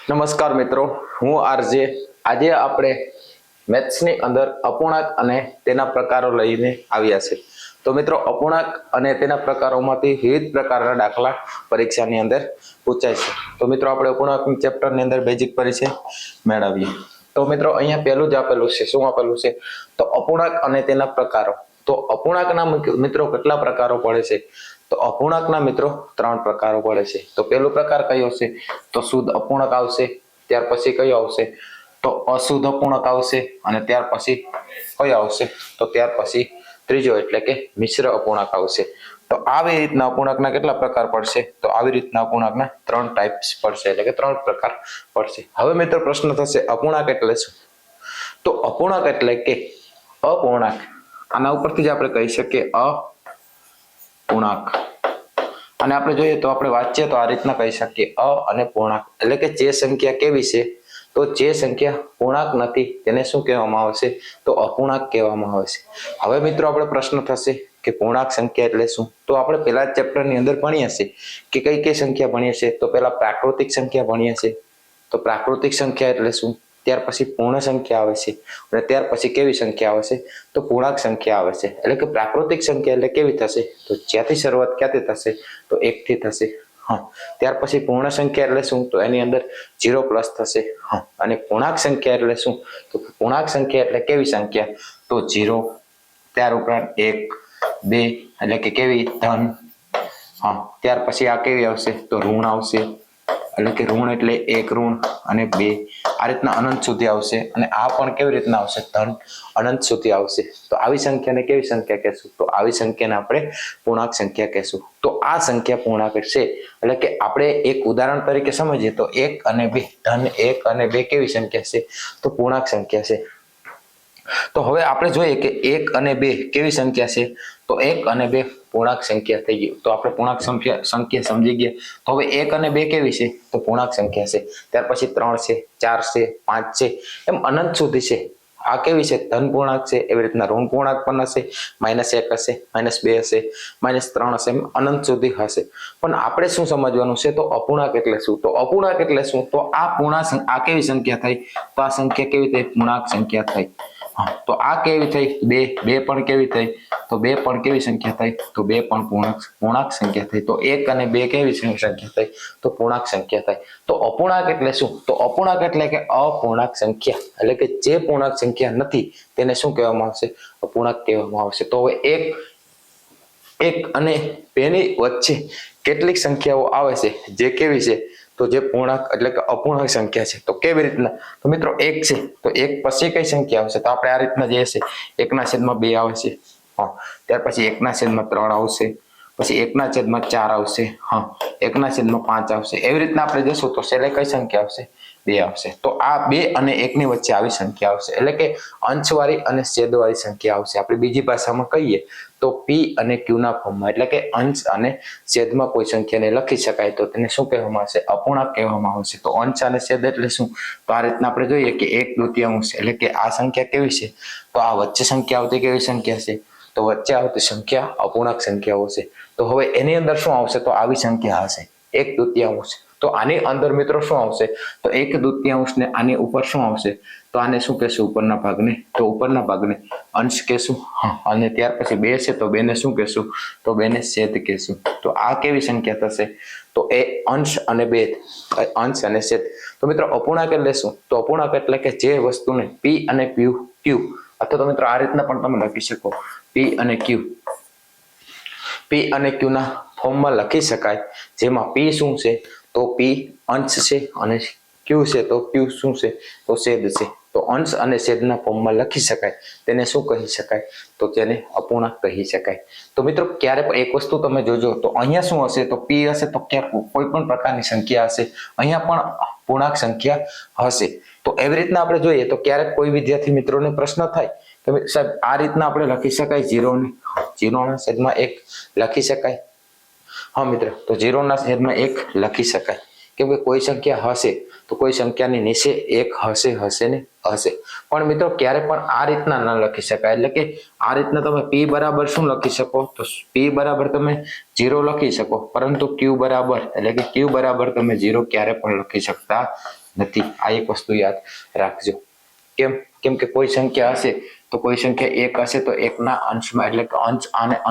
નમસ્કાર મિત્રો, હું આરજે. આજે આપણે મેથ્સની અંદર અપૂર્ણાંક અને તેના પ્રકારો લઈને આવ્યા છે. તો મિત્રો, અપૂર્ણાંક અને તેના પ્રકારોમાંથી વિવિધ પ્રકારના દાખલા પરીક્ષાની અંદર પૂછાય છે. તો મિત્રો, આપણે અપૂર્ણાંક ચેપ્ટરની અંદર બેઝિક પરિચય મેળવીએ. તો મિત્રો, અહીંયા પહેલું જ આપેલું છે. શું આપેલું છે? તો અપૂર્ણાંક અને તેના પ્રકારો. તો અપૂર્ણાંકના મિત્રો કેટલા પ્રકારો પડે છે? તો અપૂર્ણાંકના મિત્રો 3 પ્રકારો પડે છે. તો પહેલો પ્રકાર કયો છે? તો શુદ્ધ અપૂર્ણાંક આવશે. ત્યાર પછી કયો આવશે? તો અશુદ્ધ અપૂર્ણાંક આવશે. અને ત્યાર પછી કયો આવશે? તો ત્યાર પછી ત્રીજો એટલે કે મિશ્ર અપૂર્ણાંક આવશે. તો આવી રીતના અપૂર્ણાંકના કેટલા પ્રકાર પડશે? તો આવી રીતના અપૂર્ણાંકના 3 ટાઈપ્સ પડશે, એટલે કે 3 પ્રકાર પડશે. હવે મિત્રો પ્રશ્ન થશે, અપૂર્ણાંક એટલે શું? તો અપૂર્ણાંક એટલે કે અપૂર્ણાંક. આના ઉપરથી જ આપણે કહી શકીએ અપૂર્ણાંક. અને આપણે જોઈએ તો આપણે વાંચીએ તો આ રીતના કહી શકીએ અ અને પૂર્ણાંક, એટલે કે જે સંખ્યા કેવી છે? તો જે સંખ્યા પૂર્ણાંક નથી તેને શું કહેવામાં આવે છે? તો અપૂર્ણાંક કહેવામાં આવે છે. હવે મિત્રો આપણે પ્રશ્ન થશે કે પૂર્ણાંક સંખ્યા એટલે શું? તો આપણે પહેલા ચેપ્ટરની અંદર ભણીએ છીએ કે કઈ કઈ સંખ્યા ભણીએ છીએ. તો પહેલા પ્રાકૃતિક સંખ્યા ભણીએ છીએ. તો પ્રાકૃતિક સંખ્યા એટલે શું? ત્યાર પછી પૂર્ણ સંખ્યા આવે છે. અને ત્યાર પછી કેવી સંખ્યા આવે છે? તો પૂર્ણાંક સંખ્યા આવે છે. એટલે કે પ્રાકૃતિક સંખ્યા એટલે કેવી થશે? તો જ્યાંથી શરૂઆત ક્યાંથી થશે? તો 1 થી થશે. ત્યાર પછી પૂર્ણ સંખ્યા એટલે શું? તો એની અંદર 0 પ્લસ થશે. અને પૂર્ણાંક સંખ્યા એટલે શું? તો પૂર્ણાંક સંખ્યા એટલે કેવી સંખ્યા? તો 0, ત્યાર ઉપરાંત 1, 2 એટલે કે કેવી? ધન. ત્યાર પછી આ કેવી આવશે? તો ઋણ આવશે. એટલે કે ઋણ એટલે 1 ઋણ અને 2 આ રીતના અનંત સુધી આવશે. અને આ પણ કેવી રીતના આવશે? ધન અનંત સુધી આવશે. તો આવી સંખ્યાને કેવી સંખ્યા કહેશું? તો આવી સંખ્યાને આપણે પૂર્ણાંક સંખ્યા કહેશું. તો આ સંખ્યા પૂર્ણાંક છે. એટલે કે આપણે એક ઉદાહરણ તરીકે સમજીએ તો 1 અને 2, ધન 1 અને 2 કેવી સંખ્યા છે? તો પૂર્ણાંક સંખ્યા છે. તો હવે આપણે જોઈએ કે 1 અને 2 કેવી સંખ્યા છે? તો 1 અને 2 પૂર્ણાંક સંખ્યા થઈ ગઈ. તો આપણે પૂર્ણાંક સંખ્યા સમજી ગયા. તો હવે 1 અને 2 કેવી છે? તો પૂર્ણાંક સંખ્યા છે. ત્યાર પછી 3 છે, 4 છે, 5 છે, એમ અનંત સુધી છે. આ કેવી છે? ધન પૂર્ણાંક છે. એવી રીતના ઋણ પૂર્ણાંક પણ હશે. -1 હશે, -2 હશે, -3 હશે, એમ અનંત સુધી હશે. પણ આપણે શું સમજવાનું છે? તો અપૂર્ણાંક એટલે શું? તો અપૂર્ણાંક એટલે શું? તો આ પૂર્ણાંક, આ કેવી સંખ્યા થઈ? તો આ સંખ્યા કેવી થઈ? પૂર્ણાંક સંખ્યા થઈ. તો આ કેવી થઈ? 2 પણ કેવી થઈ? તો 2 પણ કેવી સંખ્યા થઈ? તો 2 પણ પૂર્ણાંક સંખ્યા થઈ. તો 1 અને 2 કેવી સંખ્યા થઈ? તો પૂર્ણાંક સંખ્યા થઈ. તો અપૂર્ણાંક એટલે શું? તો અપૂર્ણાંક એટલે કે અપૂર્ણાંક સંખ્યા, એટલે કે જે પૂર્ણાંક સંખ્યા નથી તેને શું કહેવામાં આવશે? અપૂર્ણાંક કહેવામાં આવશે. તો હવે 1 અને 2 ની વચ્ચે કેટલીક સંખ્યાઓ આવે છે જે કેવી છે? તો જે પૂર્ણાંક એટલે કે અપૂર્ણાંક સંખ્યા છે. તો કેવી રીતના? તો મિત્રો 1 છે, તો 1 પછી કઈ સંખ્યા આવશે? તો આપણે આ રીતના જે છે 1/2 આવે છે. ત્યાર પછી 1/3 આવશે. પછી 1/4 આવશે. 1/5 આવશે. એવી રીતના આપણે જશું તો છેલ્લે કઈ સંખ્યા આવશે? 2 આવશે. તો આ 2 અને 1 ની વચ્ચે આવી સંખ્યા આવશે, એટલે કે અંશવાળી અને છેદવાળી સંખ્યા આવશે. આપણે બીજી ભાષામાં કહીએ તો P અને Q ના ફોર્મમાં, એટલે કે અંશ અને છેદમાં કોઈ સંખ્યાને લખી શકાય તો તેને શું કહેવામાં આવશે? અપૂર્ણાંક કહેવામાં આવશે. તો અંશ અને છેદ એટલે શું? તો આ રીતના આપણે જોઈએ કે 1/2, એટલે કે આ સંખ્યા કેવી છે? તો આ વચ્ચે સંખ્યા આવતી કેવી સંખ્યા છે? તો વચ્ચે આવતી સંખ્યા અપૂર્ણાંક સંખ્યાઓ છે. તો હવે એની અંદર શું આવશે? તો આવી સંખ્યા હશે 1/2. તો આની અંદર મિત્રો શું આવશે? તો 1/2 ને આની ઉપર શું આવશે? તો આને શું કહેશું? ઉપરના ભાગને. તો ઉપરના ભાગને અંશ કહેશું. અને ત્યાર પછી 2 છે તો 2 ને શું કહેશું? તો 2 ને છેદ કહેશું. તો આ કેવી સંખ્યા થશે? તો એ અંશ અને છેદ. તો મિત્રો અપૂર્ણાંક એટલે શું? તો અપૂર્ણાંક એટલે કે જે વસ્તુને P અને Q, અથવા તો મિત્રો આ રીતના પણ તમે લખી શકો, P અને Q ના ફોર્મમાં લખી શકાય. જેમાં P શું છે? તો P અંશ છે. અને Q છે તો Q શું છે? તો છેદ છે. તો અંશ અને છેદના ફોર્મમાં લખી શકાય તેને શું કહી શકાય? તો તેને અપૂર્ણાંક કહી શકાય. તો મિત્રો ક્યારે પણ એક વસ્તુ તમે જોજો તો અહીંયા શું હશે? તો P હશે તો ક્યાંક કોઈ પણ પ્રકારની સંખ્યા હશે. અહીંયા પણ પૂર્ણાંક સંખ્યા હશે. તો એવી રીતના આપણે જોઈએ તો ક્યારેક કોઈ વિદ્યાર્થી મિત્રોને પ્રશ્ન થાય કે સાહેબ આ રીતના આપણે લખી શકાય 0/1 લખી શકાય? હા મિત્ર, તો 0/1 લખી શકાય. કેમ કે કોઈ સંખ્યા હશે તો કોઈ સંખ્યાની નીચે એક હશે ને હશે. પણ મિત્રો ક્યારે પણ આ રીતના ન લખી શકાય. એટલે કે આ રીતના તમે p બરાબર શું લખી શકો? તો p બરાબર તમે 0 લખી શકો, પરંતુ q બરાબર એટલે કે q બરાબર તમે 0 ક્યારે પણ લખી શકતા નથી. આ એક વસ્તુ યાદ રાખજો. કેમ કે કોઈ સંખ્યા હશે તો કોઈ સંખ્યા એક હશે તો એકના અંશમાં એટલે કે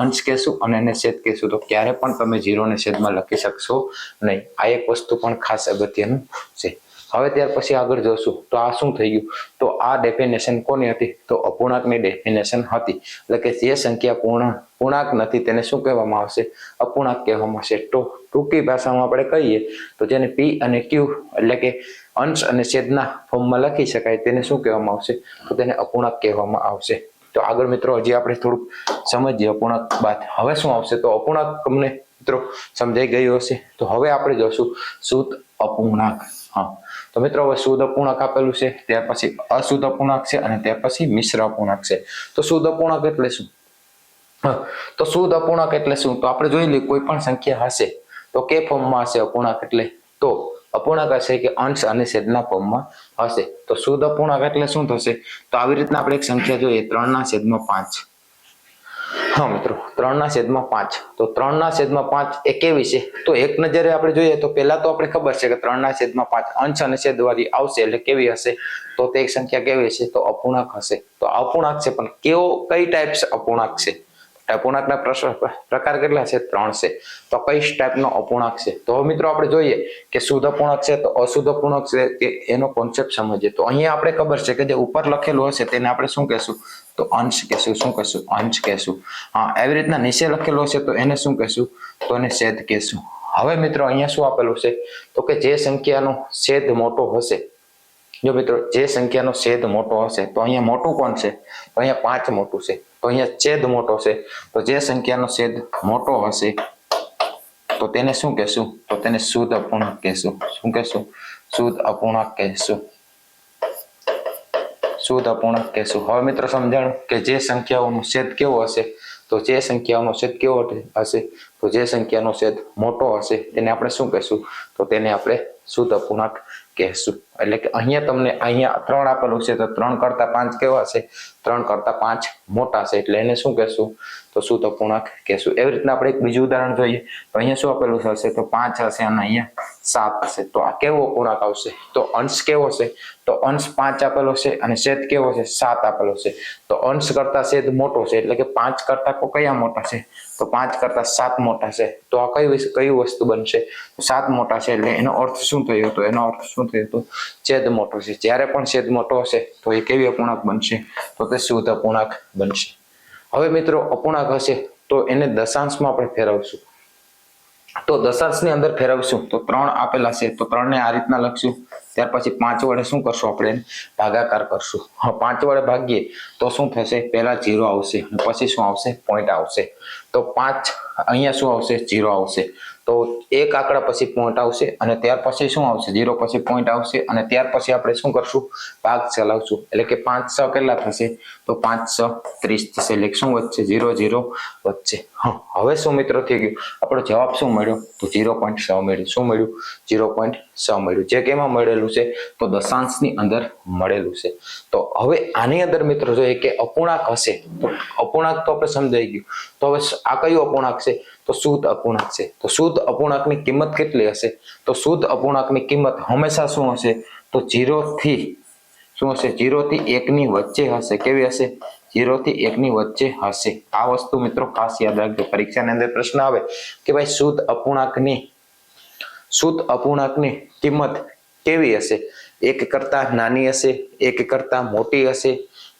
અંશ કહેશું અને એને છેદ કહેશું, તો ક્યારે પણ તમે 0 ને છેદમાં લખી શકશો નહીં. આ એક વસ્તુ પણ ખાસ અગત્યનું છે. હવે ત્યાર પછી આગળ જોશું તો આ શું થઈ ગયું? તો આ ડેફિનેશન કોની હતી? તો અપૂર્ણાંકની ડેફિનેશન હતી. એટલે કે જે સંખ્યા પૂર્ણાંક નથી તેને શું કહેવામાં આવશે? અપૂર્ણાંક કહેવામાં આવશે. તો ટૂંકી ભાષામાં આપણે કહીએ તો જેને p અને q એટલે કે અંશ અને છેદના ફોર્મમાં લખી શકાય તેને શું કહેવામાં આવશે? તો તેને અપૂર્ણાંક કહેવામાં આવશે. તો આગળ મિત્રો હજી આપણે થોડુંક સમજીએ અપૂર્ણાંક બાદ. હવે શું આવશે? તો અપૂર્ણાંક તમને મિત્રો સમજાઈ ગયું હશે. તો હવે આપણે જોશું શુદ્ધ અપૂર્ણાંક. હા, તો મિત્રો હવે શુદ્ધ અપૂર્ણાંક આપેલું છે, ત્યાર પછી અશુદ્ધ અપૂર્ણાંક છે અને ત્યાર પછી મિશ્ર અપૂર્ણાંક છે. તો શુદ્ધ અપૂર્ણાંક એટલે શું? તો શુદ્ધ અપૂર્ણાંક એટલે શું? તો આપણે જોઈ લઈએ કોઈ પણ સંખ્યા હશે તો કે ફોર્મમાં હશે અપૂર્ણાંક એટલે? તો અપૂર્ણાંક હશે કે અંશ અને છેદના ફોર્મમાં હશે. તો શુદ્ધ અપૂર્ણાંક એટલે શું થશે? તો આવી રીતના આપણે એક સંખ્યા જોઈએ 3/5. હા મિત્રો 3/5. તો 3/5 એ કેવી છે? તો એક નજરે આપણે જોઈએ તો પહેલા તો આપણે ખબર છે કે 3/5 અંશ અને છેદ વાળી આવશે એટલે કેવી હશે? તો તે એક સંખ્યા કેવી છે? તો અપૂર્ણાંક હશે. તો અપૂર્ણાંક છે, પણ કઈ ટાઈપ અપૂર્ણાંક છે? અપૂર્ણાંકના પ્રકાર કેટલા છે? 3 છે. તો કઈ ટાઈપનો અપૂર્ણાંક છે? તો મિત્રો આપણે જોઈએ કે શુદ્ધ અપૂર્ણાંક છે તો અશુદ્ધ અપૂર્ણાંક છે એનો કોન્સેપ્ટ સમજીએ. તો અહીંયા આપણે ખબર છે કે જે ઉપર લખેલું હશે તેને આપણે શું કહેશું? તો અંશ કહેશું. શું કહેશું? અંશ કહેશું. હા, એવી રીતના નીચે લખેલું હશે તો એને શું કહેશું? તો એને છેદ કહેશું. હવે મિત્રો અહીંયા શું આપેલું છે? તો કે જે સંખ્યાનો છેદ મોટો હશે, જો મિત્રો જે સંખ્યાનો છેદ મોટો હશે તો અહીંયા મોટું કોણ છે? તો અહીંયા 5 મોટું છે. તો અહીંયા છેદ મોટો છે. તો જે સંખ્યાનો છેદ મોટો હશે તો તેને શું કહેશું? તો તેને શુદ્ધ અપૂર્ણાંક કહેશું. શું કહેશું? શુદ્ધ અપૂર્ણાંક કહેશું. શુદ્ધ અપૂર્ણાંક કહેશું. હવે મિત્રો સમજાણું કે જે સંખ્યાઓનો છેદ કેવો હશે? તો જે સંખ્યાઓનો છેદ કેવો હશે? તો જે સંખ્યાનો છેદ મોટો હશે તેને આપણે શું કહેશું? તો તેને આપણે શુદ્ધ અપૂર્ણાંક કહેશું. એટલે કે અહીંયા તમને 3 આપેલું છે તો 3 કરતા 5 કેવા છે? 3 કરતા 5 મોટા છે એટલે એને શું કહેશું? તો શુદ્ધ અપૂર્ણાંક કહેશું. એવી રીતના આપણે એક બીજું ઉદાહરણ જોઈએ તો અહીંયા શું આપેલું હશે? તો 5 હશે અને અહીંયા 7 હશે. તો આ કેવો અપૂર્ણાંક આવશે? તો અંશ કેવો છે? તો અંશ 5 આપેલો છે અને છેદ કેવો છે? 7 આપેલો છે. તો અંશ કરતા છેદ મોટો છે એટલે કે 5 કરતા કયા મોટા છે? તો 5 કરતા 7 મોટા છે. તો આ કઈ વસ્તુ બનશે? 7 મોટા છે એટલે એનો અર્થ શું થયો? તો એનો અર્થ શું થયો? તો છેદ મોટો છે. જ્યારે પણ છેદ મોટો હશે તો એ કેવી અપૂર્ણાંક બનશે? તો તે શુદ્ધ અપૂર્ણાંક બનશે. હવે મિત્રો અપૂર્ણાંક હશે તો એને દશાંશમાં આપણે ફેરવશું. તો દશાંશની અંદર ફેરવશું તો 3 આપેલા છે તો 3 ને આ રીતના લખશું. ત્યાર પછી 5 વડે શું કરશું? આપણે ભાગાકાર કરશું. હા, 5 વડે ભાગીએ તો શું થશે? પહેલા 0 આવશે અને પછી શું આવશે? પોઈન્ટ આવશે. તો 5 અહીંયા શું આવશે? 0 આવશે. તો એક આંકડા પછી પોઈન્ટ આવશે અને ત્યાર પછી શું આવશે? 0 પછી પોઈન્ટ આવશે અને ત્યાર પછી આપણે શું કરશું? ભાગ ચલાવશું. એટલે કે 5 6 કેટલા થશે? તો 5 6 30 થશે. એટલે શું વધશે? 0 0 વધશે. હા, હવે શું મિત્રો થઈ ગયું? આપણો જવાબ શું મળ્યો? તો 0.6 મળ્યું. શું મળ્યું? 0.6 મળ્યું. જે કેમાં મળેલું છે? તો દશાંશની અંદર મળેલું છે. તો હવે આની અંદર મિત્રો જોઈએ કે અપૂર્ણાંક હશે તો અપૂર્ણાંક તો આપણે સમજાઈ ગયું. તો હવે આ કયું અપૂર્ણાંક છે? તો શુદ્ધ અપૂર્ણાંક છે. તો શુદ્ધ અપૂર્ણાંકની કિંમત કેટલી હશે? તો શુદ્ધ અપૂર્ણાંકની કિંમત હંમેશા શું હશે? તો 0 થી શું હશે? 0 થી 1 ની વચ્ચે હશે. કેવી હશે? 0 થી 1 ની વચ્ચે હશે. આ વસ્તુ મિત્રો ખાસ યાદ રાખજો. પરીક્ષાની અંદર પ્રશ્ન આવે કે ભાઈ શુદ્ધ અપૂર્ણાંકની કિંમત કેવી હશે? 1 કરતા નાની હશે, 1 કરતા મોટી હશે,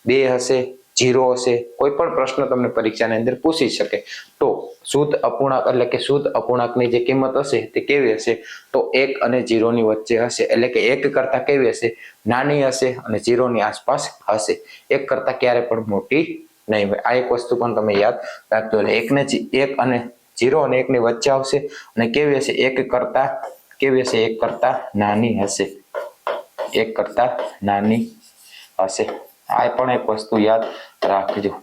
2 હશે, 0 હશે? કોઈ પણ પ્રશ્ન તમને પરીક્ષાની અંદર પૂછી શકે. તો શુદ્ધ અપૂર્ણાંક એટલે કે શુદ્ધ અપૂર્ણાંકની જે કિંમત હશે તે કેવી હશે? તો 1 અને 0 ની વચ્ચે હશે. એટલે કે 1 કરતા કેવી હશે? નાની હશે અને 0 ની આસપાસ હશે. 1 કરતા ક્યારે પણ મોટી નહીં હોય. આ એક વસ્તુ પણ તમે યાદ રાખજો. એટલે 1 અને 0 અને 1 ની વચ્ચે આવશે અને કેવી હશે? 1 કરતા કેવી હશે? 1 કરતા નાની હશે. 1 કરતા નાની હશે. આ પણ એક વસ્તુ યાદ રાખજો.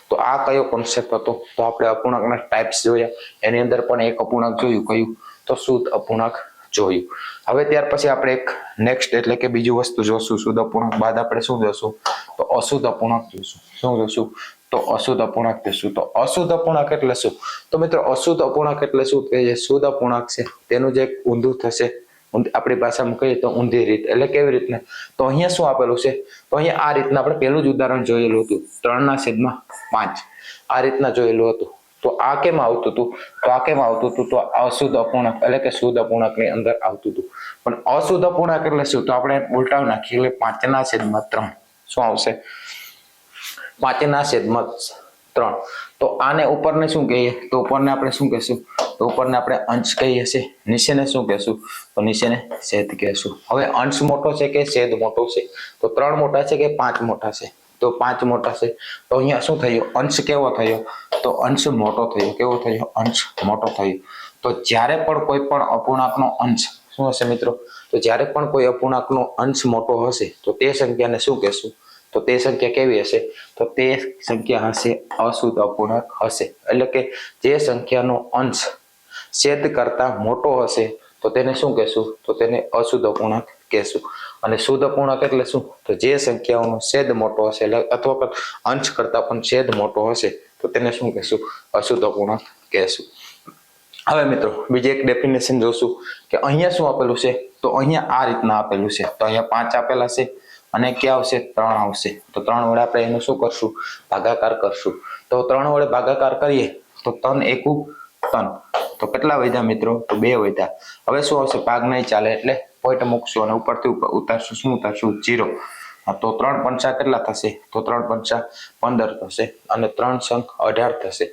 તો આ કયો કોન્સેપ્ટ હતો? તો આપણે અપૂર્ણાંકના ટાઈપ્સ જોયા. એની અંદર પણ એક અપૂર્ણાંક જોયું. કયું? તો શુદ્ધ અપૂર્ણાંક જોયું. હવે ત્યાર પછી આપણે એક નેક્સ્ટ એટલે કે બીજું વસ્તુ જોશું. શુદ્ધ અપૂર્ણાંક બાદ આપણે શું જોશું? તો અશુદ્ધ અપૂર્ણાંક જોશું. શું જોશું? તો અશુદ્ધ અપૂર્ણાંક જોશું. તો અશુદ્ધ અપૂર્ણાંક એટલે શું? તો મિત્રો અશુદ્ધ અપૂર્ણાંક એટલે શું? કે જે શુદ્ધ અપૂર્ણાંક છે તેનું જે ઊંધું થશે, આપણી ભાષામાં કહીએ તો ઊંધી રીત. એટલે કેવી રીતના? તો અહીંયા શું આપેલું છે? તો અહીંયા આ રીતના આપણે પહેલું જ ઉદાહરણ જોયેલું હતું, 3/5 આ રીતના જોયેલું હતું. તો આ કેમ આવતું હતું? તો આ કેમ આવતું હતું? તો અશુદ્ધ અપૂર્ણાંક એટલે કે શુદ્ધ અપૂર્ણાંકની અંદર આવતું હતું. પણ અશુદ્ધ અપૂર્ણાંક એટલે શું? તો આપણે ઉલટાવી નાખીએ એટલે 5/3 શું આવશે? 5/3. તો આને ઉપરને શું કહીએ? તો ઉપરને આપણે શું કહીશું? તો ઉપરને આપણે અંશ કહીએ છીએ. નીચેને શું કહેશું? તો નીચેને છેદ કહેશું. હવે અંશ મોટો છે કે છેદ મોટો છે? તો 3 મોટા છે કે 5 મોટા છે? તો 5 મોટા છે. તો અહીંયા શું થયું? અંશ કેવો થયો? તો અંશ મોટો થયો. કેવો થયો? અંશ મોટો થયો. તો જ્યારે પણ કોઈ પણ અપૂર્ણાંકનો અંશ શું હશે મિત્રો? તો જ્યારે પણ કોઈ અપૂર્ણાંકનો અંશ મોટો હશે તો તે સંખ્યાને શું કહેશું? તો તે સંખ્યા કેવી હશે? તો તે સંખ્યા હશે અશુદ્ધ અપૂર્ણાંક હશે. એટલે કે જે સંખ્યાનો અંશ છેદ કરતા મોટો હશે તો તેને શું કહેશું? તો તેને અશુદ્ધ અપૂર્ણાંક કહેશું. અને શુદ્ધ અપૂર્ણાંક એટલે શું? તો જે સંખ્યાઓનો છેદ મોટો હશે અથવા અંશ કરતા પણ છેદ મોટો હશે તો તેને શું કહેશું? અશુદ્ધ અપૂર્ણાંક કહેશું. હવે મિત્રો બીજી એક ડેફિનેશન જોશું કે અહીંયા શું આપેલું છે? તો અહીંયા આ રીતના આપેલું છે. તો અહીંયા 5 આપેલા છે અને ક્યાં આવશે? 3 આવશે. તો 3 વડે આપણે એનું શું કરશું? ભાગાકાર કરશું. તો 3 વડે ભાગાકાર કરીએ તો 3 એકુ 3. તો કેટલા વધ્યા મિત્રો? તો 2 વધ્યા. હવે શું આવશે? ભાગ નહીં ચાલે એટલે પોઈન્ટ મૂકશું અને ઉપરથી ઉતારશું. શું ઉતારશું? 0. તો 3 પંચા કેટલા થશે? તો 3 પંચા 15 થશે અને 3 સંગ 18 થશે.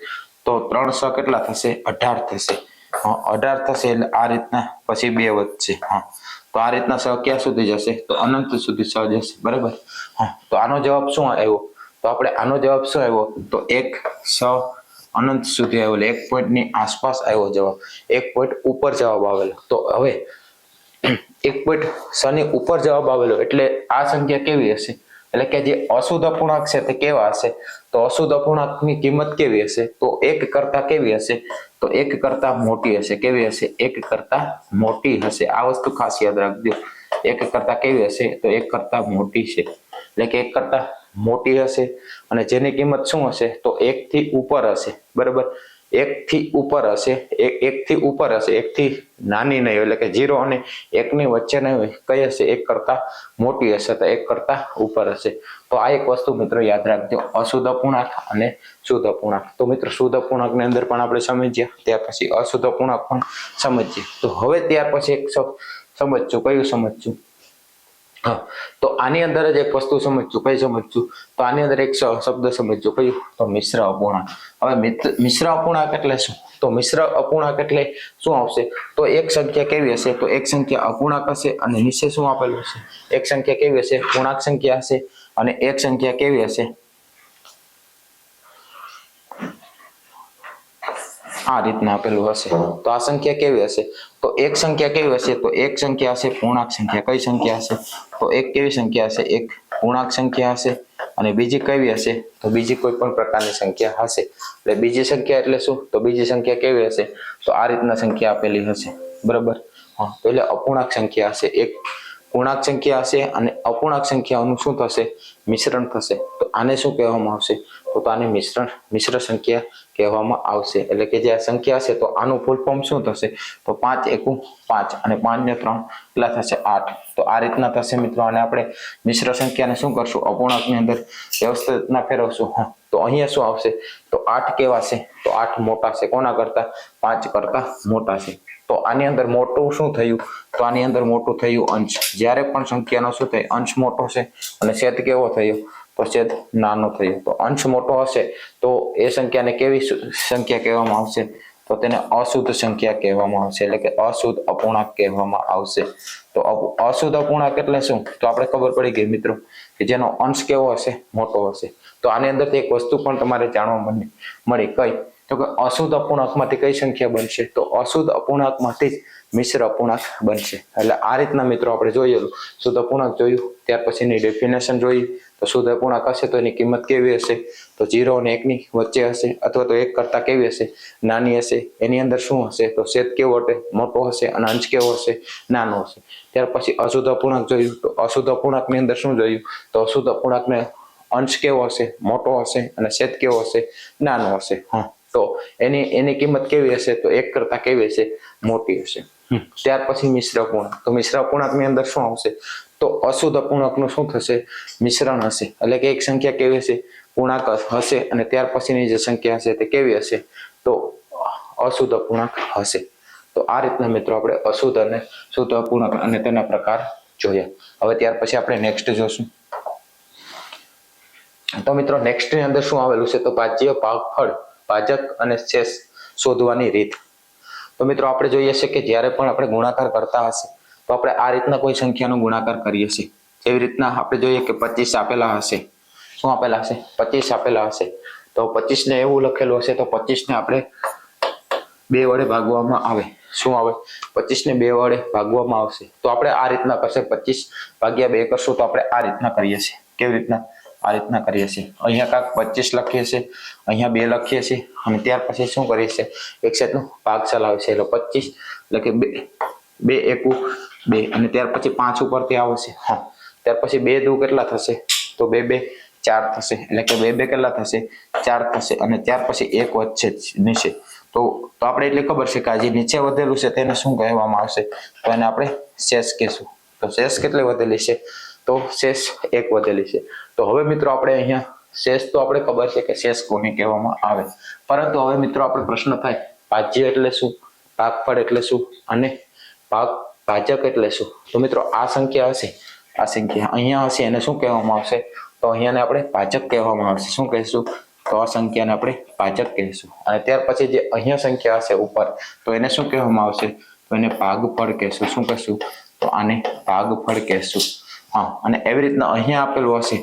તો 3 સ કેટલા થશે? 18 થશે. 18 થશે એટલે આ રીતના પછી 2 વધશે. તો આ રીતના સ ક્યાં સુધી જશે? તો અનંત સુધી સ જશે. બરાબર. તો આનો જવાબ શું આવ્યો? તો આપણે આનો જવાબ શું આવ્યો? તો 1 સ અનંત સુધી આવ્યો. 1 પોઈન્ટની આસપાસ આવ્યો જવાબ. 1 પોઈન્ટ ઉપર જવાબ આવેલો. તો હવે 1 પોઈન્ટ સ ની ઉપર જવાબ આવેલો એટલે આ સંખ્યા કેવી હશે? એટલે કે જે અશુદ્ધ અપૂર્ણાંક છે તે કેવા હશે? તો અશુદ્ધ અપૂર્ણાંકની કિંમત કેવી હશે? તો 1 કરતા કેવી હશે? તો 1 કરતા મોટી હશે. કેવી હશે? 1 કરતા મોટી હશે. આ વસ્તુ ખાસ યાદ રાખજો. 1 કરતા કેવી હશે? તો 1 કરતા મોટી છે. એટલે કે 1 કરતા મોટી હશે અને જેની કિંમત શું હશે? તો 1 થી ઉપર હશે. બરાબર. 1 થી ઉપર હશે. 1 થી ઉપર હશે. 1 થી નાની નહીં એટલે કે 0 અને 1 ની વચ્ચે નહીં હોય. કઈ હશે? 1 કરતા મોટી હશે. તો 1 કરતા ઉપર હશે. તો આ એક વસ્તુ મિત્રો યાદ રાખજો, અશુદ્ધ અપૂર્ણાંક અને શુદ્ધ અપૂર્ણાંક. તો મિત્રો શુદ્ધ અપૂર્ણાંકની અંદર પણ આપણે સમજ્યા, ત્યાર પછી અશુદ્ધ અપૂર્ણાંક પણ સમજીએ. તો હવે ત્યાર પછી એક સમજશું. કયું સમજશું? તો આની અંદર જ એક વસ્તુ સમજશું. કઈ સમજશું? તો આની અંદર એક શબ્દ સમજજો. કયું? તો મિશ્ર અપૂર્ણાંક. હવે મિશ્ર અપૂર્ણાંક એટલે શું? તો મિશ્ર અપૂર્ણાંક એટલે શું આવશે? તો એક સંખ્યા કેવી હશે? તો એક સંખ્યા અપૂર્ણાંક હશે અને નીચે શું આપેલું હશે? એક સંખ્યા કેવી હશે? પૂર્ણાંક સંખ્યા હશે અને એક સંખ્યા કેવી હશે? આ રીતના આપેલું હશે. તો આ સંખ્યા કેવી હશે? તો એક સંખ્યા કેવી હશે? તો એક સંખ્યા હશે પૂર્ણાંક સંખ્યા. કઈ સંખ્યા હશે? તો એક કેવી સંખ્યા હશે? એક પૂર્ણાંક સંખ્યા હશે. અને બીજી કેવી હશે? તો બીજી કોઈ પણ પ્રકારની સંખ્યા હશે. એટલે બીજી સંખ્યા એટલે શું? તો બીજી સંખ્યા કેવી હશે? તો આ રીતના સંખ્યા આપેલી હશે. બરાબર. તો એટલે અપૂર્ણાંક સંખ્યા હશે. એક પૂર્ણાંક સંખ્યા હશે અને અપૂર્ણાંક સંખ્યાઓનું શું થશે? મિશ્રણ થશે. તો આને શું કહેવામાં આવશે? તો આને મિશ્ર સંખ્યા કહેવામાં આવશે. એટલે કે જે આ સંખ્યા હશે તો આનું ફૂલ ફોર્મ શું થશે? તો 5 એકુ 5 અને 5 ને 3 કેટલા થશે? 8. તો આ રીતના થશે મિત્રો. અને આપણે મિશ્ર સંખ્યાને શું કરશું? અપૂર્ણાંકની અંદર વ્યવસ્થિત રીતના ફેરવશું. તો અહીંયા શું આવશે? તો 8 કેવા છે? તો 8 મોટા છે. કોના કરતા? 5 કરતા મોટા છે. તો આની અંદર મોટું શું થયું? તો આની અંદર મોટું થયું અંશ. જ્યારે પણ સંખ્યાનો શું થાય? અંશ મોટો છે અને છેદ કેવો થયો? તો છેદ નાનો થયો. તો અંશ મોટો હશે તો એ સંખ્યાને કેવી સંખ્યા કહેવામાં આવશે? તો તેને અશુદ્ધ સંખ્યા કહેવામાં આવશે. એટલે કે અશુદ્ધ અપૂર્ણાંક કહેવામાં આવશે. તો અશુદ્ધ અપૂર્ણાંક એટલે શું? તો આપણે ખબર પડી ગઈ મિત્રો કે જેનો અંશ કેવો હશે? મોટો હશે. તો તો આની અંદરથી એક વસ્તુ પણ તમારે જાણવા મળી કઈ તો કે અશુદ્ધ અપૂર્ણાંકમાંથી કઈ સંખ્યા બનશે તો અશુદ્ધ અપૂર્ણાંકમાંથી જ મિશ્ર અપૂર્ણાંક બનશે. એટલે આ રીતના મિત્રો આપણે જોયેલું શુદ્ધ અપૂર્ણાંક જોયું, ત્યાર પછીની ડેફિનેશન જોઈ. તો શુદ્ધ અપૂર્ણાંક હશે તો એની કિંમત કેવી હશે તો 0 અને 1 ની વચ્ચે હશે અથવા તો 1 કરતા કેવી હશે નાની હશે. એની અંદર શું હશે તો છેદ કેવો હશે મોટો હશે અને અંશ કેવો હશે નાનો હશે. ત્યાર પછી અશુદ્ધ અપૂર્ણાંક જોયું તો અશુદ્ધ અપૂર્ણાંકની અંદર શું જોયું તો અશુદ્ધ અપૂર્ણાંકને અંશ કેવો હશે મોટો હશે અને છેદ કેવો હશે નાનો હશે. તો એની કિંમત કેવી હશે તો 1 કરતા કેવી હશે મોટી હશે. ત્યાર પછી મિશ્ર અપૂર્ણાંક તો મિશ્ર અપૂર્ણાંકની અંદર શું આવશે તો અશુદ્ધ અપૂર્ણાંકનું શું થશે મિશ્રણ હશે. એટલે કે એક સંખ્યા કેવી હશે પૂર્ણાંક હશે અને ત્યાર પછીની જે સંખ્યા હશે તે કેવી હશે તો અશુદ્ધ અપૂર્ણાંક હશે. તો આ રીતના મિત્રો આપણે અશુદ્ધ અને શુદ્ધ અપૂર્ણાંક અને તેના પ્રકાર જોયા. હવે ત્યાર પછી આપણે નેક્સ્ટ જોશું. તો મિત્રો નેક્સ્ટ ની અંદર શું આવેલું છે તો ભાજ્ય, ભાગફળ, ભાજક અને શેષ શોધવાની રીત. તો મિત્રો આપણે જોઈએ છે કે જ્યારે પણ આપણે ગુણાકાર કરતા હશે તો આપણે આ રીતના કોઈ સંખ્યાનો ગુણાકાર કરીએ છીએ. એવી રીતના આપણે જોઈએ કે 25 આપેલા હશે. શું આપેલા હશે 25 આપેલા હશે તો 25 ને એવું લખેલું હશે તો 25 ને આપણે 2 વડે ભાગવામાં આવે. શું આવે 25 ને 2 વડે ભાગવામાં આવશે. તો આપણે આ રીતના કરશે 25 ભાગ્યા 2 કરશું તો આપણે આ રીતના કરીએ છીએ. કેવી રીતના આ રીતના કરીએ છીએ. અહીંયા કાંક 25 લખીએ છીએ, અહીંયા 2 લખીએ છીએ અને ત્યાર પછી શું કરીએ છીએ એક સેટનો ભાગ ચલાવે છે. એટલે 25 એટલે કે 2 એકુ 2 અને ત્યાર પછી 5 ઉપરથી આવશે. ત્યાર પછી 2 દુ કેટલા થશે તો 2 2 4 થશે. એટલે કે 2 2 કેટલા થશે 4 થશે અને ત્યાર પછી 1 વધશે નીચે. તો આપણે એટલે ખબર છે કે આ જે નીચે વધેલું છે તેને શું કહેવામાં આવશે તો એને આપણે શેષ કહેશું. તો શેષ કેટલી વધેલી છે તો શેષ 1 વધેલી છે. તો હવે મિત્રો આપણે અહીંયા શેષ તો આપણે ખબર છે કે શેષ કોને કહેવામાં આવે, પરંતુ હવે મિત્રો આપણે પ્રશ્ન થાય ભાજ્ય એટલે શું, ભાગફળ એટલે શું અને ભાજક એટલે શું. તો મિત્રો આ સંખ્યા હશે, આ સંખ્યા અહીંયા હશે એને શું કહેવામાં આવશે તો અહીંયાને આપણે ભાજક કહેવામાં આવશે. શું કહીશું તો આ સંખ્યાને આપણે ભાજક કહીશું. અને ત્યાર પછી જે અહીંયા સંખ્યા હશે ઉપર તો એને શું કહેવામાં આવશે તો એને ભાગફળ કહેશું. શું કહેશું તો આને ભાગફળ કહેશું. અને એવી રીતના અહીંયા આપેલું હશે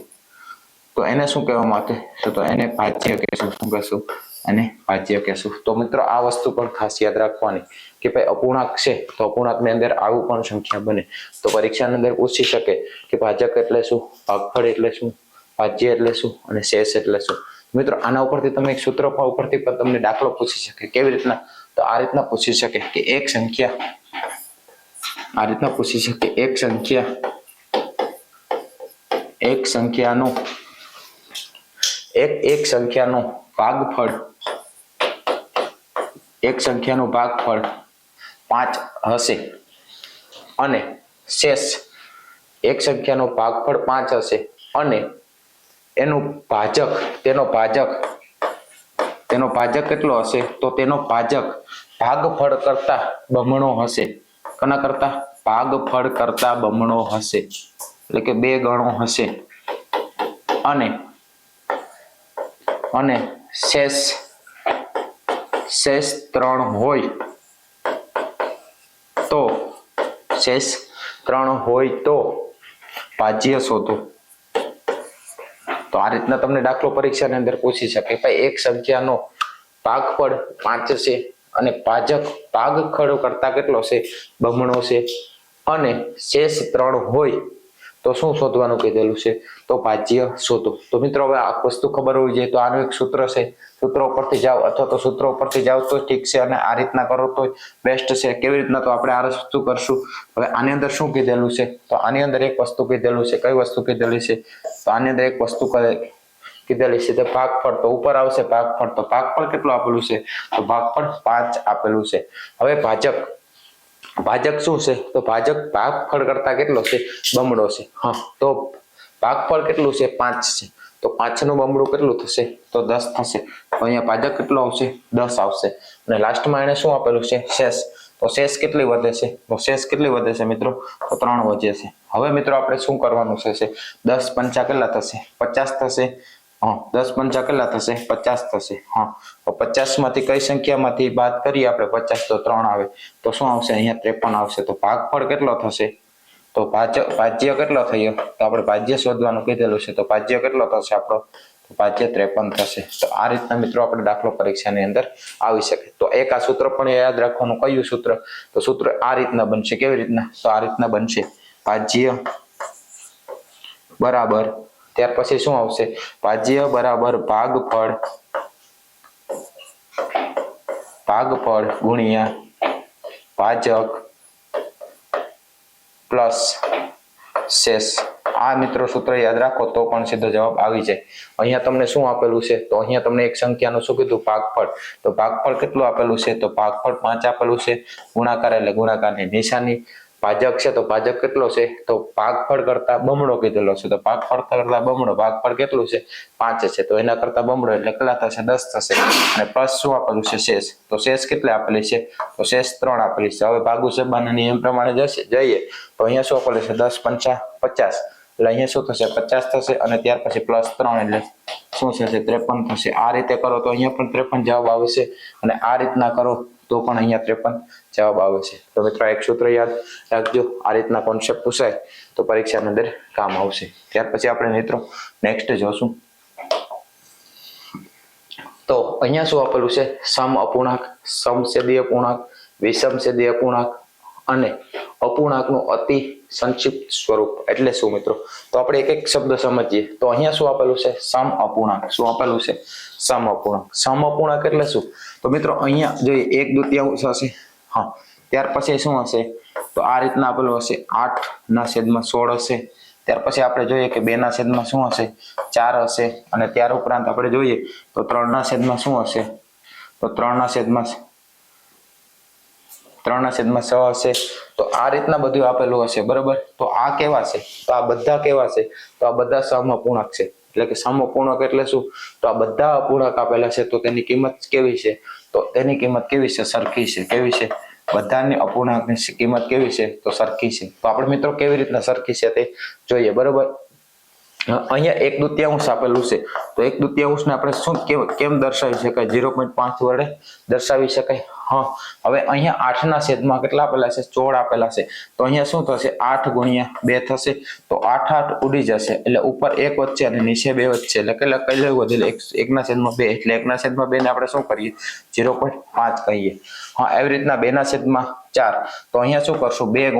તો એને શું કહેવામાં આવશે તો એને ભાજ્ય કહેશું. શું કહેશું અને ભાજ્ય કહેશું. તો મિત્રો આ વસ્તુ પણ ખાસ યાદ રાખવાની કે ભાઈ અપૂર્ણાંક છે તો અપૂર્ણાંકની અંદર આવું પણ સંખ્યા બને તો પરીક્ષાની અંદર પૂછી શકે કે ભાજક એટલે શું, ભાગફળ એટલે શું, ભાજ્ય એટલે શું અને શેષ એટલે શું. મિત્રો આના ઉપરથી તમે એક સૂત્ર ઉપરથી પણ તમને દાખલો પૂછી શકે. કેવી રીતના તો આ રીતના પૂછી શકે કે એક સંખ્યા આ રીતના પૂછી શકે એક સંખ્યાનું ભાગફળ 5 હશે અને શેષ એક સંખ્યાનો ભાગફળ 5 હશે અને એનું ભાજક તેનો ભાજક કેટલો હશે તો તેનો ભાજક ભાગફળ કરતા બમણો હશે. કોના કરતા ભાગફળ કરતા બમણો હશે એટલે કે 2 ગણો હશે. અને શેષ 3 હોય તો ભાજ્ય શોધો. તો આ રીતના તમને દાખલો પરીક્ષાની અંદર પૂછી શકે ભાઈ એક સંખ્યાનો ભાગફળ 5 છે અને ભાગફળ કરતા કેટલો છે બમણો છે અને શેષ 3 હોય તો શું શોધવાનું કીધેલું છે તો ભાજ્ય શોધો. તો મિત્રો હવે આ વસ્તુ ખબર હોવી જોઈએ. તો આનું એક સૂત્ર છે, સૂત્ર ઉપરથી જાઓ અથવા તો સૂત્ર ઉપરથી જાઓ તો ઠીક છે અને આ રીતના કરો તો બેસ્ટ છે. કેવી રીતના તો આપણે આ વસ્તુ કરશું. હવે આની અંદર શું કીધેલું છે તો આની અંદર એક વસ્તુ કીધેલું છે. કઈ વસ્તુ કીધેલી છે તો આની અંદર એક વસ્તુ કીધેલી છે તો ભાગફળ. તો ઉપર આવશે ભાગફળ. તો ભાગફળ કેટલું આપેલું છે તો ભાગફળ 5 આપેલું છે. હવે ભાજક શું છે તો ભાગફળ કરતા કેટલો છે બમણો છે. તો ભાગફળ કેટલું છે 5 છે તો 5 નું બમણું કેટલું થશે તો 10 થશે. તો અહીંયા ભાજક કેટલો આવશે 10 આવશે. અને લાસ્ટમાં એને શું આપેલું છે શેષ. તો શેષ કેટલી વધે છે મિત્રો તો 3 વધે છે. હવે મિત્રો આપણે શું કરવાનું છે 10 પંચા કેટલા થશે 50 થશે. 10 પંચા કેટલા થશે 50 થશે. તો 50 માંથી કઈ સંખ્યામાંથી બાદ કરીએ આપણે 50 તો 3 આવે તો શું આવશે અહીંયા 53 આવશે. તો ભાગફળ કેટલો થશે તો ભાજ્ય કેટલો થયો તો આપણે ભાજ્ય શોધવાનું કીધેલું છે. તો ભાજ્ય કેટલો થશે આપણો તો ભાજ્ય 53 થશે. તો આ રીતના મિત્રો આપણે દાખલો પરીક્ષાની અંદર આવી શકે. તો એક આ સૂત્ર પણ યાદ રાખવાનું. કયું સૂત્ર? તો સૂત્ર આ રીતના બનશે. કેવી રીતના? તો આ રીતના બનશે. ભાજ્ય બરાબર, ત્યાર પછી શું આવશે? ભાજ્ય બરાબર ભાગફળ ગુણ્યા ભાજક પ્લસ શેષ. આ મિત્રો સૂત્ર યાદ રાખો તો પણ સીધો જવાબ આવી જાય. અહીંયા તમને શું આપેલું છે? તો અહીંયા તમને એક સંખ્યાનું શું કીધું? ભાગફળ. તો ભાગફળ કેટલું આપેલું છે? તો ભાગફળ 5 આપેલું છે. ગુણાકાર એટલે ગુણાકારની નિશાની. ભાજક છે તો ભાજક કેટલો છે? તો ભાગફળ કરતા બમણો કીધેલો છે. તો ભાગફળ કરતા બમણો, ભાગફળ કેટલું છે? 5 છે. તો એના કરતા બમણો એટલે કેટલા થશે? 10 થશે. અને પ્લસ શું આપેલું છે? શેષ. તો શેષ કેટલી આપેલી છે? તો શેષ 3 આપેલી છે. હવે ભાગુસેબાના નિયમ પ્રમાણે જઈએ તો અહીંયા શું આપેલું છે? 10 પંચા 50. એટલે અહીંયા શું થશે? 50 થશે. અને ત્યાર પછી પ્લસ 3 એટલે શું થશે? 53 થશે. આ રીતે કરો તો અહીંયા પણ 53 જવાબ આવે છે. અને આ રીતના કરો તો પણ અહીંયા 53 જવાબ આવે છે. તો મિત્રો એક સૂત્ર યાદ રાખજો. આ રીતના કોન્સેપ્ટ પૂછાય તો પરીક્ષાની અંદર કામ આવશે. ત્યાર પછી આપણે મિત્રો નેક્સ્ટ જોશું. તો અહીંયા શું આપેલું છે? સમ અપૂર્ણાંક, સમછેદી અપૂર્ણાંક, વિષમછેદી અપૂર્ણાંક અને અપૂર્ણાંકનું અતિ સંક્ષિપ્ત સ્વરૂપ એટલે શું મિત્રો? તો આપણે એક એક શબ્દ સમજીએ. તો અહીંયા શું આપેલું છે? સમ અપૂર્ણાંક. શું આપેલું છે? સમ અપૂર્ણાંક. સમ અપૂર્ણાંક એટલે શું? તો મિત્રો અહીંયા જોઈએ 1/2 હશે. હા, ત્યાર પછી શું હશે? તો આ રીતના આપેલું હશે 8/16 હશે. ત્યાર પછી આપણે જોઈએ કે 2/7 શું હશે? 4 હશે. અને ત્યાર ઉપરાંત આપણે જોઈએ તો 3/7 શું હશે? તો 3/6 હશે. તો આ રીતના બધું આપેલું હશે. બરોબર. તો આ કેવા છે? તો આ બધા કેવા છે? તો આ બધા સમ અપૂર્ણાંક છે. એટલે કે સમ અપૂર્ણાંક એટલે શું? તો આ બધા અપૂર્ણાંક આપેલા છે. તો તેની કિંમત કેવી છે? તો તેની કિંમત કેવી છે? સરખી છે. કેવી છે? બધાની અપૂર્ણાંકની કિંમત કેવી છે? તો સરખી છે. તો આપણે મિત્રો કેવી રીતના સરખી છે તે જોઈએ. બરોબર. અહીંયા 1/2 આપેલું છે. તો 1/2 ને આપણે શું કેમ દર્શાવી શકાય? 0.5 વડે દર્શાવી શકાય. હા, હવે અહીંયા 8/7 કેટલા આપેલા છે? 16 આપેલા છે. તો અહીંયા શું થશે? 8 × 2 થશે. તો 8 ઉડી જશે. એટલે ઉપર 1 વચ્ચે અને નીચે 2 વચ્ચે એટલે કેટલા કઈ લેવું? 1/2. એટલે 1/2 ને આપણે શું કરીએ? 0.5 કહીએ. હા, એવી રીતના 2/4. તો અહીંયા શું કરશું? 2 ×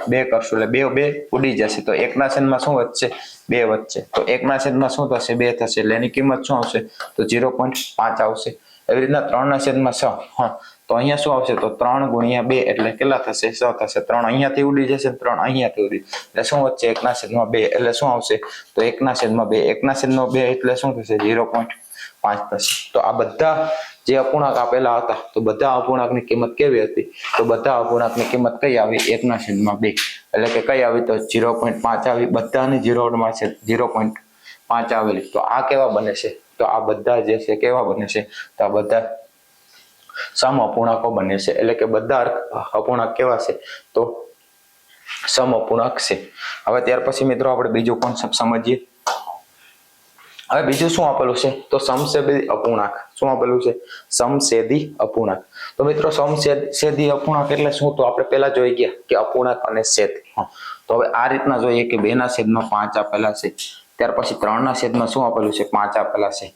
2 કરશું. એટલે 2 ઉડી જશે. તો 1/2 શું વધશે? 2 વધશે. તો 1/2 શું થશે? 2 થશે. એટલે એની કિંમત શું આવશે? તો 0.5 આવશે. એવી રીતના 3/6. હા, તો અહીંયા શું આવશે? તો 3 × 2 એટલે કેટલા થશે? 6 થશે. 3 અહીંયાથી ઉડી જશે. 3 અહીંયાથી ઉડી. એટલે શું વધશે? 1/2. એટલે શું આવશે? તો 1/2. 1/2 એટલે શું થશે? 0.5 થશે. તો આ બધા જે અપૂર્ણાંક આપેલા હતા તો બધા અપૂર્ણાંકની કિંમત કેવી હતી? તો બધા અપૂર્ણાંકની કિંમત કઈ આવી? 1/2. એટલે કે કઈ આવી? તો 0.5 આવી. બધાની 0.5 આવેલી. તો આ કેવા બને છે? તો આ બધા જે છે કેવા બને છે? તો આ બધા સમ અપૂર્ણાંકો બને છે. એટલે કે બધા અપૂર્ણાંક કેવા છે? તો સમ અપૂર્ણાંક છે. હવે ત્યાર પછી મિત્રો આપણે બીજો કોન્સેપ્ટ સમજીએ. હવે બીજું શું આપેલું છે? તો સમછેદી અપૂર્ણાંક. શું આપેલું છે? સમછેદી અપૂર્ણાંક. તો મિત્રો સમછેદી અપૂર્ણાંક એટલે શું? તો આપણે પહેલા જોઈ ગયા કે અપૂર્ણાંક અને છેદ. તો હવે આ રીતના જોઈએ કે 2/5 આપેલા છે. ત્યાર પછી 3/7 શું આપેલું છે? 5 આપેલા છે.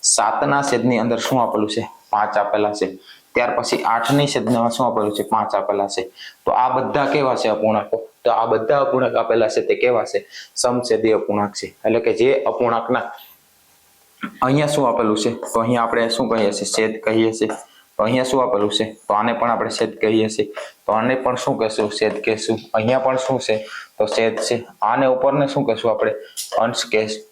7/7 અંદર શું આપેલું છે? 5 આપેલા છે. ત્યાર પછી 8/7 શું આપેલું છે? 5 આપેલા છે. તો આ બધા કેવા છે અપૂર્ણાંકો? તો આ બધા અપૂર્ણાંક આપેલા છે તે કેવા છે? સમછેદી અપૂર્ણાંક છે. એટલે કે જે અપૂર્ણાંકના અહીંયા શું આપેલું છે? તો અહીંયા આપણે શું કહીએ છીએ? છેદ કહીએ છીએ. તો અહીંયા શું આપેલું છે? તો આને પણ આપણે છેદ કહીએ છીએ. તો આને પણ શું કહેશું? છેદ કહેશું. અહીંયા પણ શું છે? તો છેદ છે. આને ઉપરને શું કહેશું આપણે? અંશ કહેશું.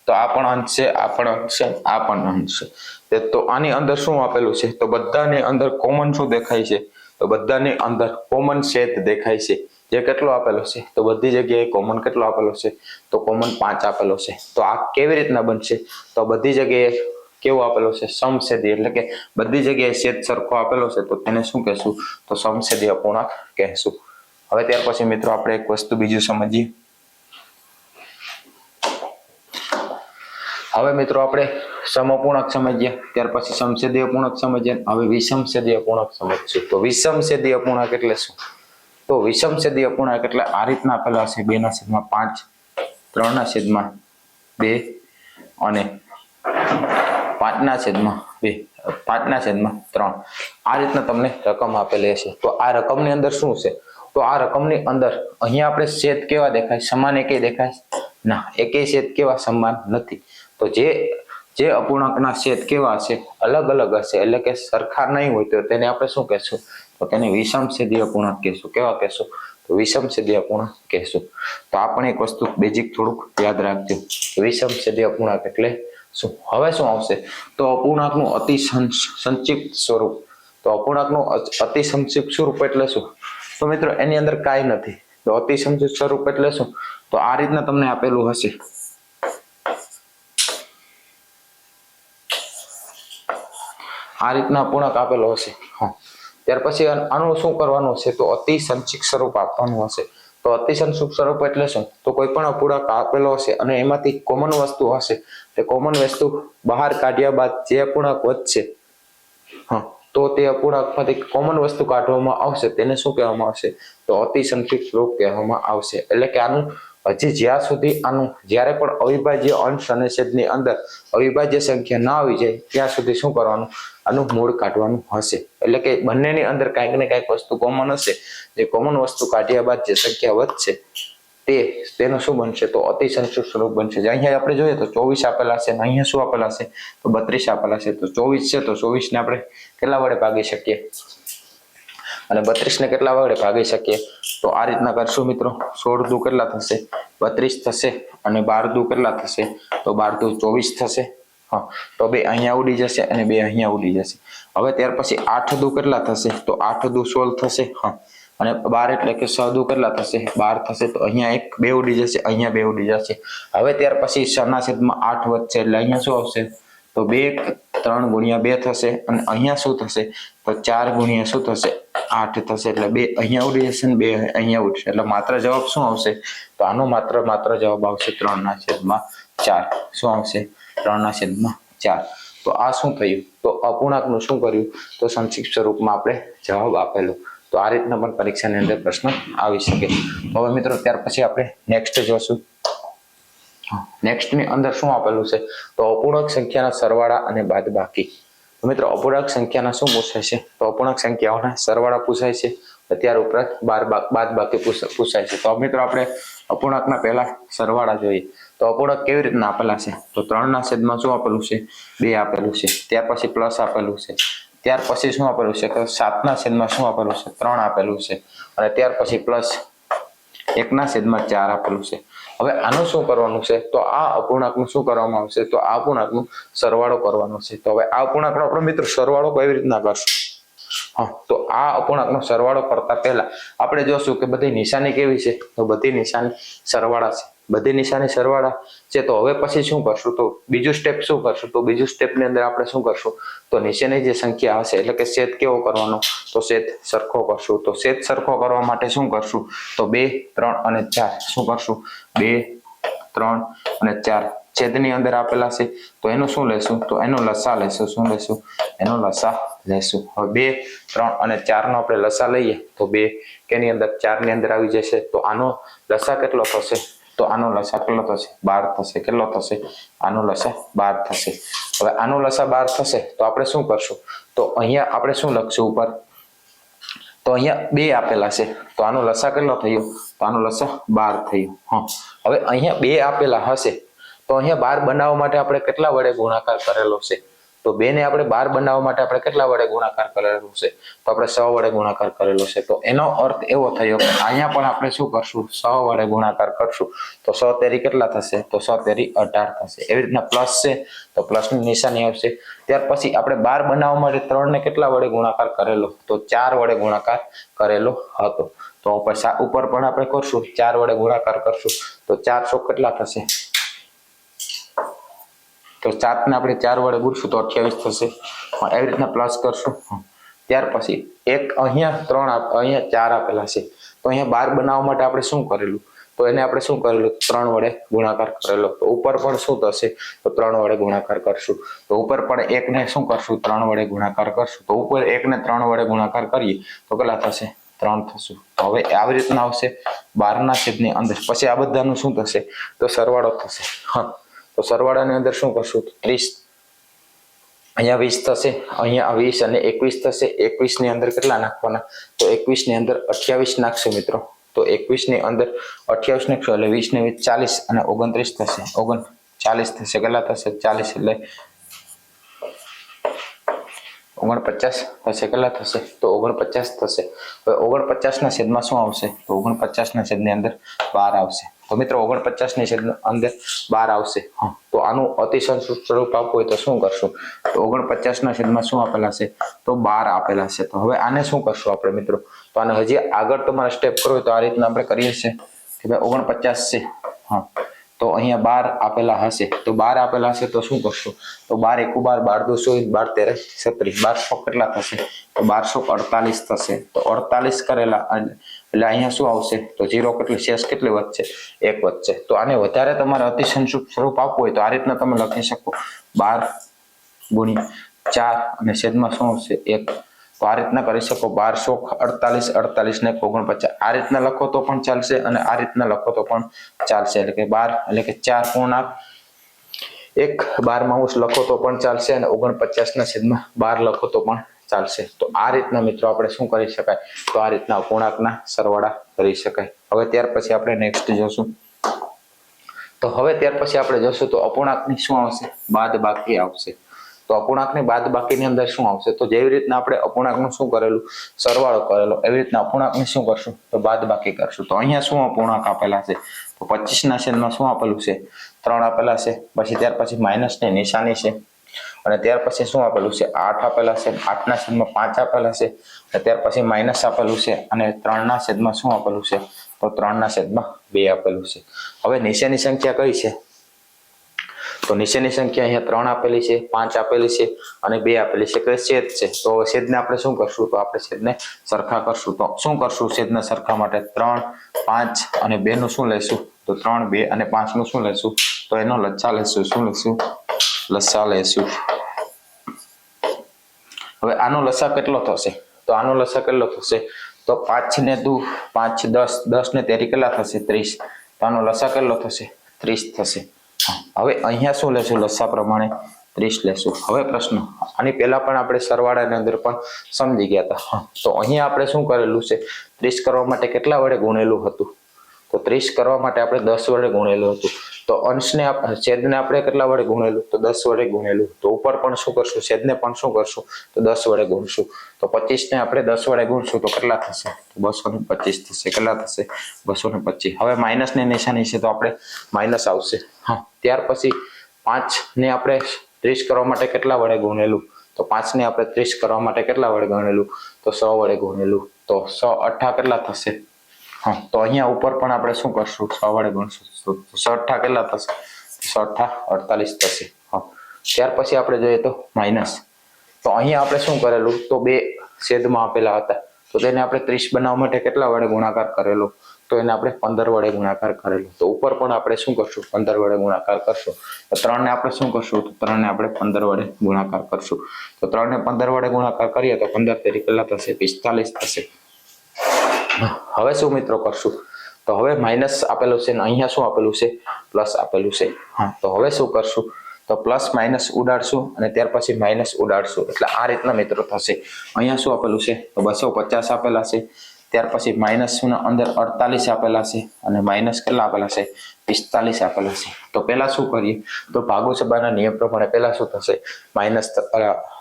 તો આ પણ અંશ છે, આ પણ અંશ છે, આ પણ અંશ છે. તો આની અંદર શું આપેલું છે? તો બધાની અંદર કોમન શું દેખાય છે? તો બધાની અંદર કોમન છેદ દેખાય છે. જે કેટલો આપેલો છે? તો બધી જગ્યાએ કોમન કેટલો આપેલો છે? તો કોમન 5 આપેલો છે. તો આ કેવી રીતના બનશે? તો બધી જગ્યાએ કેવો આપેલો છે? સમછેદી. એટલે કે બધી જગ્યાએ છેદ સરખો આપેલો છે તો તેને શું કહેશું? તો સમછેદી અપૂર્ણાંક કહેશું. હવે ત્યાર પછી મિત્રો આપણે એક વસ્તુ બીજું સમજીએ. હવે મિત્રો આપણે સમઅપૂર્ણાંક સમજ્યા, ત્યાર પછી સમછેદી અપૂર્ણાંક સમજ્યા. હવે વિષમછેદી અપૂર્ણાંક સમજશું. તો વિષમછેદી અપૂર્ણાંક એટલે શું? તો વિષમછેદી અપૂર્ણાંક એટલે આ રીતના આપેલા છે 2/5, 3/2 અને 5/2, 5/3 આ રીતના તમને રકમ આપેલી હશે. તો આ રકમની અંદર શું છે? તો આ રકમની અંદર અહીંયા આપણે છેદ કેવા દેખાય? સમાન એકેય દેખાય? ના, એકેય છેદ કેવા સમાન નથી. તો જે અપૂર્ણાંકના છેદ કેવા હશે? અલગ અલગ હશે, એટલે કે સરખા નહીં હોય તો તેને આપણે શું કહેશું? તો તેને વિષમછેદી અપૂર્ણાંક કહેશું. કેવા કહેશું? તો વિષમછેદી અપૂર્ણાંક કહેશું. તો આ પણ એક વસ્તુ બેઝિક થોડુંક યાદ રાખજો. વિષમછેદી અપૂર્ણાંક એટલે શું? હવે શું આવશે? તો અપૂર્ણાંકનું અતિ સંક્ષિપ્ત સ્વરૂપ. તો અપૂર્ણાંકનું અતિ સંક્ષિપ્ત સ્વરૂપ એટલે શું? તો મિત્રો એની અંદર કાંઈ નથી. તો અતિ સંક્ષિપ્ત સ્વરૂપ એટલે શું? તો આ રીતના તમને આપેલું હશે. આ રીતના અપૂર્ણાંક આપેલો હશે. હા, ત્યાર પછી આનું શું કરવાનું છે? તો અતિ સંક્ષિપ્ત સ્વરૂપ આપવાનું હશે. તો અતિ સંક્ષિપ્ત સ્વરૂપ એટલે શું? તો કોઈ પણ અપૂર્ણાંક આપેલો હશે અને એમાંથી કોમન વસ્તુ હશે. તે કોમન વસ્તુ બહાર કાઢ્યા બાદ જે અપૂર્ણાંક વધશે, હા, તો તે અપૂર્ણાંકમાંથી કોમન વસ્તુ કાઢવામાં આવશે. તેને શું કહેવામાં આવશે? તો અતિ સંક્ષિપ્ત સ્વરૂપ કહેવામાં આવશે. એટલે કે આનું હજી જ્યાં સુધી જ્યારે પણ અવિભાજ્ય અંશ અને છેદની અંદર અવિભાજ્ય સંખ્યા ના આવી જાય ત્યાં સુધી શું કરવાનું? આનું મૂળ કાઢવાનું હશે. એટલે કે બંનેની અંદર કાંઈક ને કાંઈક વસ્તુ કોમન હશે. જે કોમન વસ્તુ કાઢ્યા બાદ જે સંખ્યા વધશે તેનું શું બનશે? તો અતિ સંક્ષિપ્ત સ્વરૂપ બનશે. અહીંયા આપણે જોઈએ તો 24 આપેલા છે અને અહીંયા શું આપેલા છે? તો 32 આપેલા છે. તો 24 છે તો 24 ને આપણે કેટલા વડે ભાગી શકીએ? અને 32 ને કેટલા વડે ભાગી શકીએ? તો આ રીતના કરશું મિત્રો. 16 દુ કેટલા થશે? 32 થશે. અને 12 દુ કેટલા થશે? તો 12 દુ 24 થશે. હા, તો 2 અહીંયા ઉડી જશે અને 2 અહીંયા ઉડી જશે. હવે ત્યાર પછી 8 દુ કેટલા થશે? તો 8 દુ 16 થશે. હા, અને 12 એટલે કે 6 દુ કેટલા થશે? 12 થશે. તો અહીંયા 1 2 ઉડી જશે, અહીંયા 2 ઉડી જશે. હવે ત્યાર પછી 6/8 વધશે એટલે અહીંયા શું આવશે? તો 2 3 ગુણ્યા 2 થશે. અને અહીંયા શું થશે? તો 4 ગુણ્યા શું થશે? 8 થશે. એટલે 2 અહીંયા ઉડી જશે ને 2 અહીંયા ઉડશે. એટલે માત્ર જવાબ શું આવશે? તો આનો માત્ર જવાબ આવશે 3/4. શું આવશે? 3/4. તો આ શું થયું? તો અપૂર્ણાંકનું શું કર્યું? તો સંક્ષિપ્ત સ્વરૂપમાં આપણે જવાબ આપેલો. તો આ રીતના પણ પરીક્ષાની અંદર પ્રશ્ન આવી શકે. હવે મિત્રો ત્યાર પછી આપણે નેક્સ્ટ જોશું. નેક્સ્ટ ની અંદર શું આપેલું છે? તો અપૂર્ણાંક સંખ્યાના સરવાળા અને બાદબાકી. તો મિત્રો અપૂર્ણાંક સંખ્યાના શું પૂછાય છે? તો અપૂર્ણાંક સંખ્યાઓના સરવાળા પૂછાય છે. ત્યાર ઉપરાંત બાદબાકી પૂછાય છે. તો મિત્રો આપણે અપૂર્ણાંકના પહેલા સરવાળા જોઈએ. તો અપૂર્ણાંક કેવી રીતના આપેલા છે? તો 3/છેદમાં શું આપેલું છે? 2 આપેલું છે. ત્યાર પછી પ્લસ આપેલું છે. ત્યાર પછી શું આપેલું છે? કે 7/છેદમાં શું આપેલું છે? 3 આપેલું છે. અને ત્યાર પછી પ્લસ 1/4 આપેલું છે. હવે આનું શું કરવાનું છે? તો આ અપૂર્ણાંકનું શું કરવામાં આવશે? તો આ અપૂર્ણાંકનું સરવાળો કરવાનો છે. તો હવે આ અપૂર્ણાંકનો આપણે મિત્રો સરવાળો કેવી રીતના કરશું? હા, તો આ અપૂર્ણાંકનો સરવાળો કરતા પહેલા આપણે જોશું કે બધી નિશાની કેવી છે? તો બધી નિશાની સરવાળા છે. બધી નિશાની સરવાળા છે. તો હવે પછી શું કરશું? તો બીજું સ્ટેપ શું કરશું? તો બીજું સ્ટેપની અંદર આપણે શું કરશું? તો નીચેની જે સંખ્યા હશે એટલે કે છેદ કેવો કરવાનો? તો છેદ સરખો કરશું. તો છેદ સરખો કરવા માટે શું કરશું? તો 2 3 અને 4 શું કરશું? 2 3 અને 4 છેદની અંદર આપેલા છે. તો એનું શું લેશું? તો એનો લસા લેશું. શું લેશું? એનો લસા લેશું. હવે 2 3 અને 4 નો આપણે લસા લઈએ તો 2 કેની અંદર? 4 ની અંદર આવી જશે. તો આનો લસા કેટલો થશે? તો આનો લસા કેટલો થશે? 12 થશે. કેટલો થશે? આનો લસા 12 થશે. હવે આનો લસા 12 થશે તો આપણે શું કરશું? તો અહીંયા આપણે શું લખશું ઉપર? તો અહીંયા 2 આપેલા છે. તો આનો લસા કેટલો થયો? તો આનો લસા 12 થયો. હા, હવે અહીંયા 2 આપેલા હશે તો અહીંયા 12 બનાવવા માટે આપણે કેટલા વડે ગુણાકાર કરેલો છે? તો 2 ને આપણે 12 બનાવવા માટે આપણે કેટલા વડે ગુણાકાર કરેલો છે? તો આપણે 6 વડે ગુણાકાર કરેલો છે. તો એનો અર્થ એવો થયો કે અહીંયા પણ આપણે શું કરશું? 6 વડે ગુણાકાર કરશું. તો 6 તેરી કેટલા થશે? તો 6 તેરી 18 થશે. એવી રીતના પ્લસ છે તો પ્લસની નિશાની આવશે. ત્યાર પછી આપણે 12 બનાવવા માટે 3 ને કેટલા વડે ગુણાકાર કરેલો? તો 4 વડે ગુણાકાર કરેલો હતો. તો ઉપર પણ આપણે કરશું 4 વડે ગુણાકાર કરશું. તો 4 કેટલા થશે? તો 7 ને આપણે 4 વડે ગુણશું તો 28 થશે. એવી રીતના પ્લસ કરશું. ત્યાર પછી એક અહીંયા 3 અહીંયા 4 આપેલા છે. તો અહીંયા 12 બનાવવા માટે આપણે શું કરેલું? તો એને આપણે શું કરેલું? 3 વડે ગુણાકાર કરેલો. તો ઉપર પણ શું થશે? તો 3 વડે ગુણાકાર કરશું. તો ઉપર પણ 1 ને શું કરશું? 3 વડે ગુણાકાર કરશું. તો ઉપર 1 ને 3 વડે ગુણાકાર કરીએ તો કેટલા થશે? 3 થશે. તો હવે આવી રીતના આવશે 12/ની અંદર. પછી આ બધાનું શું થશે? તો સરવાળો થશે. હા, તો તો સરવાળાની અંદર શું કરશું? 30 અહીંયા 20 થશે, અહીંયા 20 અને 21 થશે. 21 ની અંદર કેટલા નાખવાના? તો 21 ની અંદર 28 નાખશું મિત્રો. તો 21 ની અંદર 28 નાખશું એટલે 20 ને 20 40 અને 29 થશે. 39 થશે. કેટલા થશે? 40 એટલે 49 થશે. કેટલા થશે? તો 49 થશે. હવે 49 ના છેદમાં શું આવશે? તો 49 ના છેદની અંદર 12 આવશે. તો મિત્રો 49 ની છેદની અંદર 12 આવશે. હા, તો આનું અતિસંક્ષિપ્ત સ્વરૂપ આપવું હોય તો શું કરશું? તો 49 ના છેદમાં શું આપેલા છે? તો 12 આપેલા છે. તો હવે આને શું કરશું આપણે મિત્રો? તો આને હજી આગળ તમારે સ્ટેપ કરવું હોય તો આ રીતના આપણે કરીએ છીએ કે ભાઈ 49 છે. હા, તો અહીંયા 12 આપેલા હશે. તો 12 આપેલા હશે તો શું કરશું? તો 12 × 1 12 × 2 = 12 13 1200 કેટલા થશે? તો 1248 થશે. તો 48 કરેલા એટલે અહીંયા શું આવશે? તો 0 કેટલી શેષ કેટલી વધશે? 1 વધશે. તો આને વધારે તમારે અતિસંક્ષિપ્ત સ્વરૂપ આપવું હોય તો આ રીતના તમે લખી શકો 12 × 4 અને છેદમાં શું આવશે? 1. તો આ રીતના કરી શકો 1248 48 ને 49. આ રીતના લખો તો પણ ચાલશે અને આ રીતના લખો તો પણ ચાલશે. એટલે કે 12 એટલે કે 4 પૂર્ણાંક 1 12 લખો તો પણ ચાલશે અને 49 ના છેદમાં 12 લખો તો પણ ચાલશે. તો આ રીતના મિત્રો આપણે શું કરી શકાય? તો આ રીતના અપૂર્ણાંકના સરવાળા કરી શકાય. હવે ત્યાર પછી આપણે નેક્સ્ટ જોશું. તો હવે ત્યાર પછી આપણે જોશું તો અપૂર્ણાંકની શું આવશે? બાદબાકી આવશે. તો અપૂર્ણાંકની બાદબાકીની અંદર શું આવશે? તો જેવી રીતના આપણે અપૂર્ણાંકનું શું કરેલું? સરવાળો કરેલો એવી રીતના અપૂર્ણાંકની શું કરશું? તો બાદબાકી કરશું. તો અહીંયા શું અપૂર્ણાંક આપેલા છે? તો 25 ના છેદમાં શું આપેલું છે? 3 આપેલા છે. પછી ત્યાર પછી માઇનસની નિશાની છે અને ત્યાર પછી શું આપેલું છે? 8 આપેલા છે. 8 ના છેદમાં 5 આપેલા છે અને ત્યાર પછી માઇનસ આપેલું છે અને 3 ના છેદમાં શું આપેલું છે? તો 3 ના છેદમાં 2 આપેલું છે. હવે નીચેની સંખ્યા કઈ છે? તો નીચેની સંખ્યા અહીંયા 3 આપેલી છે, 5 આપેલી છે અને 2 આપેલી છે કે છેદ છે. તો હવે છેદને આપણે શું કરશું? તો આપણે છેદને સરખા કરશું. તો શું કરશું છેદને સરખા માટે? 3 5 અને 2 નું શું લેશું? તો 3 2 અને 5 નું શું લેશું? તો એનો લસા લેશું. શું લેશું? લસા લેશું. હવે આનો લસા કેટલો થશે? તો આનો લસા કેટલો થશે? તો 5 ને 2 5 10 10 ને 3 કેટલા થશે? 30. તો આનો લસા કેટલો થશે? 30 થશે. હવે અહીંયા શું લેશું? લસા પ્રમાણે 30 લેશું. હવે પ્રશ્ન આની પહેલા પણ આપણે સરવાળાની અંદર પણ સમજી ગયા હતા. તો અહીંયા આપણે શું કરેલું છે? 30 કરવા માટે કેટલા વડે ગુણેલું હતું? તો 30 કરવા માટે આપણે 10 વડે ગુણેલું હતું. તો અંશને છેદને આપણે કેટલા વડે ગુણેલું? તો 10 વડે ગુણેલું. તો ઉપર પણ શું કરશું? છેદને પણ શું કરશું? તો 10 વડે ગુણશું. તો 25 ને આપણે 10 વડે ગુણશું તો કેટલા થશે? તો 225 થશે. કેટલા થશે? 225. હવે માઇનસની નિશાની છે તો આપણે માઇનસ આવશે. હા, ત્યાર પછી 5 ને આપણે 30 કરવા માટે કેટલા વડે ગુણેલું? તો 5 ને આપણે 30 કરવા માટે કેટલા વડે ગુણેલું? તો 100 વડે ગુણેલું. તો 100 8 કેટલા થશે? હા, તો અહીંયા ઉપર પણ આપણે શું કરશું? 100 વડે ગુણશું. 100 કેટલા થશે? 100 48 થશે. હા, ત્યાર પછી આપણે જોઈએ તો માઇનસ. તો અહીંયા આપણે શું કરેલું? તો 2 છેદમાં આપેલા હતા તો તેને આપણે 30 બનાવવા માટે કેટલા વડે ગુણાકાર કરેલો? તો એને આપણે 15 વડે ગુણાકાર કરેલો. તો ઉપર પણ આપણે શું કરશું? 15 વડે ગુણાકાર કરશું. તો 3 ને આપણે શું કરશું? તો 3 ને આપણે 15 વડે ગુણાકાર કરશું. તો 3 ને 15 વડે ગુણાકાર કરીએ તો 15 તેરી કેટલા થશે? 45 થશે. હવે શું મિત્રો કરશું? તો હવે માઇનસ આપેલું છે ને અહીંયા શું આપેલું છે? પ્લસ આપેલું છે. હા, તો હવે શું કરશું? તો પ્લસ માઇનસ ઉડાડશું અને ત્યાર પછી માઇનસ ઉડાડશું. એટલે આ રીતના મિત્રો થશે. અહીંયા શું આપેલું છે? તો 250 આપેલા છે. ત્યાર પછી માઇનસ અંદર 48 આપેલા છે અને માઇનસ કેટલા આપેલા છે? 45 આપેલા છે. તો પહેલા શું કરીએ? તો ભાગોસભાના નિયમ પ્રમાણે પહેલા શું થશે? માઇનસ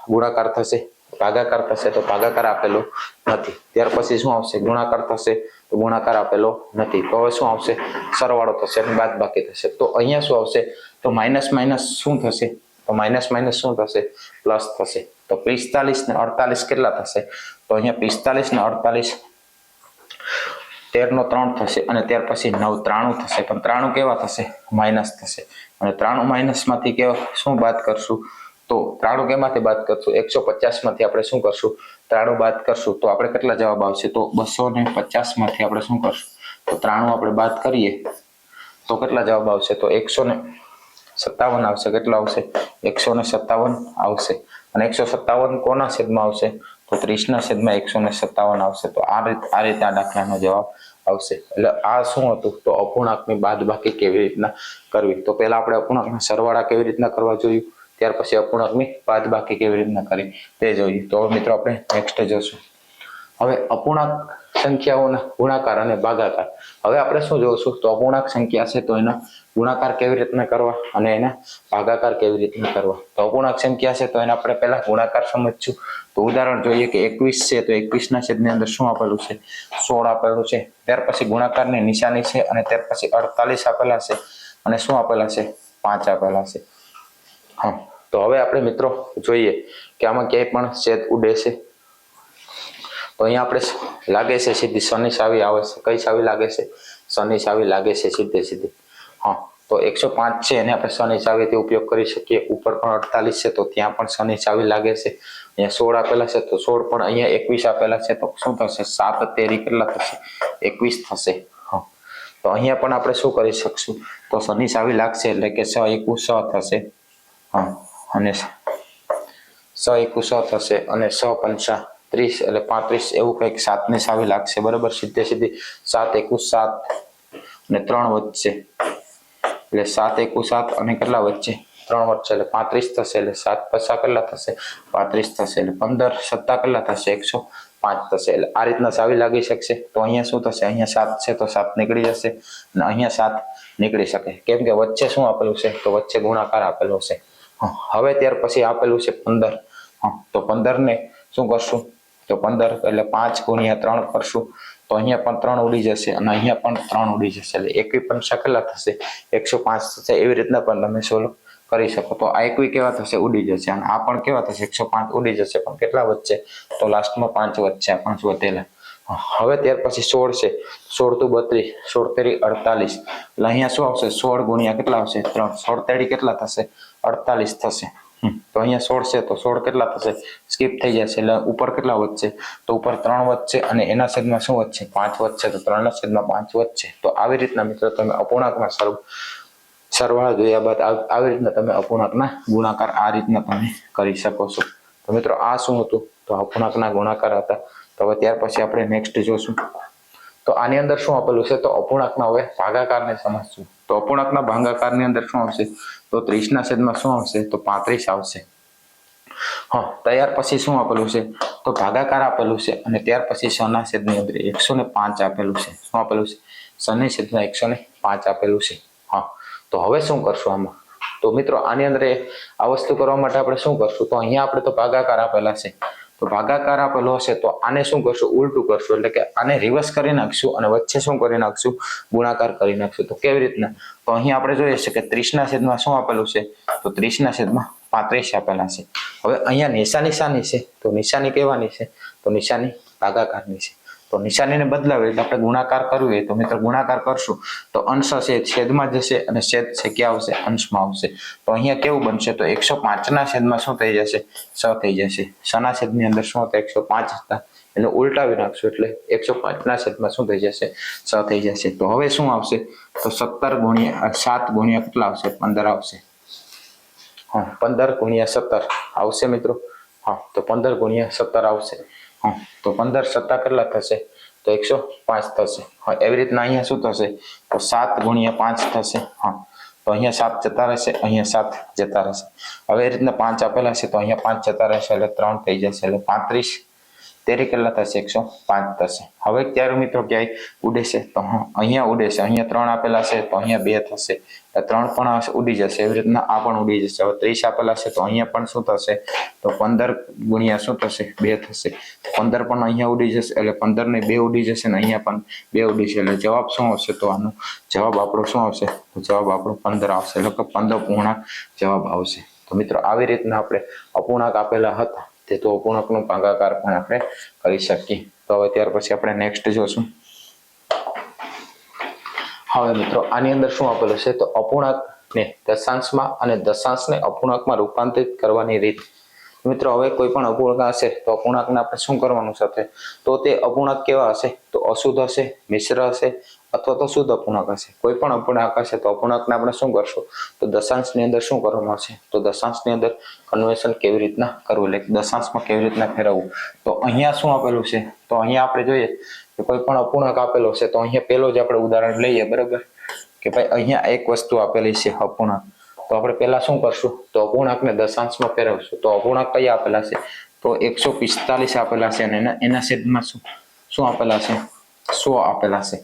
ગુણાકાર થશે, ભાગાકાર થશે તો ભાગાકાર આપેલો નથી. ત્યાર પછી શું આવશે? ગુણાકાર થશે તો ગુણાકાર આપેલો નથી. તો હવે શું આવશે? સરવાળો થશે અને બાદબાકી થશે. તો અહીંયા શું આવશે? તો માઇનસ માઇનસ શું થશે? તો માઇનસ માઇનસ શું થશે? પ્લસ થશે. તો 45 ને 48 કેટલા થશે? તો અહીંયા 45 ને 48 13 નો 3 થશે અને ત્યાર પછી 9 93 થશે. પણ 93 કેવા થશે? માઇનસ થશે. અને 93 માઇનસ માંથી શું બાદ કરશું? તો 93 કેમાંથી બાદ કરશું? 150 માંથી આપણે શું કરશું? 93 બાદ કરશું તો આપણે કેટલા જવાબ આવશે? તો 250 માંથી આપણે શું કરશું? તો 93 આપણે બાદ કરીએ તો કેટલા જવાબ આવશે? તો 157 આવશે. કેટલા આવશે? 157 આવશે. અને 157 કોના છેદમાં આવશે? તો 30 ના છેદમાં 157 આવશે. તો આ રીતે આ દાખલાનો જવાબ આવશે. એટલે આ શું હતું તો અપૂર્ણાંકની બાદબાકી કેવી રીતના કરવી. તો પહેલા આપણે અપૂર્ણાંકના સરવાળા કેવી રીતના કરવા જોયું, ત્યાર પછી અપૂર્ણાંકની બાદબાકી કેવી રીતના કરી તે જોઈએ. તો હવે મિત્રો આપણે નેક્સ્ટ જોશું. હવે અપૂર્ણાંક સંખ્યાઓના ગુણાકાર અને ભાગાકાર. હવે આપણે શું જોઈશું તો અપૂર્ણાંક સંખ્યા છે તો એના ગુણાકાર કેવી રીતના કરવા અને એના ભાગાકાર કેવી રીતના કરવા. તો અપૂર્ણાંક સંખ્યા છે તો એના આપણે પહેલા ગુણાકાર સમજશું. તો ઉદાહરણ જોઈએ કે 21 છે તો 21 ના છેદની અંદર શું આપેલું છે 16 આપેલું છે. ત્યાર પછી ગુણાકારની નિશાની છે અને ત્યાર પછી 48 આપેલા છે અને શું આપેલા છે 5 આપેલા છે. હા, તો હવે આપણે મિત્રો જોઈએ કે આમાં ક્યાંય પણ છેદ ઉડે છે તો અહીંયા આપણે લાગે છે સીધી શની ચાવી આવે છે. કઈ ચાવી લાગે છે શની ચાવી લાગે છે સીધી. હા, તો 105 છે એને આપણે શની ચાવીથી ઉપયોગ કરી શકીએ. ઉપર પણ 48 છે તો ત્યાં પણ શની ચાવી લાગે છે. અહીંયા 16 આપેલા છે તો 16 પણ અહીંયા 21 આપેલા છે તો શું થશે 7 તેરી કેટલા થશે 21 થશે. હા, તો અહીંયા પણ આપણે શું કરી શકશું તો શની ચાવી લાગશે એટલે કે 6 × 1 6 થશે. હા, અને 6 × 1 6 થશે અને 6 × 5 30 એટલે 35 એવું કંઈક 7 ની ચાવી લાગશે. બરાબર, સીધી 7 × 1 7 અને 3 વચ્ચે એટલે 7 × 1 7 અને કેટલા વચ્ચે 3 વચ્ચે એટલે 35 થશે. એટલે 7 × 5 કેટલા થશે 35 થશે. એટલે 15 × 7 કેટલા થશે 105 થશે. એટલે આ રીતના ચાવી લાગી શકશે. તો અહીંયા શું થશે અહીંયા 7 છે તો 7 નીકળી જશે અને અહીંયા 7 નીકળી શકે કેમ કે વચ્ચે શું આપેલું છે તો વચ્ચે ગુણાકાર આપેલો છે. હવે ત્યાર પછી આપેલું છે 15. તો 15 ને શું કરશું તો 15 એટલે 5 × 3 કરશું તો અહીંયા પણ 3 ઉડી જશે અને અહીંયા પણ 3 ઉડી જશે. એટલે 21 કેટલા થશે 105 થશે. એવી રીતના પણ તમે સોલ્વ કરી શકો. તો આ 21 કેવા થશે ઉડી જશે અને આ પણ કેવા થશે 105 ઉડી જશે પણ કેટલા વચ્ચે તો લાસ્ટમાં 5 વચ્ચે આ 5 વધેલા. હવે ત્યાર પછી 16 છે 16 × 32 16 તેરી 48 એટલે અહીંયા શું આવશે 16 × કેટલા આવશે 3 16 તેરી કેટલા થશે 48 થશે. તો અહીંયા 16 છે તો 16 કેટલા થશે સ્કીપ થઈ જશે એટલે ઉપર કેટલા વધશે તો ઉપર 3 વધશે અને એના છેદમાં શું વધશે 5 વધશે તો 3 ના છેદમાં 5 વધશે. તો આવી રીતના મિત્રો તમે અપૂર્ણાંકના સરવાળા જોયા બાદ આવી રીતના તમે અપૂર્ણાંકના ગુણાકાર આ રીતના તમે કરી શકો છો. તો મિત્રો આ શું હતું તો અપૂર્ણાંકના ગુણાકાર હતા. તો હવે ત્યાર પછી આપણે નેક્સ્ટ જોશું. તો આની અંદર શું આપેલું છે તો અપૂર્ણાંકના હવે ભાગાકારને સમજશું. તો અપૂર્ણાંકના ભાગાકારની અંદર શું આવશે તો 30 ના છેદમાં શું આવશે તો 35 આવશે. હા, ત્યાર પછી શું આપેલું છે તો ભાગાકાર આપેલું છે અને ત્યાર પછી 6 ના છેદની અંદર 105 આપેલું છે. શું આપેલું છે 6 ની છેદમાં 105 આપેલું છે. હા, તો હવે શું કરશું આમાં તો મિત્રો આની અંદર આ વસ્તુ કરવા માટે આપણે શું કરશું તો અહીંયા આપણે તો ભાગાકાર આપેલા છે તો ભાગાકાર આપેલો હશે તો આને શું કરશું ઉલટું કરશું એટલે કે આને રિવર્સ કરી નાખશું અને વચ્ચે શું કરી નાખશું ગુણાકાર કરી નાખશું. તો કેવી રીતના તો અહીંયા આપણે જોઈએ છે કે 30 ના છેદમાં શું આપેલું છે તો 30 ના છેદમાં 35 આપેલા છે. હવે અહીંયા નિશાની શાની છે તો નિશાની કેવાની છે તો નિશાની ભાગાકારની છે. તો નિશાનીને બદલાવી એટલે આપણે ગુણાકાર કરવું હોય તો મિત્રો ગુણાકાર કરશું તો અંશ છે છેદમાં જશે અને છેદ છે ક્યાં આવશે અંશમાં આવશે. તો અહીંયા કેવું બનશે તો 105 ના છેદમાં શું થઈ જશે 6 થઈ જશે. 6 ના છેદની અંદર શું હતા 105 હતા એને ઉલટાવી નાખશું એટલે 105 ના છેદમાં શું થઈ જશે 6 થઈ જશે. તો હવે શું આવશે તો 17 × 7 × કેટલા આવશે 15 આવશે. હા, 15 × 17 આવશે મિત્રો. હા, તો 15 × 17 આવશે. હા, તો 15 × 7 કેટલા થશે તો 105 થશે. હા, એવી રીતના અહીંયા શું થશે તો 7 × 5 થશે. હા, તો અહીંયા 7 જતા રહેશે અહીંયા 7 જતા રહેશે. હવે એ રીતના 5 આપેલા છે તો અહીંયા 5 જતા રહેશે એટલે 3 થઈ જશે એટલે 35 તેરી કેટલા થશે 105 થશે. હવે ત્યારે મિત્રો ક્યાંય ઉડે છે તો અહીંયા ઉડે છે. અહીંયા 3 આપેલા છે તો અહીંયા 2 થશે એટલે 3 પણ ઉડી જશે. એવી રીતના આ પણ ઉડી જશે. હવે 30 આપેલા છે તો અહીંયા પણ શું થશે તો 15 × શું થશે 2 થશે. 15 પણ અહીંયા ઉડી જશે એટલે 15 ને 2 ઉડી જશે ને અહીંયા પણ 2 ઉડી છે એટલે જવાબ શું આવશે તો આનો જવાબ આપણો શું આવશે તો જવાબ આપણો 15 આવશે એટલે કે 15 પૂર્ણાંક જવાબ આવશે. તો મિત્રો આવી રીતના આપણે અપૂર્ણાંક આપેલા હતા તે તો અપૂર્ણાંકનો ભાગાકાર પણ આપણે કરી શકીએ. તો હવે ત્યાર પછી આપણે નેક્સ્ટ જોશું. હવે મિત્રો આની અંદર શું આપેલું છે તો અપૂર્ણાંકને દશાંશમાં અને દશાંશને અપૂર્ણાંકમાં રૂપાંતરિત કરવાની રીત. મિત્રો હવે કોઈ પણ અપૂર્ણાંક હશે તો અપૂર્ણાંકને આપણે શું કરવાનું છે તો તે અપૂર્ણાંક કેવા હશે તો અશુદ્ધ હશે મિશ્ર હશે અથવા તો શુદ્ધ અપૂર્ણાંક હશે. કોઈ પણ અપૂર્ણાંક હશે તો અપૂર્ણાંકને આપણે શું કરશું તો દશાંશની અંદર શું કરવામાં આવશે તો દશાંશની અંદર કન્વર્શન કેવી રીતના કરવું એટલે દશાંશમાં કેવી રીતના ફેરવવું. તો અહીંયા શું આપેલું છે તો અહીંયા આપણે જોઈએ કે કોઈ પણ અપૂર્ણાંક આપેલો છે તો અહીંયા પહેલો જ આપણે ઉદાહરણ લઈએ, બરાબર, કે ભાઈ અહીંયા એક વસ્તુ આપેલી છે અપૂર્ણાંક, તો આપણે પહેલા શું કરશું, તો અપૂર્ણાંકને દશાંશમાં ફેરવશું. તો અપૂર્ણાંક કયા આપેલા છે, તો 145 આપેલા છે અને એના છેદમાં શું આપેલા છે, 100 આપેલા છે.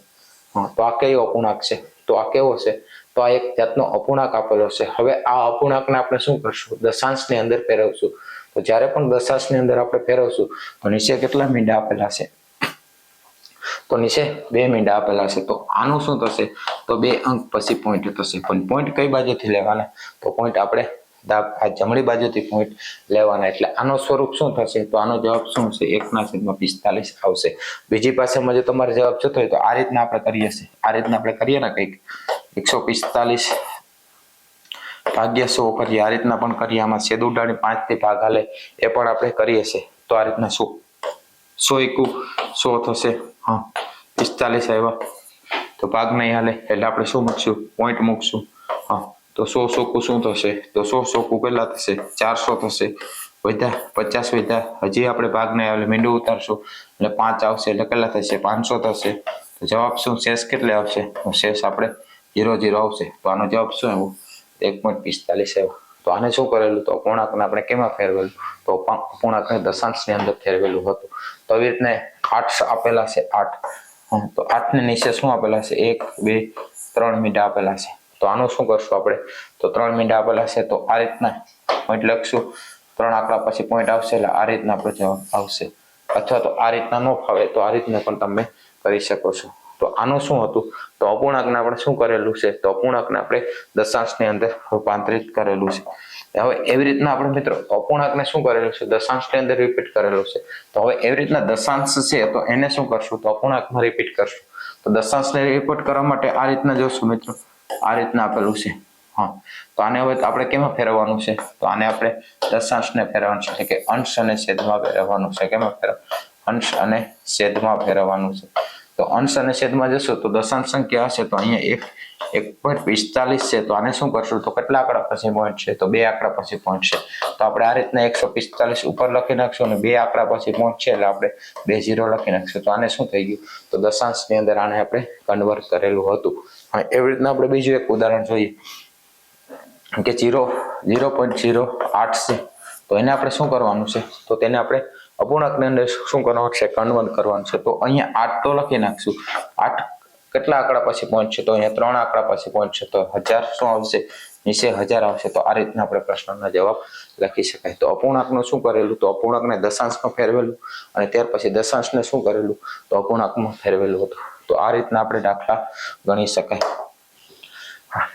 હા, તો આ કયો અપૂર્ણાંક છે, તો આ કેવો છે, તો આ એક જાતનો અપૂર્ણાંક આપેલો છે. હવે આ અપૂર્ણાંકને આપણે શું કરશું, દશાંશની અંદર ફેરવશું. તો જ્યારે પણ દશાંશની અંદર આપણે ફેરવશું તો નીચે કેટલા મીંડા આપેલા છે, તો નીચે 2 મીંડા આપેલા છે. તો આનું શું થશે, તો 2 અંક પછી પોઈન્ટ થશે. પણ પોઈન્ટ કઈ બાજુથી લેવાના, તો પોઈન્ટ આપણે આ જમણી બાજુથી પોઈન્ટ લેવાના. એટલે આનો સ્વરૂપ શું થશે, તો આનો જવાબ શું છે, 1/45 આવશે. બીજી પાસેમાં જો તમારે જવાબ જોતો હોય તો આ રીતના આપણે કરીએ છીએ, આ રીતના આપણે કરીએ ને કંઈક 145 ભાગ્યા 100 કરીએ, આ રીતના પણ કરીએ. આમાં છેદ ઉડાડી 5 થી ભાગ હાલે એ પણ આપણે કરીએ છીએ. તો આ રીતના 100 થશે. હા, 45 આવ્યા તો ભાગ નહીં હાલે એટલે આપણે શું મૂકશું, પોઈન્ટ મૂકશું. હા, તો 100 ચોખ્ખું શું થશે, તો 100 ચોખ્ખું કેટલા થશે, 400 થશે. વધ્યા 50 વધ્યા, હજી આપણે ભાગ નહીં આવે મીંડું ઉતારશું એટલે 5 આવશે એટલે કેટલા થશે, 500 થશે. તો જવાબ શું, શેષ કેટલે આવશે, તો શેષ આપણે 0 આવશે. તો આનો જવાબ શું આવ્યો, 1.45 આવ્યો. તો આને શું કરેલું, તો અપૂર્ણાંકને આપણે કેમાં ફેરવેલું, તો અપૂર્ણાંકને દશાંશની અંદર ફેરવેલું હતું. તો આવી રીતના 8 આપેલા છે, 8. તો 8 ને નીચે શું આપેલા છે, 1 2 3 મીંડા આપેલા છે. તો આનું શું કરશું આપણે, તો 3 મીંડા આપેલા છે તો આ રીતના પોઈન્ટ લખશું. 3 આંકડા પછી પોઈન્ટ આવશે એટલે આ રીતના આપણો જવાબ આવશે. અથવા તો આ રીતના ન ફાવે તો આ રીતના પણ તમે કરી શકો છો. તો આનું શું હતું, તો અપૂર્ણાંકને આપણે શું કરેલું છે, તો અપૂર્ણાંકને આપણે દશાંશની અંદર રૂપાંતરિત કરેલું છે. હવે એવી રીતના આપણે મિત્રો અપૂર્ણાંકને શું કરેલું છે, દશાંશની અંદર રિપીટ કરેલું છે. તો હવે એવી રીતના દશાંશ છે તો એને શું કરશું, તો અપૂર્ણાંકમાં રિપીટ કરશું. તો દશાંશને રિપીટ કરવા માટે આ રીતના જોશું મિત્રો, આ રીતના આપેલું છે. હા, તો આને હવે આપણે કેમાં ફેરવવાનું છે, તો આને આપણે દશાંશને ફેરવવાનું છે, એટલે કે અંશ અને છેદમાં ફેરવવાનું છે. કેમાં અંશ અને છેદમાં ફેરવવાનું છે. તો અંશ અને છેદમાં જશો તો દશાંશ સંખ્યા હશે તો અહીંયા 1.45 છે. તો આને શું કરશું, તો કેટલા આંકડા પછી પોઈન્ટ છે, તો 2 આંકડા પછી પોઈન્ટ છે. તો આપણે આ રીતના 145 ઉપર લખી નાખશું અને 2 આંકડા પછી પોઈન્ટ છે એટલે આપણે 2 0 લખી નાખશું. તો આને શું થઈ ગયું, તો દશાંશની અંદર આને આપણે કન્વર્ટ કરેલું હતું. હવે એવી રીતના આપણે બીજું એક ઉદાહરણ જોઈએ કે 0.08 છે. તો એને આપણે શું કરવાનું છે, તો તેને આપણે અપૂર્ણાંકની અંદર શું કરવાનું છે, કન્વર્ટ કરવાનું છે. તો અહીંયા 8 તો લખી નાખશું. 8 કેટલા આંકડા પછી પોઈન્ટ છે, તો અહીંયા 3 આંકડા પછી પોઈન્ટ છે. તો 1000 શું આવશે, નીચે 1000 આવશે. તો આ રીતના આપણે પ્રશ્નનો જવાબ લખી શકાય. તો અપૂર્ણાંકનું શું કરેલું, તો અપૂર્ણાંકને દશાંશમાં ફેરવેલું અને ત્યાર પછી દશાંશને શું કરેલું, તો અપૂર્ણાંકમાં ફેરવેલું હતું. તો આ રીતના આપણે દાખલા ગણી શકાય.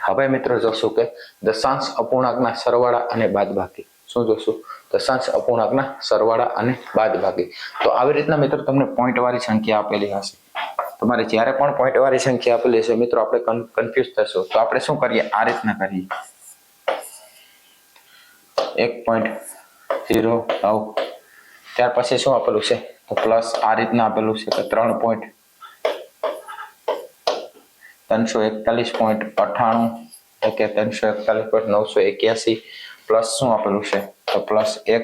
હવે મિત્રો જોશું કે દશાંશ અપૂર્ણાંકના સરવાળા અને બાદબાકી. શું જોશું, દશાંશ અપૂર્ણાંકના સરવાળા અને બાદબાકી. તો આવી રીતના મિત્રો તમને પોઈન્ટ વાળી સંખ્યા આપેલી હશે. તમારે જ્યારે પણ પોઈન્ટ વાળી સંખ્યા આપેલી હશે મિત્રો આપણે કન્ફ્યુઝ થશો. તો આપણે શું કરીએ, આ રીતના કરીએ 1.09. ત્યાર પછી શું આપેલું છે, તો પ્લસ આ રીતના આપેલું છે કે 3.341.98 કે 341.981 પ્લસ શું આપેલું છે, તો પ્લસ 1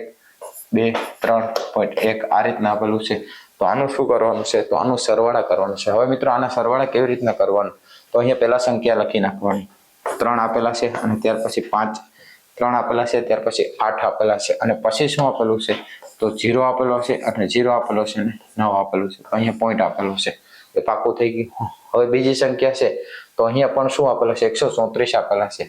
2 3.1 આ રીતના આપેલું છે. તો આનું શું કરવાનું છે, તો આનું સરવાળા કરવાનું છે. હવે મિત્રો આના સરવાળા કેવી રીતના કરવાનું, તો અહીંયા પહેલા સંખ્યા લખી નાખવાની. 3 આપેલા છે અને ત્યાર પછી 5, 3 આપેલા છે ત્યાર પછી 8 આપેલા છે અને પછી શું આપેલું છે, તો 0 આપેલો છે અને 0 આપેલો છે અને 9 આપેલું છે. અહીંયા પોઈન્ટ આપેલો છે, એ પાકું થઈ ગયું. હવે બીજી સંખ્યા છે તો અહીંયા પણ શું આપેલું છે, 134 આપેલા છે.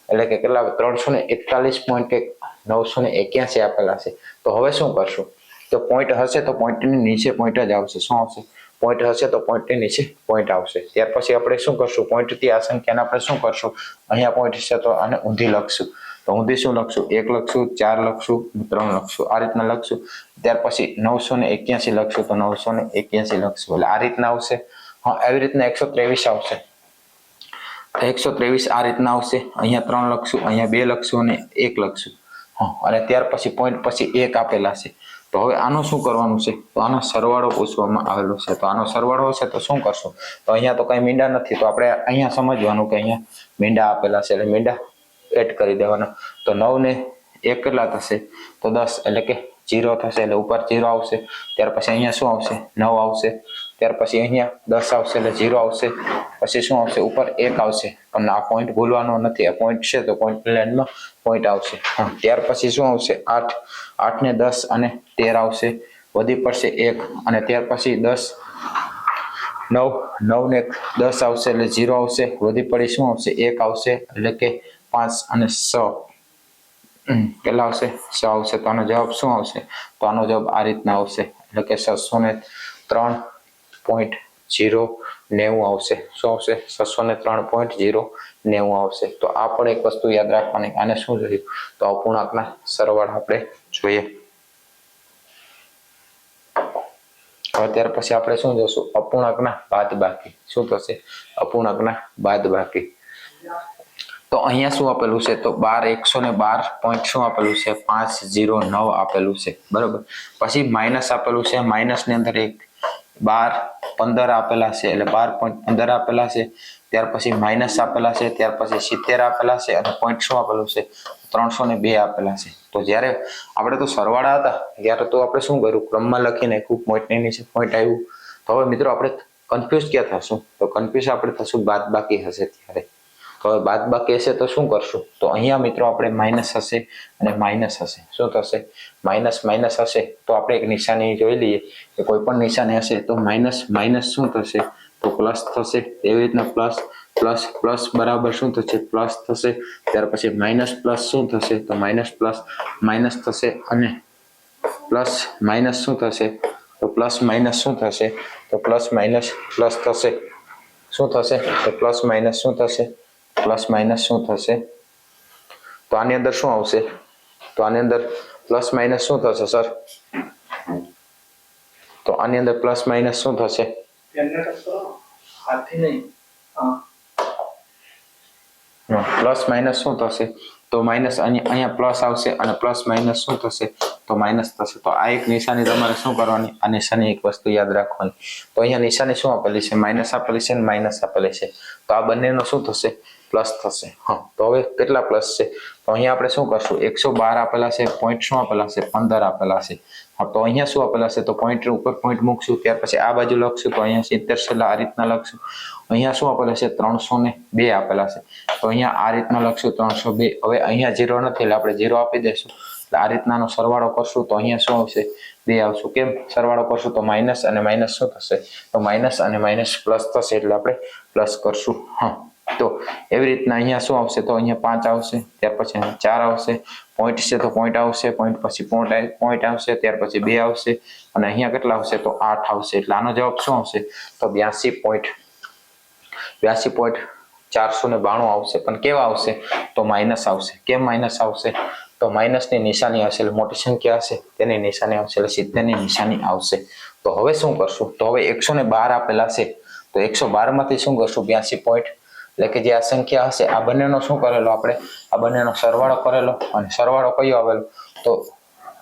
એટલે કે કેટલા, 341.981 આપેલા છે. તો હવે શું કરશું, તો પોઈન્ટ હશે તો પોઈન્ટની નીચે પોઈન્ટ જ આવશે. શું આવશે, પોઈન્ટ હશે તો પોઈન્ટની નીચે પોઈન્ટ આવશે. ત્યાર પછી આપણે શું કરશું, પોઈન્ટથી આ સંખ્યાને આપણે શું કરશું, અહીંયા પોઈન્ટ છે તો આને ઊંધી લખશું. તો ઊંધી શું લખશું, 1 લખશું, 4 લખશું, 3 લખશું, આ રીતના લખશું. ત્યાર પછી 981 લખશું તો 981 લખશું એટલે આ રીતના આવશે. હા, આવી રીતના 123 આવશે. 123 આ રીતના આવશે. અહીંયા 3 લખશું, અહીંયા 2 લખશું અને 1 લખશું. હા, અને ત્યાર પછી પોઈન્ટ પછી 1 આપેલા છે. તો હવે આનું શું કરવાનું છે, તો આનો સરવાળો પૂછવામાં આવેલો છે. તો આનો સરવાળો હશે તો શું કરશું, તો અહીંયા તો કઈ મીંડા નથી તો આપણે અહીંયા સમજવાનું કે અહીંયા મીંડા આપેલા છે એટલે મીંડા એડ કરી દેવાના. તો 9 ને 1 કેટલા થશે, તો 10 એટલે કે 0 થશે એટલે ઉપર 0 આવશે. ત્યાર પછી અહીંયા શું આવશે, 9 આવશે. ત્યાર પછી અહીંયા 10 આવશે એટલે 0 આવશે, પછી શું આવશે ઉપર 1 આવશે, પણ આ પોઈન્ટ ભૂલવાનો નથી, આ પોઈન્ટ છે તો પોઈન્ટ લાઈનમાં પોઈન્ટ આવશે. હા, ત્યાર પછી શું આવશે 8, 8 ને 10 અને 13 આવશે, વધી પડશે 1 અને ત્યાર પછી 10, 9, 9 ને 10 આવશે એટલે 0 આવશે, વધી પડી શું આવશે 1 આવશે એટલે કે 5 અને 6 કેટલા આવશે 6 આવશે. તો આનો જવાબ શું આવશે? તો આનો જવાબ આ રીતના આવશે એટલે કે 603.090 આવશે. શું આવશે? 603.090 આવશે. તો આ પણ એક વસ્તુ યાદ રાખવાની. આને શું જોયું? તો અપૂર્ણાંકના સરવાળા આપણે જોઈએ. હવે ત્યાર પછી આપણે શું જોશું? અપૂર્ણાંકના બાદબાકી. શું થશે? અપૂર્ણાંકના બાદબાકી. તો અહીંયા શું આપેલું છે? તો 112 પોઈન્ટ શું આપેલું છે? 509 આપેલું છે, બરોબર. પછી માઇનસ આપેલું છે, માઇનસ ની અંદર 12, 15 આપેલા છે એટલે 12.15 આપેલા છે. ત્યાર પછી માઇનસ આપેલા છે, ત્યાર પછી 70 આપેલા છે અને પોઈન્ટ શું આપેલું છે? 302 આપેલા છે. તો જ્યારે આપણે તો સરવાળા હતા ત્યારે તો આપણે શું કર્યું? ક્રમમાં લખીને ખૂબ પોઈન્ટની નીચે પોઈન્ટ આવ્યું. તો હવે મિત્રો આપણે કન્ફ્યુઝ ક્યાં થશું? તો કન્ફ્યુઝ આપણે થશું બાદબાકી હશે ત્યારે. તો હવે બાદબાકી હશે તો શું કરશું? તો અહીંયા મિત્રો આપણે માઇનસ હશે અને માઇનસ હશે. શું થશે? માઇનસ માઇનસ હશે તો આપણે એક નિશાની જોઈ લઈએ કે કોઈ પણ નિશાની હશે તો માઇનસ માઇનસ શું થશે? તો પ્લસ થશે. એવી રીતના પ્લસ પ્લસ પ્લસ બરાબર શું થશે? પ્લસ થશે. ત્યાર પછી માઇનસ પ્લસ શું થશે? તો માઇનસ પ્લસ માઇનસ થશે અને પ્લસ માઇનસ શું થશે? તો પ્લસ માઇનસ શું થશે? તો પ્લસ માઇનસ પ્લસ થશે. શું થશે? તો પ્લસ માઇનસ શું થશે? પ્લસ માઇનસ શું થશે? તો આની અંદર શું આવશે? તો આની અંદર પ્લસ માઇનસ શું થશે સર? તો આની અંદર પ્લસ માઇનસ શું થશે? પ્લસ માઇનસ શું થશે? તો માઇનસ અહીંયા પ્લસ આવશે અને પ્લસ માઇનસ શું થશે? તો માઇનસ થશે. તો આ એક નિશાની તમારે શું કરવાની? આ નિશાની એક વસ્તુ યાદ રાખવાની. તો અહીંયા નિશાની શું આપેલી છે? માઇનસ આપેલી છે અને માઇનસ આપેલી છે. તો આ બંનેનો શું થશે? પ્લસ થશે. હા, તો હવે કેટલા પ્લસ છે? તો અહીંયા આપણે શું કરશું? 112 આપેલા છે, પોઈન્ટ શું આપેલા છે? 15 આપેલા છે. હા, તો અહીંયા શું આપેલા છે? તો પોઈન્ટ ઉપર પોઈન્ટ મૂકશું, ત્યાર પછી આ બાજુ લખશું તો અહીંયા 70 છે એટલે આ રીતના લખશું. અહીંયા શું આપેલા છે? 302 આપેલા છે. તો અહીંયા આ રીતના લખશું 302. હવે અહીંયા 0 નથી એટલે આપણે 0 આપી દઈશું. એટલે આ રીતનાનો સરવાળો કરશું તો અહીંયા શું આવશે? 2 આવશું. કેમ સરવાળો કરશું? તો માઇનસ અને માઇનસ શું થશે? તો માઇનસ અને માઇનસ પ્લસ થશે એટલે આપણે પ્લસ કરશું. હા, તો એવી રીતના અહીંયા શું આવશે? તો અહીંયા 5 આવશે, ત્યાર પછી 4 આવશે, પોઈન્ટ છે તો પોઈન્ટ આવશે, પોઈન્ટ પછી પોઈન્ટ આવશે, ત્યાર પછી 2 આવશે અને અહીંયા કેટલા આવશે? તો 8 આવશે. એટલે આનો જવાબ શું આવશે? તો 82.492 આવશે. પણ કેવા આવશે? તો માઇનસ આવશે. કેમ માઇનસ આવશે? તો માઇનસની નિશાની આવશે એટલે મોટી સંખ્યા હશે તેની નિશાની આવશે એટલે 70 ની નિશાની આવશે. તો હવે શું કરશું? તો હવે 112 આપેલા છે તો 112 માંથી શું કરશું? 82 પોઈન્ટ એટલે કે જે આ સંખ્યા હશે આ બંનેનો શું કરેલો? આપણે આ બંનેનો સરવાળો કરેલો અને સરવાળો કયો આવેલો? તો